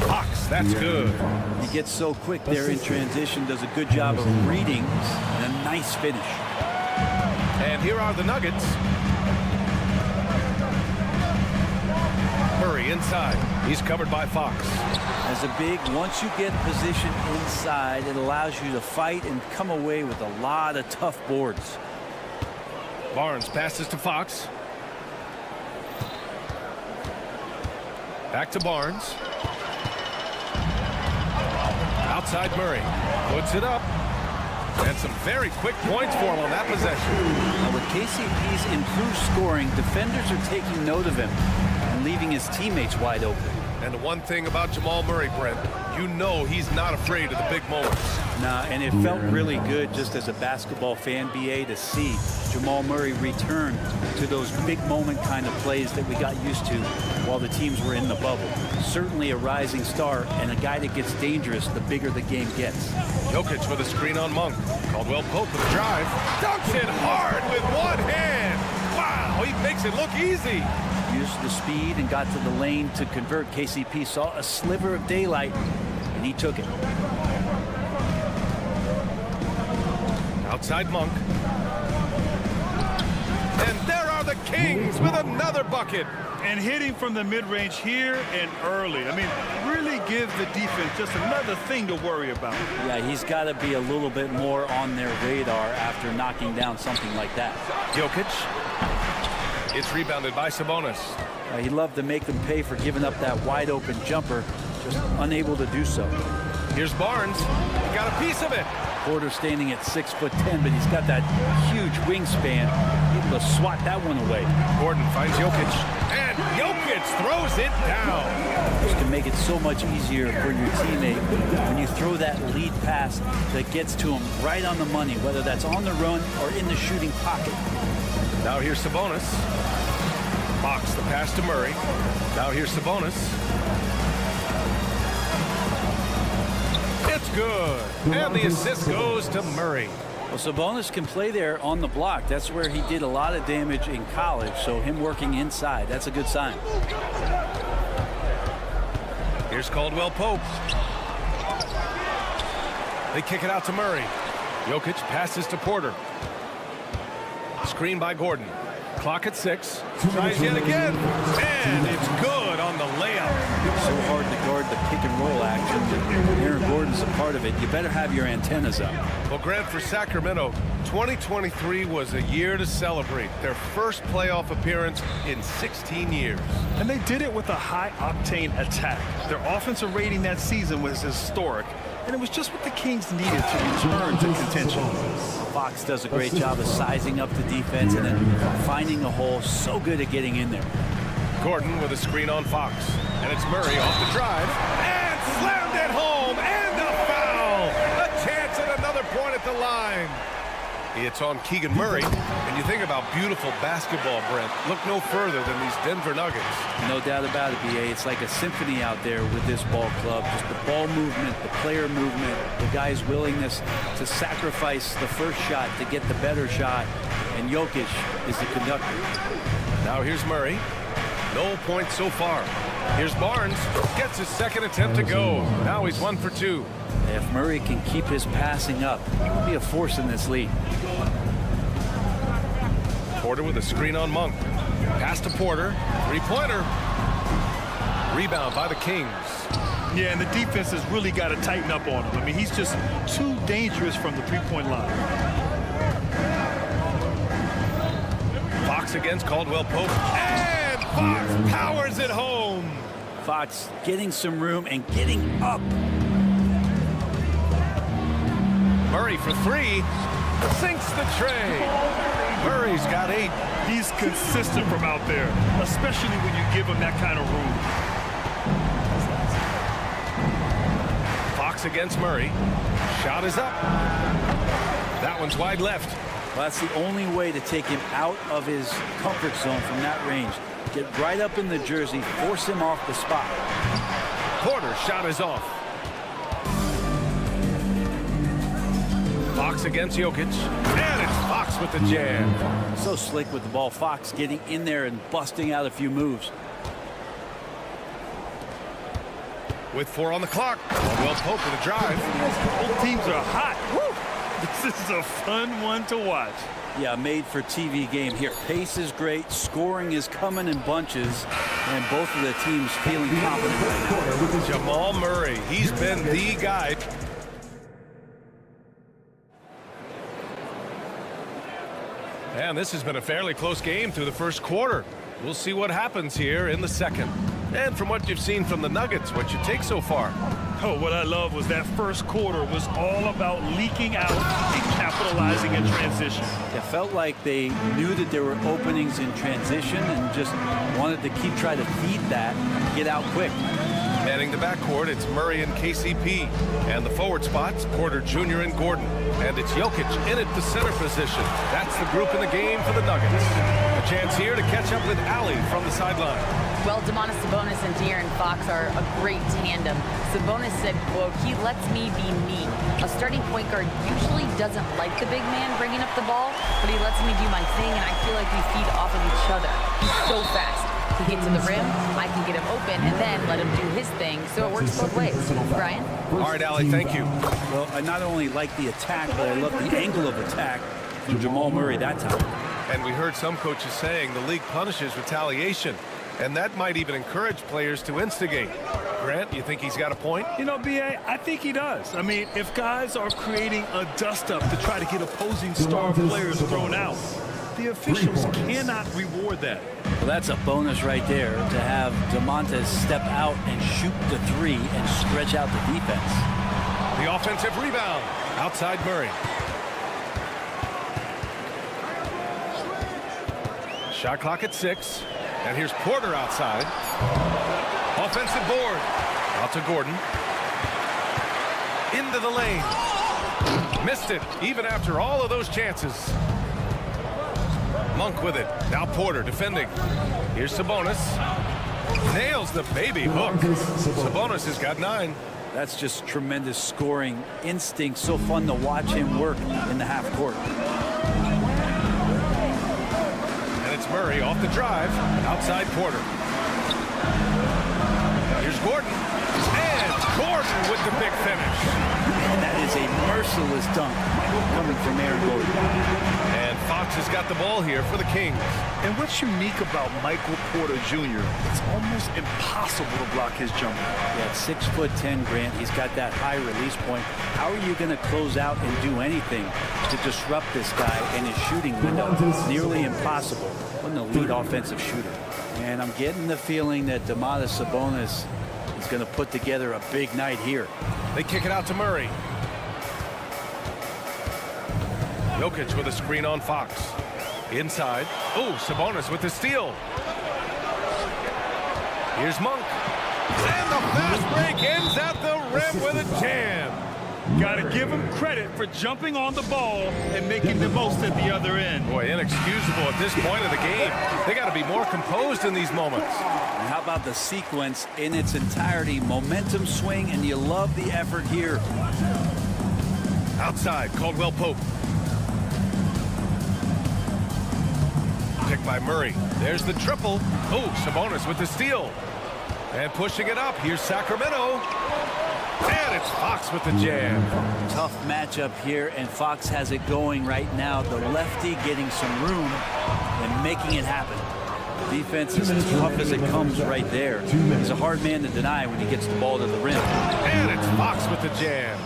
Fox, that's good. He gets so quick there in transition, does a good job of reading, and a nice finish. And here are the Nuggets. Murray inside. He's covered by Fox. As a big, once you get position inside, it allows you to fight and come away with a lot of tough boards. Barnes passes to Fox. Back to Barnes. Outside Murray. Puts it up. And some very quick points for him on that possession. Now with KCP's improved scoring, defenders are taking note of him and leaving his teammates wide open. And the one thing about Jamal Murray, Brent, you know he's not afraid of the big moments. Nah, and it felt really good just as a basketball fan, BA, to see Jamal Murray return to those big moment kind of plays that we got used to while the teams were in the bubble. Certainly a rising star and a guy that gets dangerous the bigger the game gets. Jokic with a screen on Monk. Caldwell Pope with a drive. Dunks it hard with one hand. Wow, he makes it look easy. Used the speed and got to the lane to convert. KCP saw a sliver of daylight, and he took it. Outside Monk. And there are the Kings with another bucket. And hitting from the mid-range here and early. I mean, really give the defense just another thing to worry about. Yeah, he's got to be a little bit more on their radar after knocking down something like that. Jokic. It's rebounded by Sabonis. He loved to make them pay for giving up that wide open jumper, just unable to do so. Here's Barnes. He got a piece of it. Porter standing at 6'10", but he's got that huge wingspan, able to swat that one away. Gordon finds Jokic, and Jokic throws it down. Just to make it so much easier for your teammate when you throw that lead pass that gets to him right on the money, whether that's on the run or in the shooting pocket. Now here's Sabonis. Fox the pass to Murray. Now here's Sabonis. It's good. And the assist goes to Murray. Well, Sabonis can play there on the block. That's where he did a lot of damage in college. So him working inside, that's a good sign. Here's Caldwell Pope. They kick it out to Murray. Jokic passes to Porter. Screen by Gordon. Clock at 6. Tries yet again. And it's good on the layup. So hard to guard the pick and roll action. Aaron Gordon's a part of it. You better have your antennas up. Well, Grant, for Sacramento, 2023 was a year to celebrate. Their first playoff appearance in 16 years. And they did it with a high-octane attack. Their offensive rating that season was historic. And it was just what the Kings needed to return to contention. Fox does a great job of sizing up the defense and then finding a hole. So good at getting in there. Gordon with a screen on Fox. And it's Murray off the drive. And slammed it home. And a foul. A chance at another point at the line. It's on Keegan Murray. And you think about beautiful basketball, Brent. Look no further than these Denver Nuggets. No doubt about it, BA. It's like a symphony out there with this ball club. Just the ball movement, the player movement, the guy's willingness to sacrifice the first shot to get the better shot. And Jokic is the conductor. Now here's Murray. No points so far. Here's Barnes. Gets his second attempt to go. Now he's 1 for 2. If Murray can keep his passing up, he will be a force in this league. Porter with a screen on Monk. Pass to Porter. Three-pointer. Rebound by the Kings. Yeah, and the defense has really got to tighten up on him. I mean, he's just too dangerous from the three-point line. Fox against Caldwell Pope. And Fox powers it home. Fox getting some room and getting up. Murray for 3. Sinks the tray. Murray's got 8. He's consistent from out there, especially when you give him that kind of room. Fox against Murray. Shot is up. That one's wide left. Well, that's the only way to take him out of his comfort zone from that range. Get right up in the jersey, force him off the spot. Porter's shot is off. Fox against Jokic. And it's Fox with the jam. So slick with the ball. Fox getting in there and busting out a few moves. With 4 on the clock. Caldwell Pope with a drive. Both teams are hot. Woo! This is a fun one to watch. Yeah, made for TV game here. Pace is great. Scoring is coming in bunches. And both of the teams feeling confident right now. Jamal Murray. He's been the guy. And this has been a fairly close game through the first quarter. We'll see what happens here in the second. And from what you've seen from the Nuggets, what you take so far? Oh, what I love was that first quarter was all about leaking out and capitalizing in transition. It felt like they knew that there were openings in transition and just wanted to keep trying to feed that and get out quick. Manning the backcourt, it's Murray and KCP. And the forward spots, Porter Jr. and Gordon. And it's Jokic in at the center position. That's the group in the game for the Nuggets. A chance here to catch up with Allie from the sideline. Well, Domantas Sabonis and De'Aaron Fox are a great tandem. Sabonis said, quote, "He lets me be me." A starting point guard usually doesn't like the big man bringing up the ball, but he lets me do my thing, and I feel like we feed off of each other. He's so fast. He gets to the rim, I can get him open, and then let him do his thing, so it works both ways. Brian? All right, Allie, thank you. Well, I not only like the attack, but I love the angle of attack from Jamal Murray that time. And we heard some coaches saying the league punishes retaliation. And that might even encourage players to instigate. Grant, you think he's got a point? You know, B.A., I think he does. I mean, if guys are creating a dust-up to try to get opposing star players thrown out, the officials cannot reward that. Well, that's a bonus right there to have Domantas step out and shoot the 3 and stretch out the defense. The offensive rebound. Outside Murray. Shot clock at 6. And here's Porter outside. Offensive board. Out to Gordon. Into the lane. Missed it, even after all of those chances. Monk with it. Now Porter defending. Here's Sabonis. Nails the baby hook. Sabonis has got 9. That's just tremendous scoring instinct. So fun to watch him work in the half court. Murray off the drive, outside Porter. Here's Gordon, and Gordon with the big finish. And that is a merciless dunk coming from Aaron Gordon. And Fox has got the ball here for the Kings. And what's unique about Michael Porter Jr., it's almost impossible to block his jumper. Yeah, 6'10", Grant. He's got that high release point. How are you going to close out and do anything to disrupt this guy in his shooting window? Nearly impossible. What an elite offensive shooter. And I'm getting the feeling that Domantas Sabonis is going to put together a big night here. They kick it out to Murray. Jokic with a screen on Fox. Inside. Oh, Sabonis with the steal. Here's Monk. And the fast break ends at the rim with a jam. Got to give him credit for jumping on the ball and making the most at the other end. Boy, inexcusable at this point of the game. They got to be more composed in these moments. And how about the sequence in its entirety? Momentum swing, and you love the effort here. Outside, Caldwell Pope. Picked by Murray. There's the triple. Oh, Sabonis with the steal. And pushing it up. Here's Sacramento. And it's Fox with the jam. Tough matchup here, and Fox has it going right now. The lefty getting some room and making it happen. The defense is as tough as it comes right there. He's a hard man to deny when he gets the ball to the rim. And it's Fox with the jam.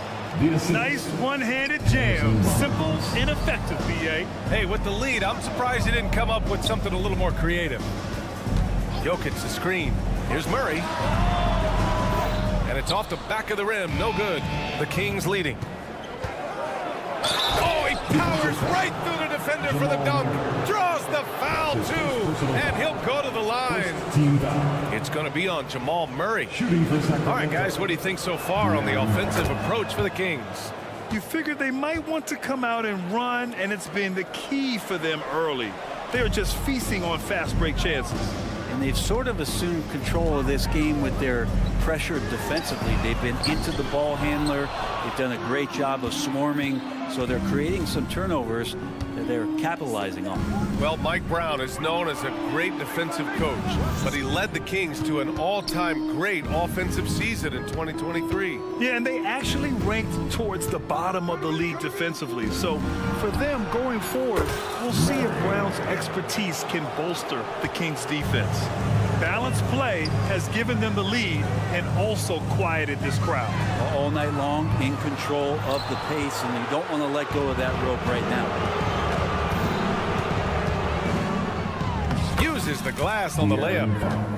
Nice one-handed jam. Simple and effective, B.A. Hey, with the lead, I'm surprised he didn't come up with something a little more creative. Jokic the screen. Here's Murray. And it's off the back of the rim. No good. The Kings leading. Oh, he powers right through the defender for the dunk. Draws the foul, too. And he'll go to the line. It's going to be on Jamal Murray. All right, guys, what do you think so far on the offensive approach for the Kings? You figure they might want to come out and run, and it's been the key for them early. They're just feasting on fast break chances. And they've sort of assumed control of this game with their pressure defensively. They've been into the ball handler. They've done a great job of swarming. So they're creating some turnovers that they're capitalizing on. Well, Mike Brown is known as a great defensive coach, but he led the Kings to an all-time great offensive season in 2023. Yeah, and they actually ranked towards the bottom of the league defensively. So for them going forward, we'll see if Brown's expertise can bolster the Kings defense. Balanced play has given them the lead and also quieted this crowd. All night long, in control of the pace, and you don't want to let go of that rope right now. Uses the glass on the layup.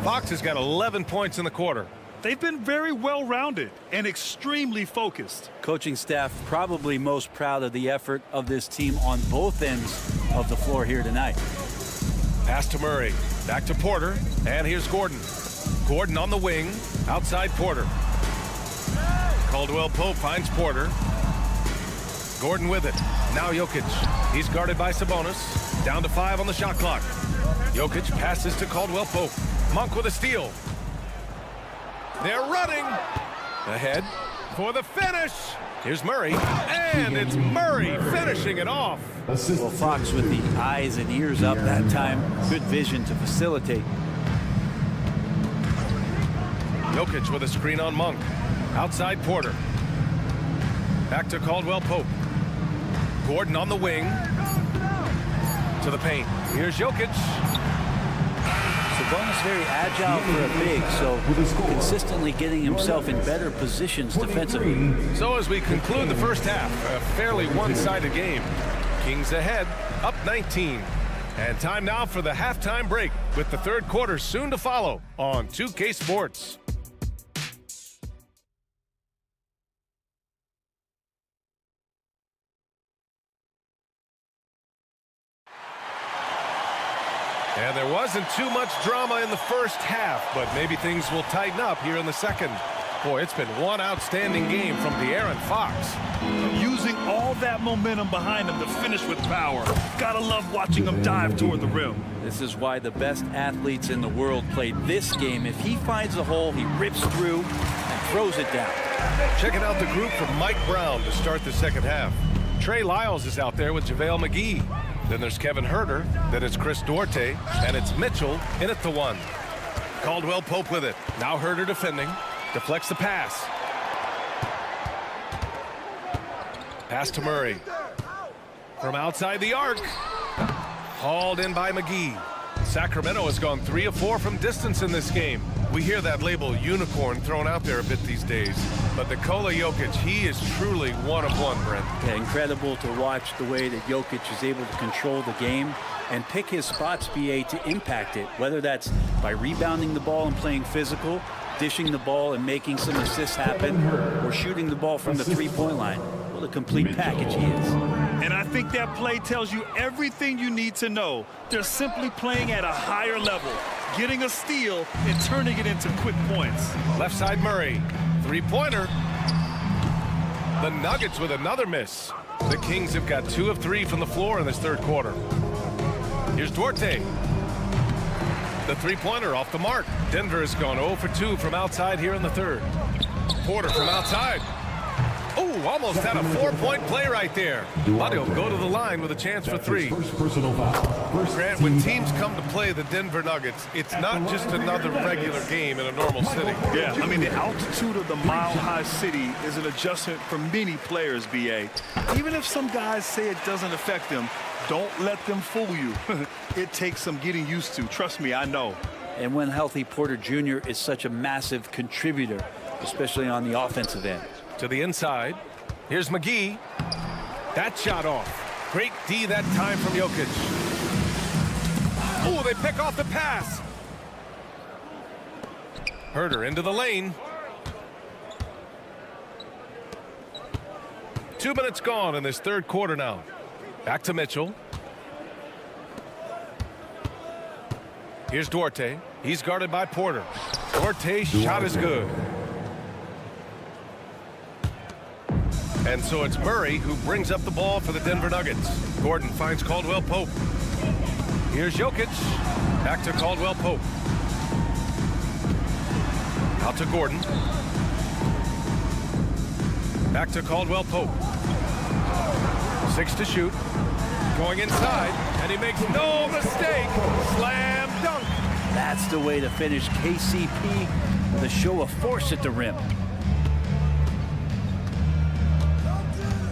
Fox has got 11 points in the quarter. They've been very well-rounded and extremely focused. Coaching staff probably most proud of the effort of this team on both ends of the floor here tonight. Pass to Murray. Back to Porter. And here's Gordon. Gordon on the wing. Outside Porter. Caldwell Pope finds Porter. Gordon with it. Now Jokic. He's guarded by Sabonis. Down to 5 on the shot clock. Jokic passes to Caldwell Pope. Monk with a steal. They're running. Ahead for the finish. Here's Murray. And it's Murray finishing it off. Well, Fox with the eyes and ears up that time. Good vision to facilitate. Jokic with a screen on Monk. Outside Porter. Back to Caldwell Pope. Gordon on the wing. To the paint. Here's Jokic. Sabonis very agile for a big, so consistently getting himself in better positions defensively. So as we conclude the first half, a fairly one-sided game. Kings ahead, up 19. And time now for the halftime break, with the third quarter soon to follow on 2K Sports. And there wasn't too much drama in the first half, but maybe things will tighten up here in the second. Boy, it's been one outstanding game from De'Aaron Fox. Using all that momentum behind him to finish with power. Gotta love watching him dive toward the rim. This is why the best athletes in the world play this game. If he finds a hole, he rips through and throws it down. Checking out the group from Mike Brown to start the second half. Trey Lyles is out there with JaVale McGee. Then there's Kevin Huerter. Then it's Chris Duarte. And it's Mitchell in at the 1. Caldwell Pope with it. Now Huerter defending. Deflects the pass. Pass to Murray. From outside the arc. Hauled in by McGee. Sacramento has gone 3 of 4 from distance in this game. We hear that label unicorn thrown out there a bit these days. But Nikola Jokic, he is truly one of one, Brent. Yeah, incredible to watch the way that Jokic is able to control the game and pick his spots, BA, to impact it, whether that's by rebounding the ball and playing physical, dishing the ball and making some assists happen, or shooting the ball from the three-point line. What a complete package he is. And I think that play tells you everything you need to know. They're simply playing at a higher level, getting a steal and turning it into quick points. Left side Murray. Three-pointer. The Nuggets with another miss. The Kings have got 2 of 3 from the floor in this third quarter. Here's Duarte. The three-pointer off the mark. Denver has gone 0 for 2 from outside here in the third. Porter from outside. Oh, almost had a 4-point play right there. But he'll go to the line with a chance for 3. Grant, when teams come to play the Denver Nuggets, it's not just another regular game in a normal city. Yeah, I mean, the altitude of the mile-high city is an adjustment for many players, BA. Even if some guys say it doesn't affect them, don't let them fool you. It takes some getting used to. Trust me, I know. And when healthy, Porter Jr. is such a massive contributor, especially on the offensive end. To the inside. Here's McGee. That shot off. Great D that time from Jokic. Oh, they pick off the pass. Huerter into the lane. 2 minutes gone in this third quarter now. Back to Mitchell. Here's Duarte. He's guarded by Porter. Duarte's shot is good. And so it's Murray who brings up the ball for the Denver Nuggets. Gordon finds Caldwell Pope. Here's Jokic. Back to Caldwell Pope. Out to Gordon. Back to Caldwell Pope. 6 to shoot. Going inside, and he makes no mistake. Slam dunk. That's the way to finish. KCP with a show of force at the rim.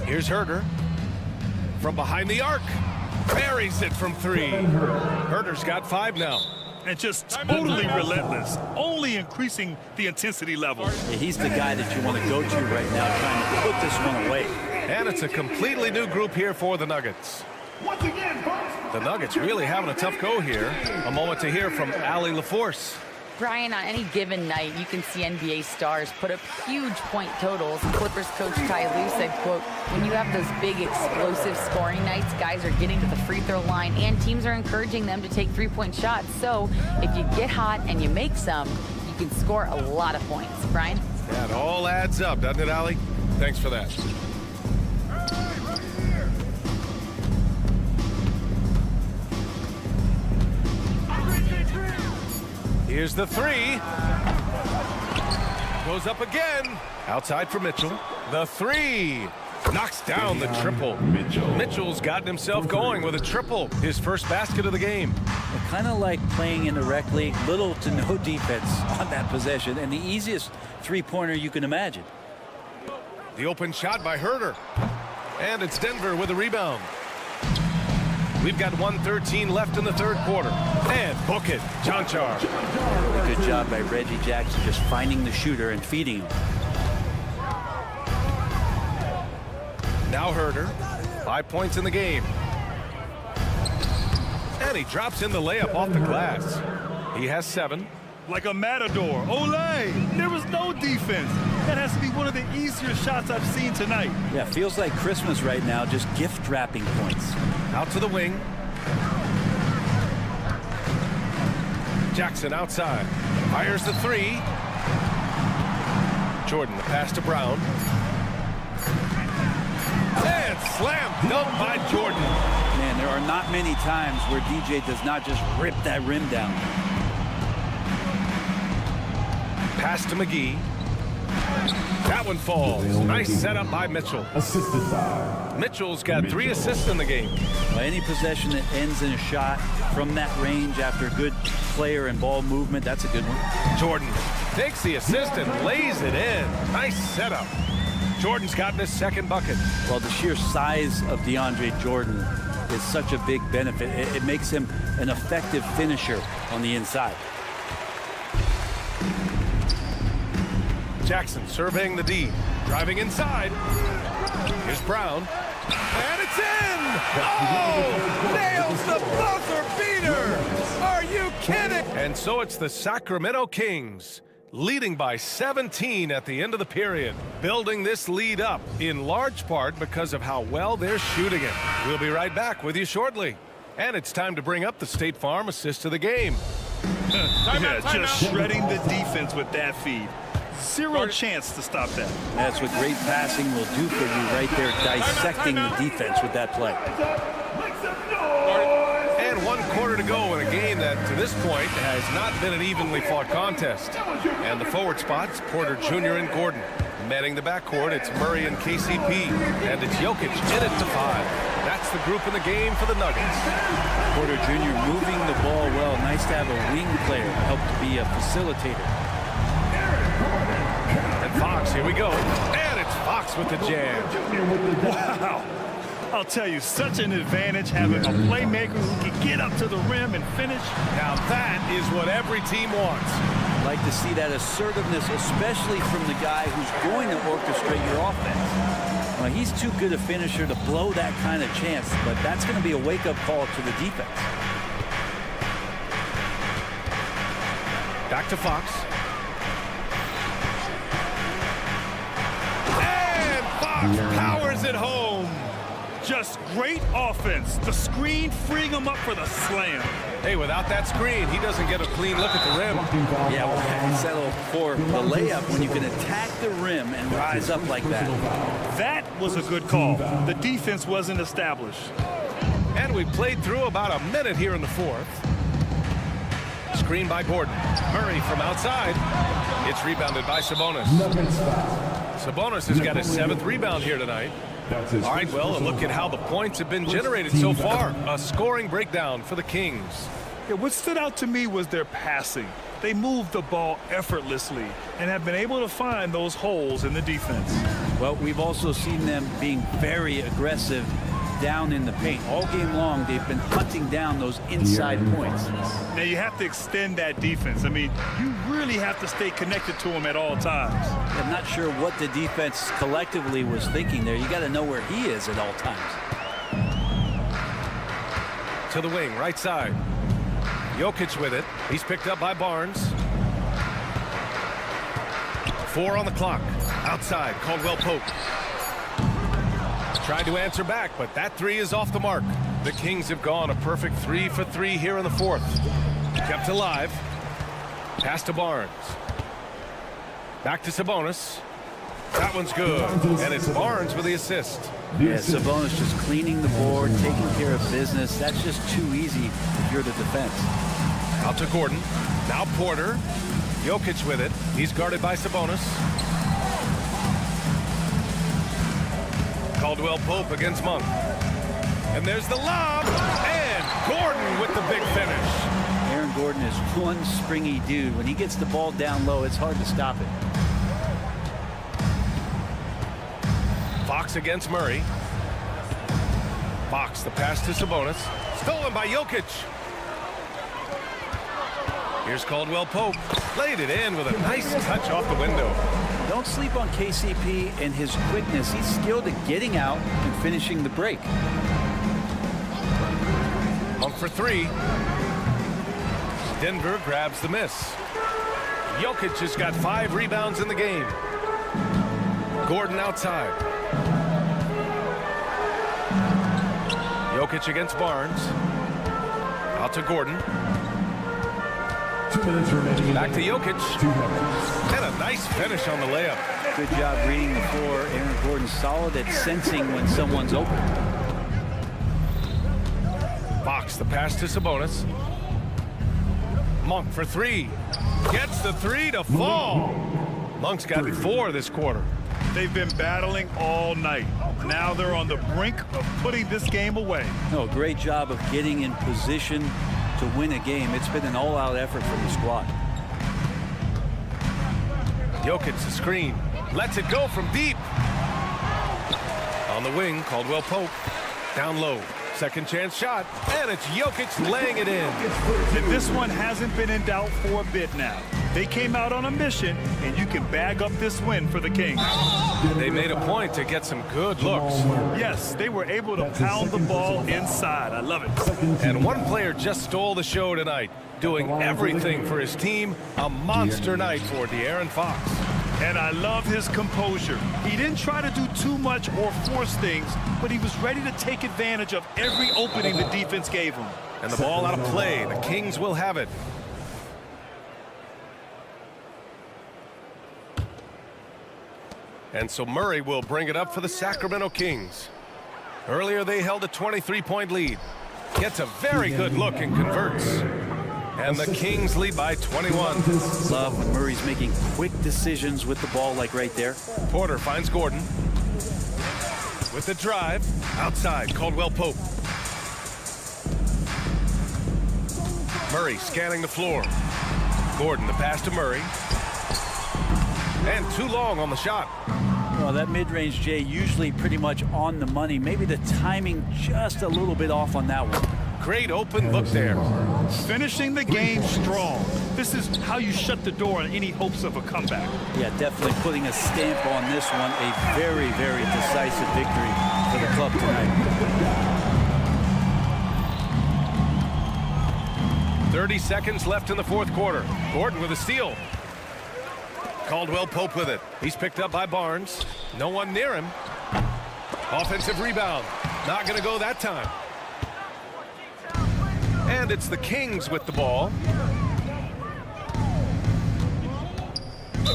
Here's Herder. From behind the arc. Buries it from 3. Herder's got 5 now. And just totally relentless, only increasing the intensity level. Yeah, he's the guy that you want to go to right now, trying to put this one away. And it's a completely new group here for the Nuggets. Once again, folks, The Nuggets really having a tough go here. A moment to hear from Allie LaForce. Brian, on any given night, you can see NBA stars put up huge point totals. Clippers coach Ty Lue said, quote, when you have those big explosive scoring nights, guys are getting to the free throw line and teams are encouraging them to take three-point shots. So if you get hot and you make some, you can score a lot of points. Brian? That all adds up, doesn't it, Allie? Thanks for that. Here's the 3. Goes up again. Outside for Mitchell. The 3. Knocks down the triple. Mitchell's gotten himself going with a triple. His first basket of the game. Kind of like playing in the rec league, little to no defense on that possession, and the easiest three-pointer you can imagine. The open shot by Herder. And it's Denver with a rebound. We've got 1:13 left in the third quarter. And book it, Jonchar. Good job by Reggie Jackson just finding the shooter and feeding him. Now Herder, 5 points in the game. And he drops in the layup off the glass. He has 7. Like a matador. Olay! There was no defense. That has to be one of the easier shots I've seen tonight. Yeah, feels like Christmas right now, just gift wrapping points. Out to the wing. Jackson outside. Fires the 3. Jordan, the pass to Brown. And slam dunk by Jordan. Man, there are not many times where DJ does not just rip that rim down. Pass to McGee. That one falls. Nice setup by Mitchell. Mitchell's got 3 assists in the game. Well, any possession that ends in a shot from that range after good player and ball movement, that's a good one. Jordan takes the assist and lays it in. Nice setup. Jordan's gotten his second bucket. Well, the sheer size of DeAndre Jordan is such a big benefit. It makes him an effective finisher on the inside. Jackson surveying the D, driving inside. Here's Brown, and it's in! Oh! Nails the buzzer beater! Are you kidding? And so it's the Sacramento Kings, leading by 17 at the end of the period, building this lead up in large part because of how well they're shooting it. We'll be right back with you shortly. And it's time to bring up the State Farm assist of the game. Just shredding the defense with that feed. Zero chance to stop that. That's what great passing will do for you right there, dissecting the defense with that play. And 1 quarter to go in a game that, to this point, has not been an evenly fought contest. And the forward spots, Porter Jr. and Gordon. Manning the backcourt, it's Murray and KCP. And it's Jokic in it to 5. That's the group in the game for the Nuggets. Porter Jr. moving the ball well. Nice to have a wing player help to be a facilitator. And Fox, here we go. And it's Fox with the jam. Wow. I'll tell you, such an advantage having a playmaker who can get up to the rim and finish. Now that is what every team wants. Like to see that assertiveness, especially from the guy who's going to orchestrate your offense. Well, he's too good a finisher to blow that kind of chance, but that's going to be a wake-up call to the defense. Back to Fox. And Fox powers it home. Just great offense. The screen freeing him up for the slam. Hey, without that screen, he doesn't get a clean look at the rim. Yeah, well, I settle for the layup when you can attack the rim and rise up like that. That was a good call. The defense wasn't established. And we played through about a minute here in the fourth. Screen by Gordon. Murray from outside. It's rebounded by Sabonis. Sabonis has got his 7th rebound here tonight. All right, well, a look at how the points have been generated so far. A scoring breakdown for the Kings. Yeah, what stood out to me was their passing. They moved the ball effortlessly and have been able to find those holes in the defense. Well, we've also seen them being very aggressive down in the paint. All game long, they've been hunting down those inside points. Now, you have to extend that defense. I mean, you really have to stay connected to them at all times. I'm not sure what the defense collectively was thinking there. You got to know where he is at all times. To the wing, right side. Jokic with it. He's picked up by Barnes. 4 on the clock. Outside, Caldwell Pope. Tried to answer back, but that 3 is off the mark. The Kings have gone a perfect 3 for 3 here in the fourth. Kept alive. Pass to Barnes. Back to Sabonis. That one's good. And it's Barnes with the assist. Yeah, Sabonis just cleaning the board, taking care of business. That's just too easy if you're the defense. Out to Gordon. Now Porter. Jokic with it. He's guarded by Sabonis. Caldwell Pope against Monk. And there's the lob. And Gordon with the big finish. Aaron Gordon is one springy dude. When he gets the ball down low, it's hard to stop it. Fox against Murray. Fox, the pass to Sabonis. Stolen by Jokic. Here's Caldwell Pope. Laid it in with a nice touch off the window. Don't sleep on KCP and his quickness. He's skilled at getting out and finishing the break. Monk for 3. Denver grabs the miss. Jokic has got 5 rebounds in the game. Gordon outside. Jokic against Barnes. Out to Gordon. 2 minutes remaining. Back to Jokic. And a nice finish on the layup. Good job reading the floor. Aaron Gordon's solid at sensing when someone's open. Fox, the pass to Sabonis. Monk for 3. Gets the 3 to fall. Monk's got 4 this quarter. They've been battling all night. Now they're on the brink of putting this game away. No, great job of getting in position to win a game. It's been an all-out effort from the squad. Jokic, the screen. Lets it go from deep. On the wing, Caldwell Pope. Down low. Second chance shot. And it's Jokic laying it in. And this one hasn't been in doubt for a bit now. They came out on a mission, and you can bag up this win for the Kings. They made a point to get some good looks. Yes, they were able to pound the ball inside. I love it. And one player just stole the show tonight, doing everything for his team. A monster night for De'Aaron Fox. And I love his composure. He didn't try to do too much or force things, but he was ready to take advantage of every opening the defense gave him. And the ball out of play. The Kings will have it. And so Murray will bring it up for the Sacramento Kings. Earlier they held a 23-point lead. Gets a very good look and converts. And the Kings lead by 21. Love when Murray's making quick decisions with the ball like right there. Porter finds Gordon. With the drive. Outside, Caldwell Pope. Murray scanning the floor. Gordon, the pass to Murray. And too long on the shot. Well, that mid-range, Jay, usually pretty much on the money. Maybe the timing just a little bit off on that one. Great open look there. Finishing the game strong. This is how you shut the door on any hopes of a comeback. Yeah, definitely putting a stamp on this one. A very, very decisive victory for the club tonight. 30 seconds left in the fourth quarter. Gordon with a steal. Caldwell Pope with it. He's picked up by Barnes. No one near him. Offensive rebound. Not going to go that time. And it's the Kings with the ball.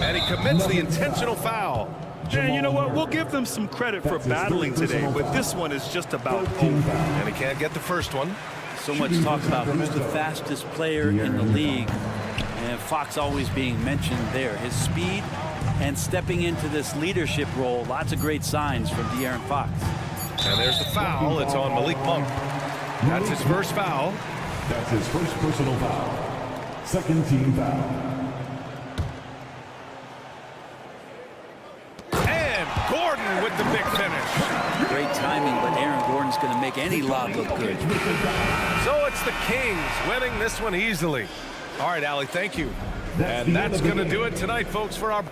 And he commits the intentional foul. And you know what? We'll give them some credit for battling today, but this one is just about over. And he can't get the first one. So much talk about who's the fastest player in the league. And Fox always being mentioned there. His speed and stepping into this leadership role. Lots of great signs from De'Aaron Fox. And there's the foul. It's on Malik Monk. That's his first foul. That's his first personal foul. Second team foul. And Gordon with the big finish. Great timing, but Aaron Gordon's going to make any lob look good. So it's the Kings winning this one easily. All right, Allie, thank you. And that's going to do it tonight, folks, for our...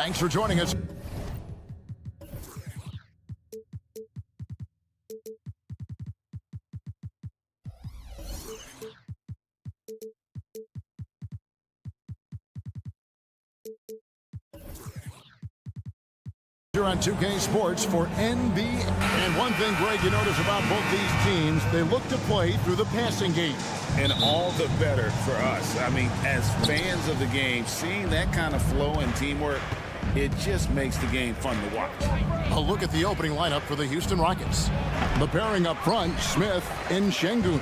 Thanks for joining us. Here on 2K Sports for NBA. And one thing, Greg, you notice about both these teams, they look to play through the passing game. And all the better for us. I mean, as fans of the game, seeing that kind of flow and teamwork, it just makes the game fun to watch. A look at the opening lineup for the Houston Rockets. The pairing up front, Smith and Şengün.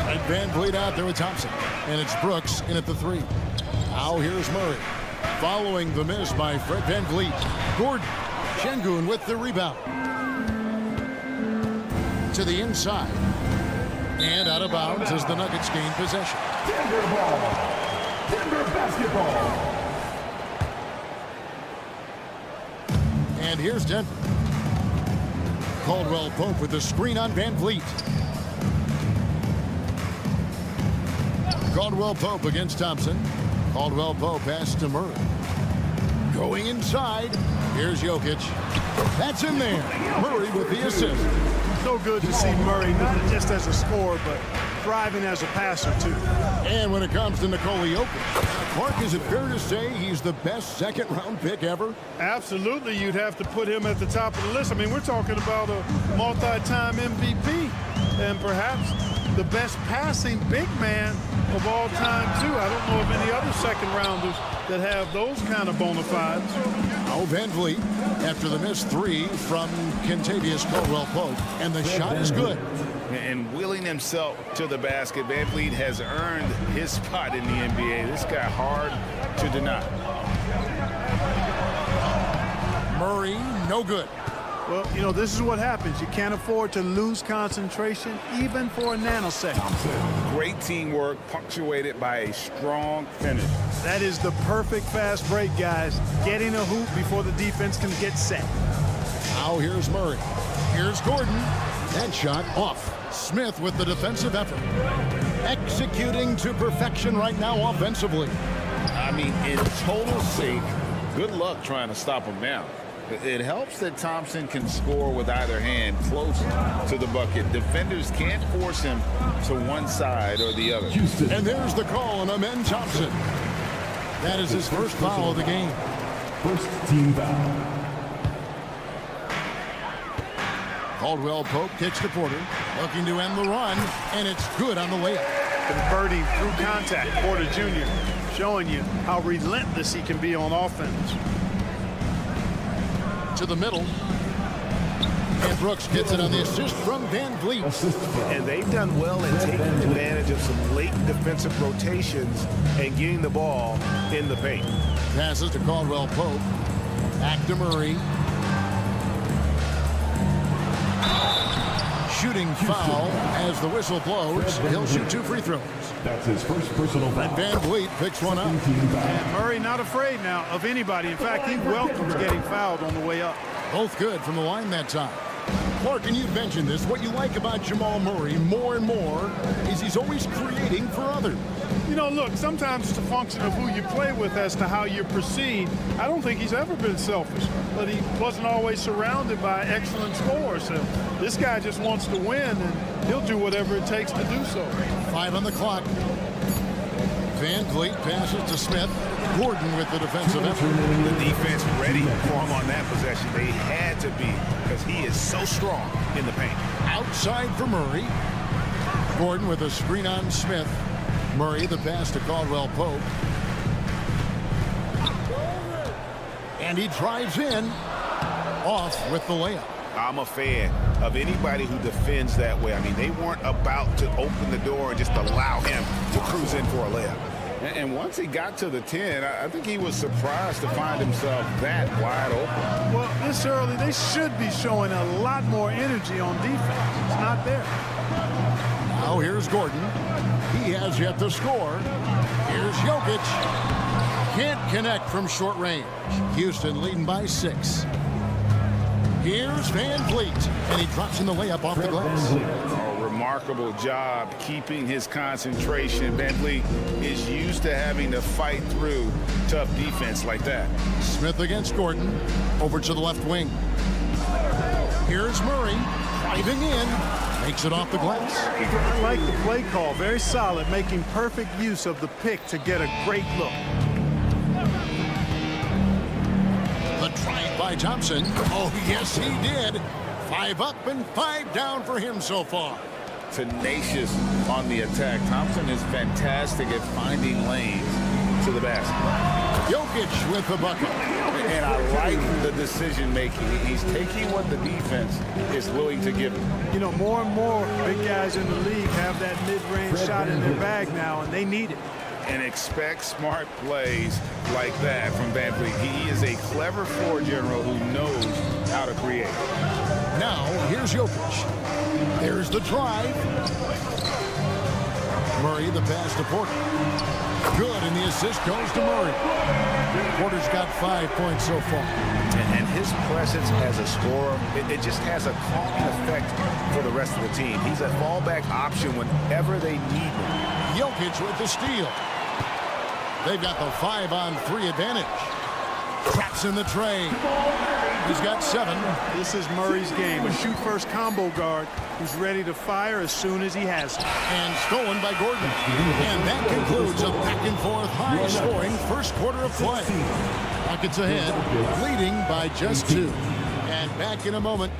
And Van Vliet out there with Thompson. And it's Brooks in at the 3. Now here's Murray. Following the miss by Fred Van Vliet. Gordon. Şengün with the rebound. To the inside. And out of bounds as the Nuggets gain possession. Denver ball. Denver basketball. And here's Denver. Caldwell Pope with the screen on Van Vliet. Caldwell Pope against Thompson. Caldwell Pope pass to Murray. Going inside. Here's Jokic. That's in there. Murray with the assist. So good to see Murray, not just as a scorer, but thriving as a passer, too. And when it comes to Nikola Jokic, Mark, is it fair to say he's the best second-round pick ever? Absolutely, you'd have to put him at the top of the list. I mean, we're talking about a multi-time MVP and perhaps the best passing big man of all time, too. I don't know of any other second-rounders that have those kind of bona fides. Oh, Van Vliet, after the missed three from Kentavious Caldwell-Pope, and the shot is good. And wheeling himself to the basket, Van Vliet has earned his spot in the NBA. This guy hard to deny. Murray, no good. Well, you know, this is what happens. You can't afford to lose concentration even for a nanosecond. Great teamwork punctuated by a strong finish. That is the perfect fast break, guys. Getting a hoop before the defense can get set. Now here's Murray. Here's Gordon. That shot off. Smith with the defensive effort. Executing to perfection right now offensively. I mean, in total sync. Good luck trying to stop him now. It helps that Thompson can score with either hand close to the bucket. Defenders can't force him to one side or the other. And there's the call on Amen Thompson. That is his first foul of the game. First team foul. Caldwell Pope kicks to Porter, looking to end the run, and it's good on the layup. Converting through contact, Porter Jr. showing you how relentless he can be on offense. To the middle. And Brooks gets it on the assist from Van Vliet. And they've done well in taking advantage of some late defensive rotations and getting the ball in the paint. Passes to Caldwell Pope. Back to Murray. Shooting foul as the whistle blows. He'll shoot 2 free throws. That's his first personal foul. And Van Vliet picks one up. And Murray not afraid now of anybody. In fact, he welcomes getting fouled on the way up. Both good from the line that time. Clark, and you've mentioned this, what you like about Jamal Murray more and more is he's always creating for others. You know, look, sometimes it's a function of who you play with as to how you're perceived. I don't think he's ever been selfish, but he wasn't always surrounded by excellent scorers. So this guy just wants to win, and he'll do whatever it takes to do so. 5 on the clock. Van Vliet passes to Smith. Gordon with the defensive effort. The defense ready for him on that possession. They had to be because he is so strong in the paint. Outside for Murray. Gordon with a screen on Smith. Murray the pass to Caldwell Pope. And he drives in. Off with the layup. I'm a fan of anybody who defends that way. I mean, they weren't about to open the door and just allow him to cruise in for a layup. And once he got to the 10, I think he was surprised to find himself that wide open. Well, this early, they should be showing a lot more energy on defense. It's not there. Now here's Gordon. He has yet to score. Here's Jokic. Can't connect from short range. Houston leading by 6. Here's Van Vliet, and he drops in the layup off the glass. Oh, remarkable job keeping his concentration. Van Vliet is used to having to fight through tough defense like that. Smith against Gordon. Over to the left wing. Here's Murray, driving in. Makes it off the glass. I like the play call. Very solid, making perfect use of the pick to get a great look. The drive by Thompson. Oh, yes, he did. 5 up and 5 down for him so far. Tenacious on the attack. Thompson is fantastic at finding lanes to the basket. Jokic with the bucket. And I like the decision making. He's taking what the defense is willing to give him. You know, more and more big guys in the league have that mid-range shot in their bag now, and they need it. And expect smart plays like that from Van Vliet. He is a clever floor general who knows how to create. Now, here's Jokic. There's the drive. Murray, the pass to Porter. Good, and the assist goes to Murray. Porter's got 5 points so far. And his presence as a scorer, it just has a calming effect for the rest of the team. He's a fallback option whenever they need him. Jokic with the steal. They've got the 5-on-3 advantage. Traps in the tray. He's got 7. This is Murray's game, a shoot-first combo guard who's ready to fire as soon as he has it. And stolen by Gordon. And that concludes a back-and-forth high-scoring first quarter of play. Rockets ahead, leading by just 2. And back in a moment.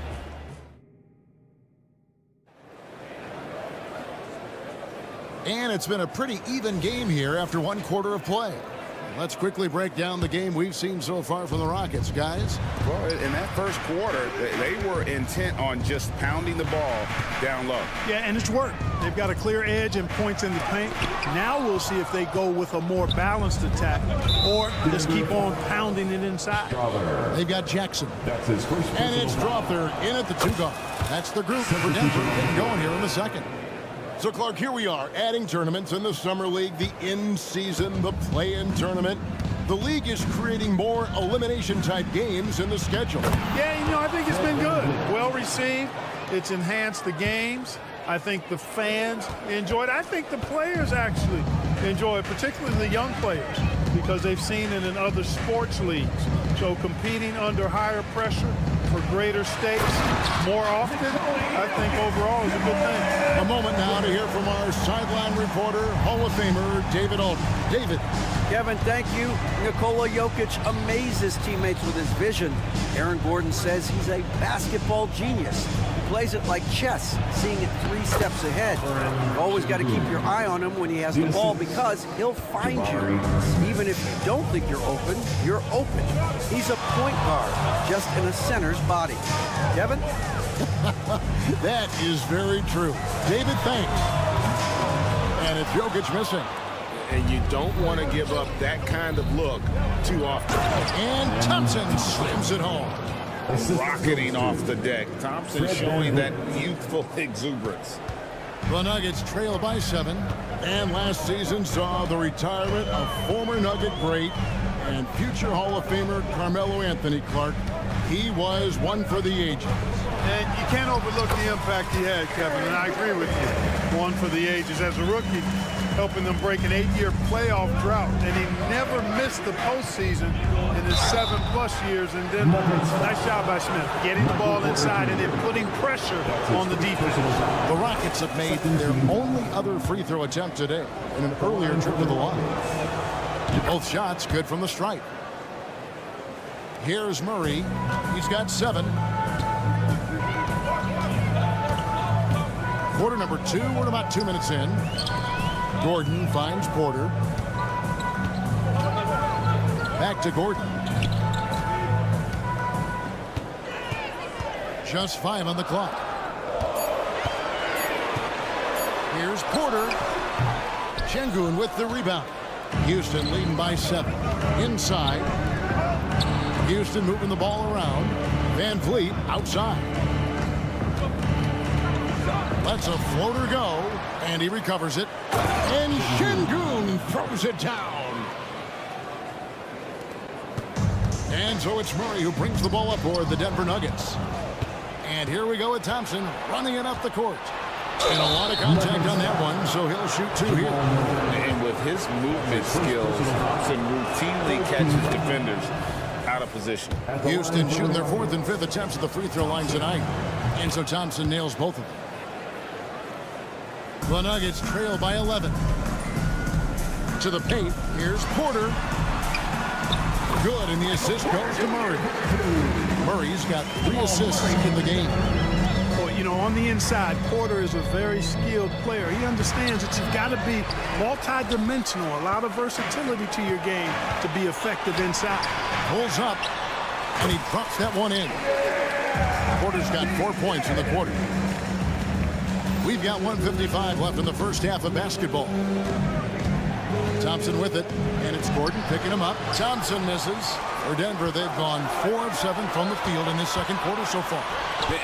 And it's been a pretty even game here after 1 quarter of play. Let's quickly break down the game we've seen so far from the Rockets, guys. Well, in that first quarter, they were intent on just pounding the ball down low. Yeah, and it's worked. They've got a clear edge and points in the paint. Now we'll see if they go with a more balanced attack or just keep on pounding it inside. They've got Jackson. And it's Drawther in at the 2 guard. That's the group for Denver getting going here in the second. So, Clark, here we are, adding tournaments in the Summer League, the in-season, the play-in tournament. The league is creating more elimination-type games in the schedule. Yeah, you know, I think it's been good. Well received. It's enhanced the games. I think the fans enjoy it. I think the players actually enjoy it, particularly the young players, because they've seen it in other sports leagues. So competing under higher pressure for greater stakes more often, I think overall is a good thing. A moment now to hear from our sideline reporter, Hall of Famer David Alden. David. Kevin, thank you. Nikola Jokic amazes teammates with his vision. Aaron Gordon says he's a basketball genius. He plays it like chess, seeing it 3 steps ahead. You've always got to keep your eye on him when he has the ball because he'll find you. Even if you don't think you're open, you're open. He's a point guard, just in a center's body. Kevin? That is very true. David, thanks. And it's Jokic missing. And you don't want to give up that kind of look too often. And Thompson slams it home. Rocketing off the deck. Thompson showing that youthful exuberance. The Nuggets trail by 7. And last season saw the retirement of former Nugget great and future Hall of Famer Carmelo Anthony. Clark. He was one for the ages. And you can't overlook the impact he had, Kevin, and I agree with you. One for the ages. As a rookie, helping them break an 8-year playoff drought, and he never missed the postseason in his 7+ years. And then, nice job by Smith, getting the ball inside and then putting pressure on the defense. The Rockets have made their only other free throw attempt today in an earlier trip to the line. Both shots good from the stripe. Here's Murray. He's got 7. Quarter number 2. We're about 2 minutes in. Gordon finds Porter. Back to Gordon. Just 5 on the clock. Here's Porter. Şengün with the rebound. Houston leading by 7. Inside. Houston moving the ball around. Van Vliet outside. Lets a floater go, and he recovers it. And Şengün throws it down. And so it's Murray who brings the ball up for the Denver Nuggets. And here we go with Thompson running it up the court. And a lot of contact on that one, so he'll shoot 2 here. And with his movement skills, Thompson routinely catches defenders out of position. Houston shooting their 4th and 5th attempts at the free throw line tonight. And so Thompson nails both of them. The Nuggets trail by 11. To the paint. Here's Porter. Good, and the assist goes to Murray. Murray's got 3 assists in the game. Well, you know, on the inside, Porter is a very skilled player. He understands that you've got to be multi-dimensional, a lot of versatility to your game to be effective inside. Pulls up, and he drops that one in. Porter's got 4 points in the quarter. We've got 1:55 left in the first half of basketball. Thompson with it, and it's Gordon picking him up. Thompson misses. For Denver, they've gone 4 of 7 from the field in this second quarter so far.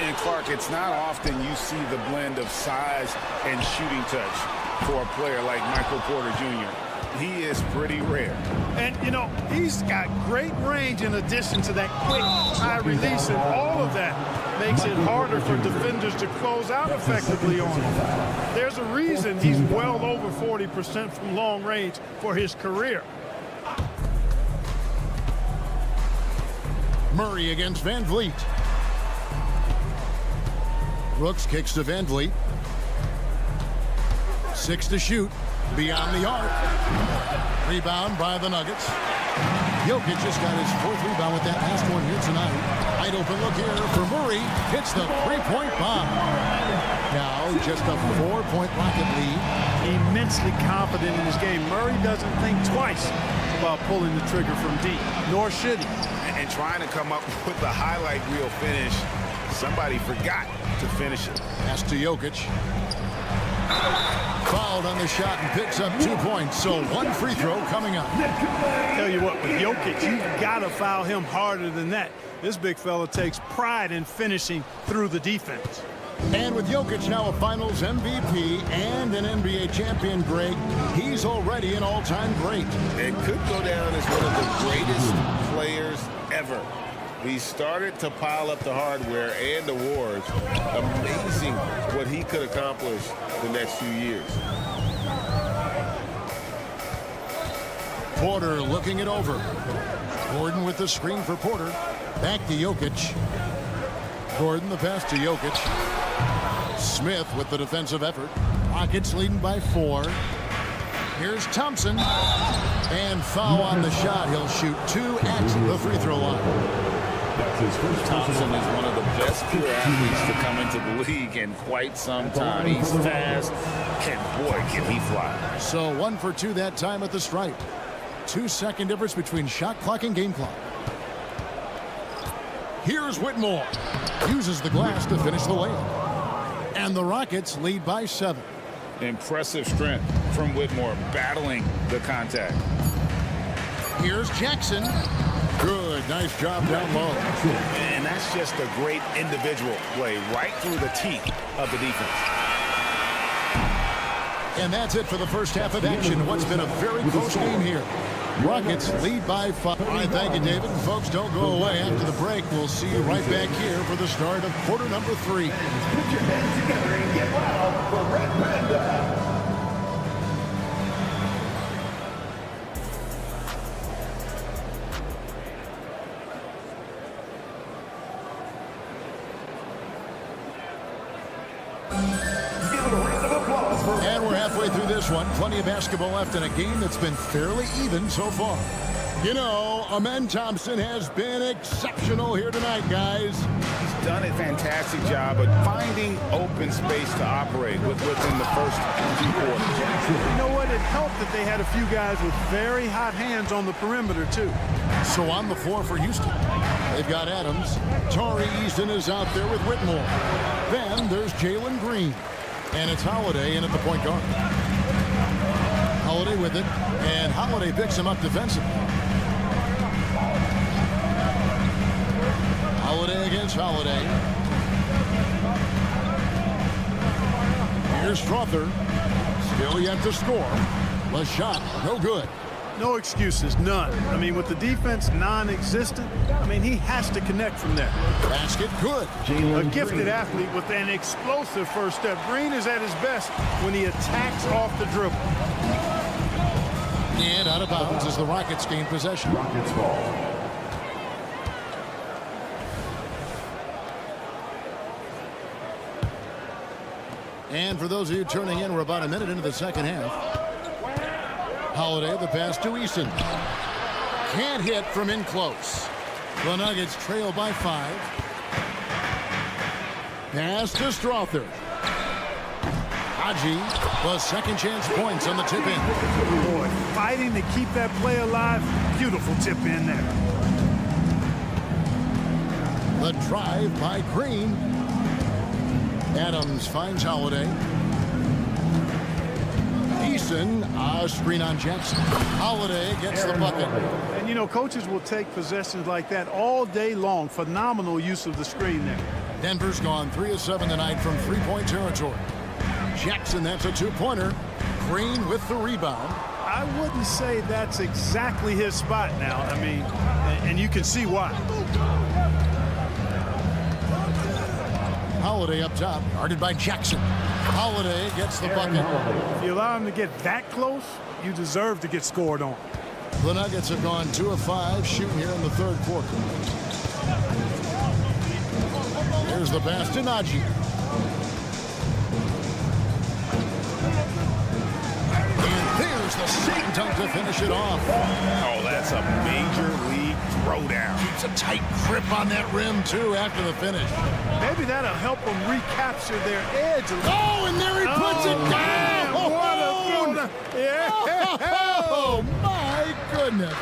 And Clark, it's not often you see the blend of size and shooting touch. for a player like Michael Porter Jr. He is pretty rare. And, you know, he's got great range in addition to that quick high release, and all of that makes it harder for defenders to close out effectively on him. There's a reason he's well over 40% from long range for his career. Murray against Van Vliet. Brooks kicks to Van Vliet. 6 to shoot. Beyond the arc. Rebound by the Nuggets. Jokic just got his 4th rebound with that last one here tonight. Wide open look here for Murray. Hits the 3-point bomb. Now just a 4-point Rocket lead. Immensely confident in his game. Murray doesn't think twice about pulling the trigger from deep, nor should he. And trying to come up with the highlight reel finish, somebody forgot to finish it. Pass to Jokic. Fouled on the shot and picks up 2 points. So 1 free throw coming up. Tell you what, with Jokic, you've got to foul him harder than that. This big fella takes pride in finishing through the defense. And with Jokic now a Finals MVP and an NBA champion, Greg, he's already an all-time great. It could go down as one of the greatest players ever. He started to pile up the hardware and awards. Amazing what he could accomplish the next few years. Porter looking it over. Gordon with the screen for Porter. Back to Jokic. Gordon the pass to Jokic. Smith with the defensive effort. Rockets leading by 4. Here's Thompson. And foul on the shot. He'll shoot 2 at the free throw line. Thompson is one of the best pure athletes to come into the league in quite some time. He's fast, and boy, can he fly. So 1 for 2 that time at the stripe. 2-second difference between shot clock and game clock. Here's Whitmore. Uses the glass to finish the layup. And the Rockets lead by 7. Impressive strength from Whitmore, battling the contact. Here's Jackson. Good, nice job down low. And that's just a great individual play right through the teeth of the defense. And that's it for the first half of action. What's been a very close game here. Rockets lead by 5. All right, thank you, David. Folks, don't go away. After the break, we'll see you right back here for the start of quarter number 3. Put your hands together and get loud for Red Panda. And we're halfway through this one. Plenty of basketball left in a game that's been fairly even so far. You know, Amen Thompson has been exceptional here tonight, guys. He's done a fantastic job of finding open space to operate within the first few quarters. You know what? It helped that they had a few guys with very hot hands on the perimeter, too. So on the floor for Houston, they've got Adams. Tari Eason is out there with Whitmore. Then there's Jalen Green. And it's Holiday in at the point guard. Holiday with it, and Holiday picks him up defensively. Holiday against Holiday. Here's Strother. Still yet to score. The shot, no good. No excuses, none. I mean, with the defense non-existent, I mean, he has to connect from there. Basket good. A gifted athlete with an explosive first step. Green is at his best when he attacks off the dribble. And out of bounds as the Rockets gain possession. Rockets ball. And for those of you tuning in, we're about a minute into the second half. Holiday, the pass to Eason. Can't hit from in close. The Nuggets trail by 5. Pass to Strother. Haji, the second chance points on the tip in. Boy, fighting to keep that play alive. Beautiful tip in there. The drive by Green. Adams finds Holiday. Eason, a screen on Jackson. Holiday gets the bucket. And, you know, coaches will take possessions like that all day long. Phenomenal use of the screen there. Denver's gone 3 of 7 tonight from 3-point territory. Jackson, that's a 2-pointer. Green with the rebound. I wouldn't say that's exactly his spot now. I mean, and you can see why. Holiday up top, guarded by Jackson. Holiday gets the bucket. If you allow him to get that close, you deserve to get scored on. The Nuggets have gone 2 of 5 shooting here in the third quarter. Here's the pass to Najee. And there's the same dunk to finish it off. Oh, that's a major league throwdown. Keeps a tight grip on that rim, too, after the finish. Maybe that'll help them recapture their edge. Oh, and there he puts it down. Man, what a throw. Yeah. Oh, my goodness.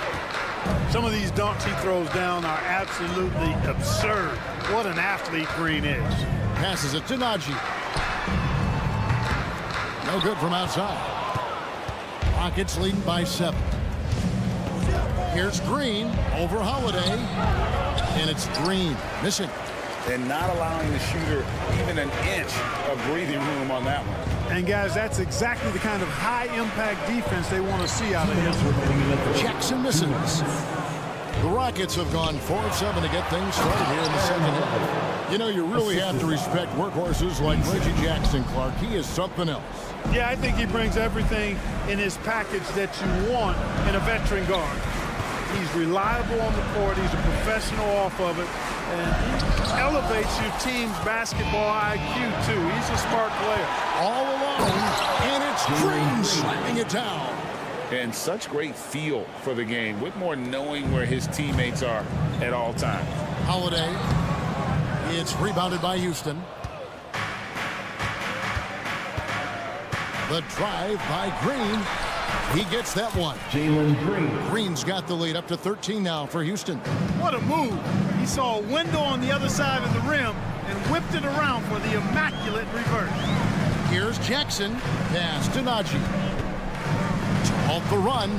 Some of these dunks he throws down are absolutely absurd. What an athlete Green is. Passes it to Najee. No good from outside. Rockets leading by 7. Here's Green over Holiday. And it's Green missing. And not allowing the shooter even an inch of breathing room on that one. And guys, that's exactly the kind of high-impact defense they want to see out of him. Jackson misses. The Rockets have gone 4 of 7 to get things started here in the second half. You know, you really have to respect workhorses like Reggie Jackson, Clark. He is something else. Yeah, I think he brings everything in his package that you want in a veteran guard. He's reliable on the court. He's a professional off of it. And he elevates your team's basketball IQ, too. He's a smart player. All alone, and it's Green slamming it down. And such great feel for the game. Whitmore knowing where his teammates are at all times. Holiday. It's rebounded by Houston. The drive by Green. He gets that one. Jalen Green. Green's got the lead up to 13 now for Houston. What a move. He saw a window on the other side of the rim and whipped it around for the immaculate reverse. Here's Jackson. Pass to Najee. Off the run.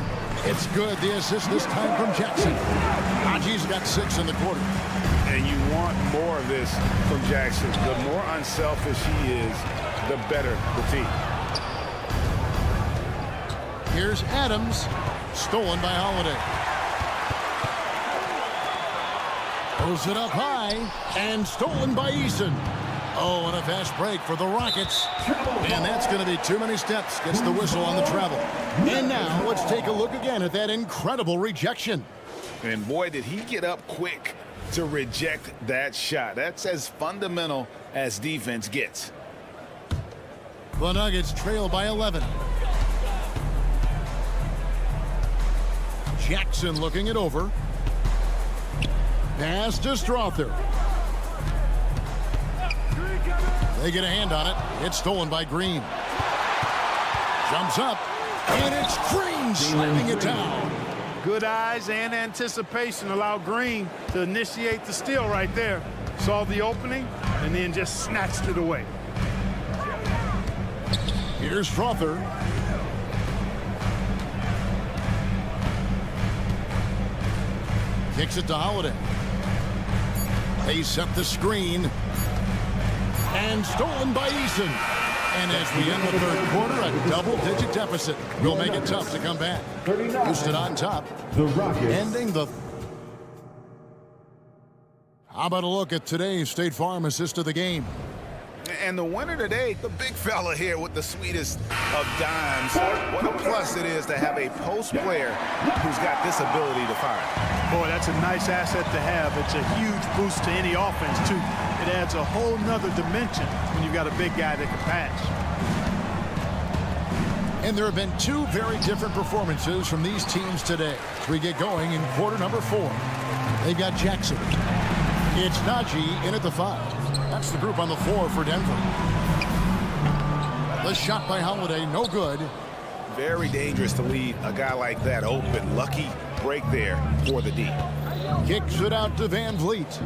It's good. The assist this time from Jackson. Najee's got 6 in the quarter. And you want more of this from Jackson. The more unselfish he is, the better the team. Here's Adams. Stolen by Holiday. Throws it up high. And stolen by Eason. Oh, and a fast break for the Rockets. And that's going to be too many steps. Gets the whistle on the travel. And now let's take a look again at that incredible rejection. And boy, did he get up quick to reject that shot. That's as fundamental as defense gets. The Nuggets trail by 11. Jackson looking it over. Pass to Strother. They get a hand on it. It's stolen by Green. Jumps up. And it's Green slamming it down. Good eyes and anticipation allow Green to initiate the steal right there. Saw the opening and then just snatched it away. Here's Strother. Kicks it to Holiday. They set the screen. And stolen by Eason. And as we end the third quarter, a double-digit deficit will make it tough to come back. Houston on top. The Rockets. Ending the... How about a look at today's State Farm assist of the game? And the winner today, the big fella here with the sweetest of dimes. What a plus it is to have a post player who's got this ability to fire. Boy, that's a nice asset to have. It's a huge boost to any offense, too. It adds a whole nother dimension when you've got a big guy that can pass. And there have been 2 very different performances from these teams today as we get going in quarter number 4. They've got Jackson. It's Najee in at the 5. That's the group on the floor for Denver. The shot by Holiday, no good. Very dangerous to leave a guy like that open. Lucky break there for the D. Kicks it out to Van Vliet.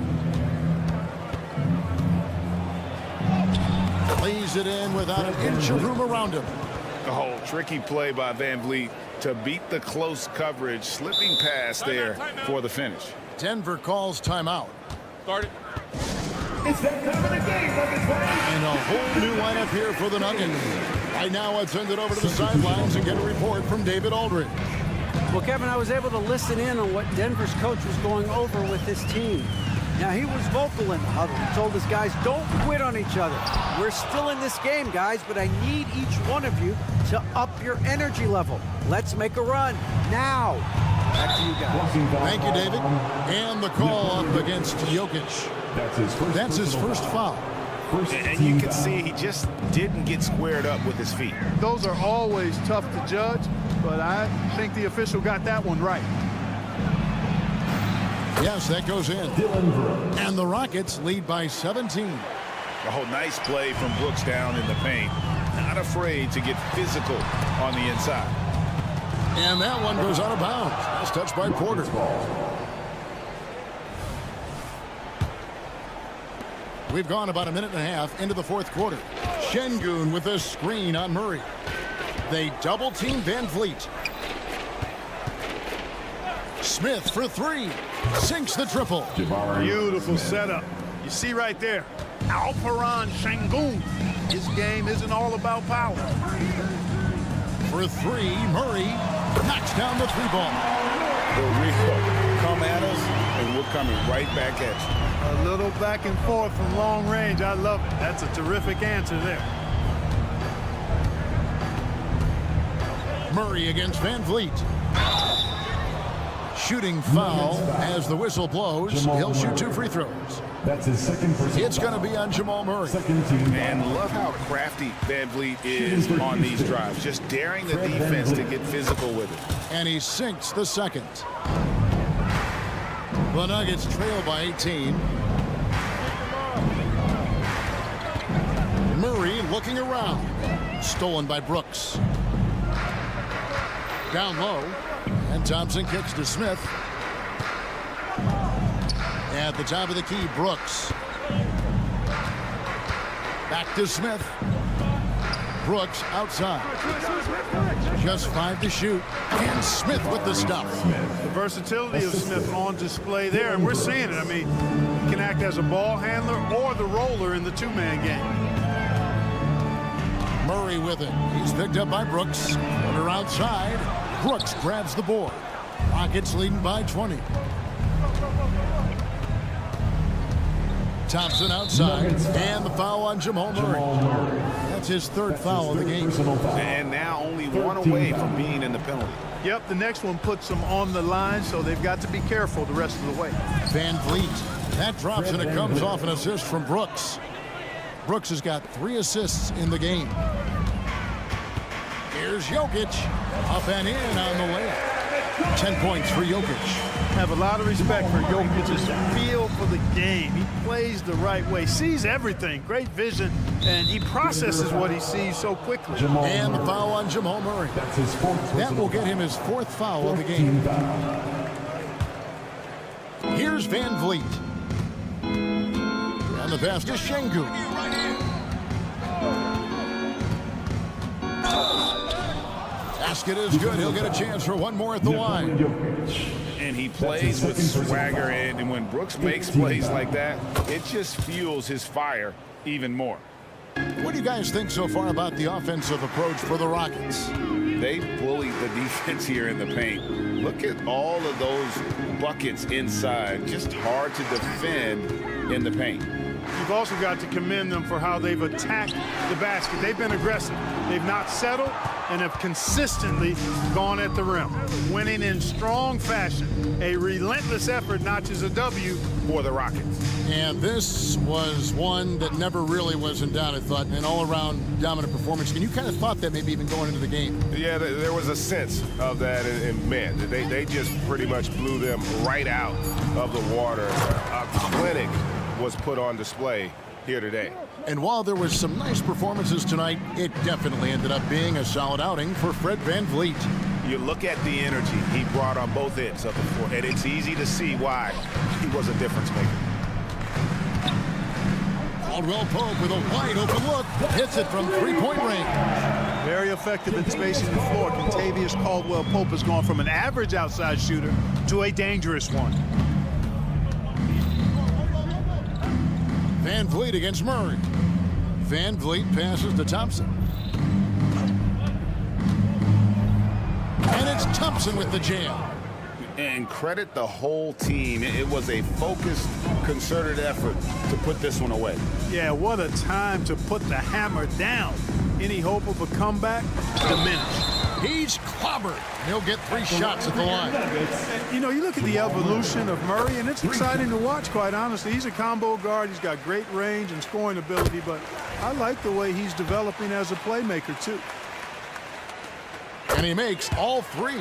Lays it in without an inch of room around him. Oh, tricky play by Van Vliet to beat the close coverage. Slipping pass there for the finish. Denver calls timeout. Start it. It's that time of the game, Nuggets fans. And a whole new lineup here for the Nuggets. Right now, let's send it over to the sidelines and get a report from David Aldridge. Well, Kevin, I was able to listen in on what Denver's coach was going over with his team. Now, he was vocal in the huddle. He told his guys, don't quit on each other. We're still in this game, guys, but I need each one of you to up your energy level. Let's make a run now. Back to you guys. Thank you, David. And the call up against Jokic. That's his first foul. And you can see he just didn't get squared up with his feet. Those are always tough to judge, but I think the official got that one right. Yes, that goes in. And the Rockets lead by 17. Oh, nice play from Brooks down in the paint. Not afraid to get physical on the inside. And that one goes out of bounds. That's touched by Porter. We've gone about a minute and a half into the fourth quarter. Şengün with a screen on Murray. They double-team Van Vliet. Smith for three. Sinks the triple. Beautiful setup. You see right there, Alperen Şengün. His game isn't all about power. For three, Murray knocks down the three ball. The real come at us, and we're coming right back at you. A little back and forth from long range. I love it. That's a terrific answer there. Murray against Van Vliet. Shooting foul as the whistle blows. He'll shoot 2 free throws. That's his second personal. It's going to be on Jamal Murray. And love how crafty Van Vliet is on these drives. Just daring the defense to get physical with it. And he sinks the second. The Nuggets trail by 18. Murray looking around. Stolen by Brooks. Down low. And Thompson kicks to Smith. At the top of the key, Brooks. Back to Smith. Brooks outside. Just 5 to shoot. And Smith with the stop. The versatility of Smith on display there, and we're seeing it. I mean, he can act as a ball handler or the roller in the two-man game. Murray with it. He's picked up by Brooks. Runner outside. Brooks grabs the board. Rockets leading by 20. Thompson outside. And the foul on Jamal Murray. That's his third foul of the game. And now only one away from being in the penalty. Yep, the next one puts them on the line, so they've got to be careful the rest of the way. Van Vliet. That drops and it comes off an assist from Brooks. Brooks has got 3 assists in the game. Here's Jokic. Up and in on the layup. 10 points for Jokic. Have a lot of respect for Jokic's feel for the game. He plays the right way, sees everything, great vision, and he processes what he sees so quickly. And the foul on Jamal Murray. That will get him his 4th foul of the game. Here's Van Vliet. And the pass to Şengün. Basket is good. He'll get a chance for one more at the line. And he plays with swagger, and when Brooks makes plays like that, it just fuels his fire even more. What do you guys think so far about the offensive approach for the Rockets? They bullied the defense here in the paint. Look at all of those buckets inside. Just hard to defend in the paint. You've also got to commend them for how they've attacked the basket. They've been aggressive. They've not settled and have consistently gone at the rim, winning in strong fashion. A relentless effort notches a W for the Rockets. And this was one that never really was in doubt, I thought, an all-around dominant performance. And you kind of thought that maybe even going into the game. Yeah, there was a sense of that, and man, they just pretty much blew them right out of the water. A clinic was put on display here today. And while there was some nice performances tonight, it definitely ended up being a solid outing for Fred Van Vliet. You look at the energy he brought on both ends of the floor, and it's easy to see why he was a difference maker. Caldwell Pope with a wide open look, hits it from three-point range. Very effective in spacing the floor. Kentavious Caldwell Pope has gone from an average outside shooter to a dangerous one. Van Vliet against Murray. Van Vliet passes to Thompson. It's Thompson with the jam. And credit the whole team. It was a focused, concerted effort to put this one away. Yeah, what a time to put the hammer down. Any hope of a comeback? Diminished. He's clobbered. He'll get 3 shots at the line. And, you know, you look at the evolution of Murray, and it's exciting to watch, quite honestly. He's a combo guard. He's got great range and scoring ability, but I like the way he's developing as a playmaker, too. And he makes all 3.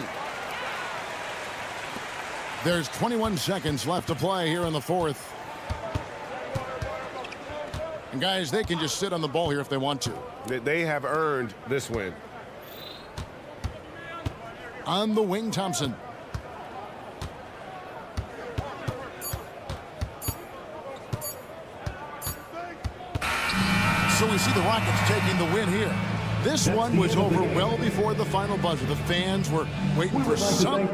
There's 21 seconds left to play here in the 4th. And guys, they can just sit on the ball here if they want to. They have earned this win. On the wing, Thompson. So we see the Rockets taking the win here. This one was over well before the final buzzer. The fans were waiting for some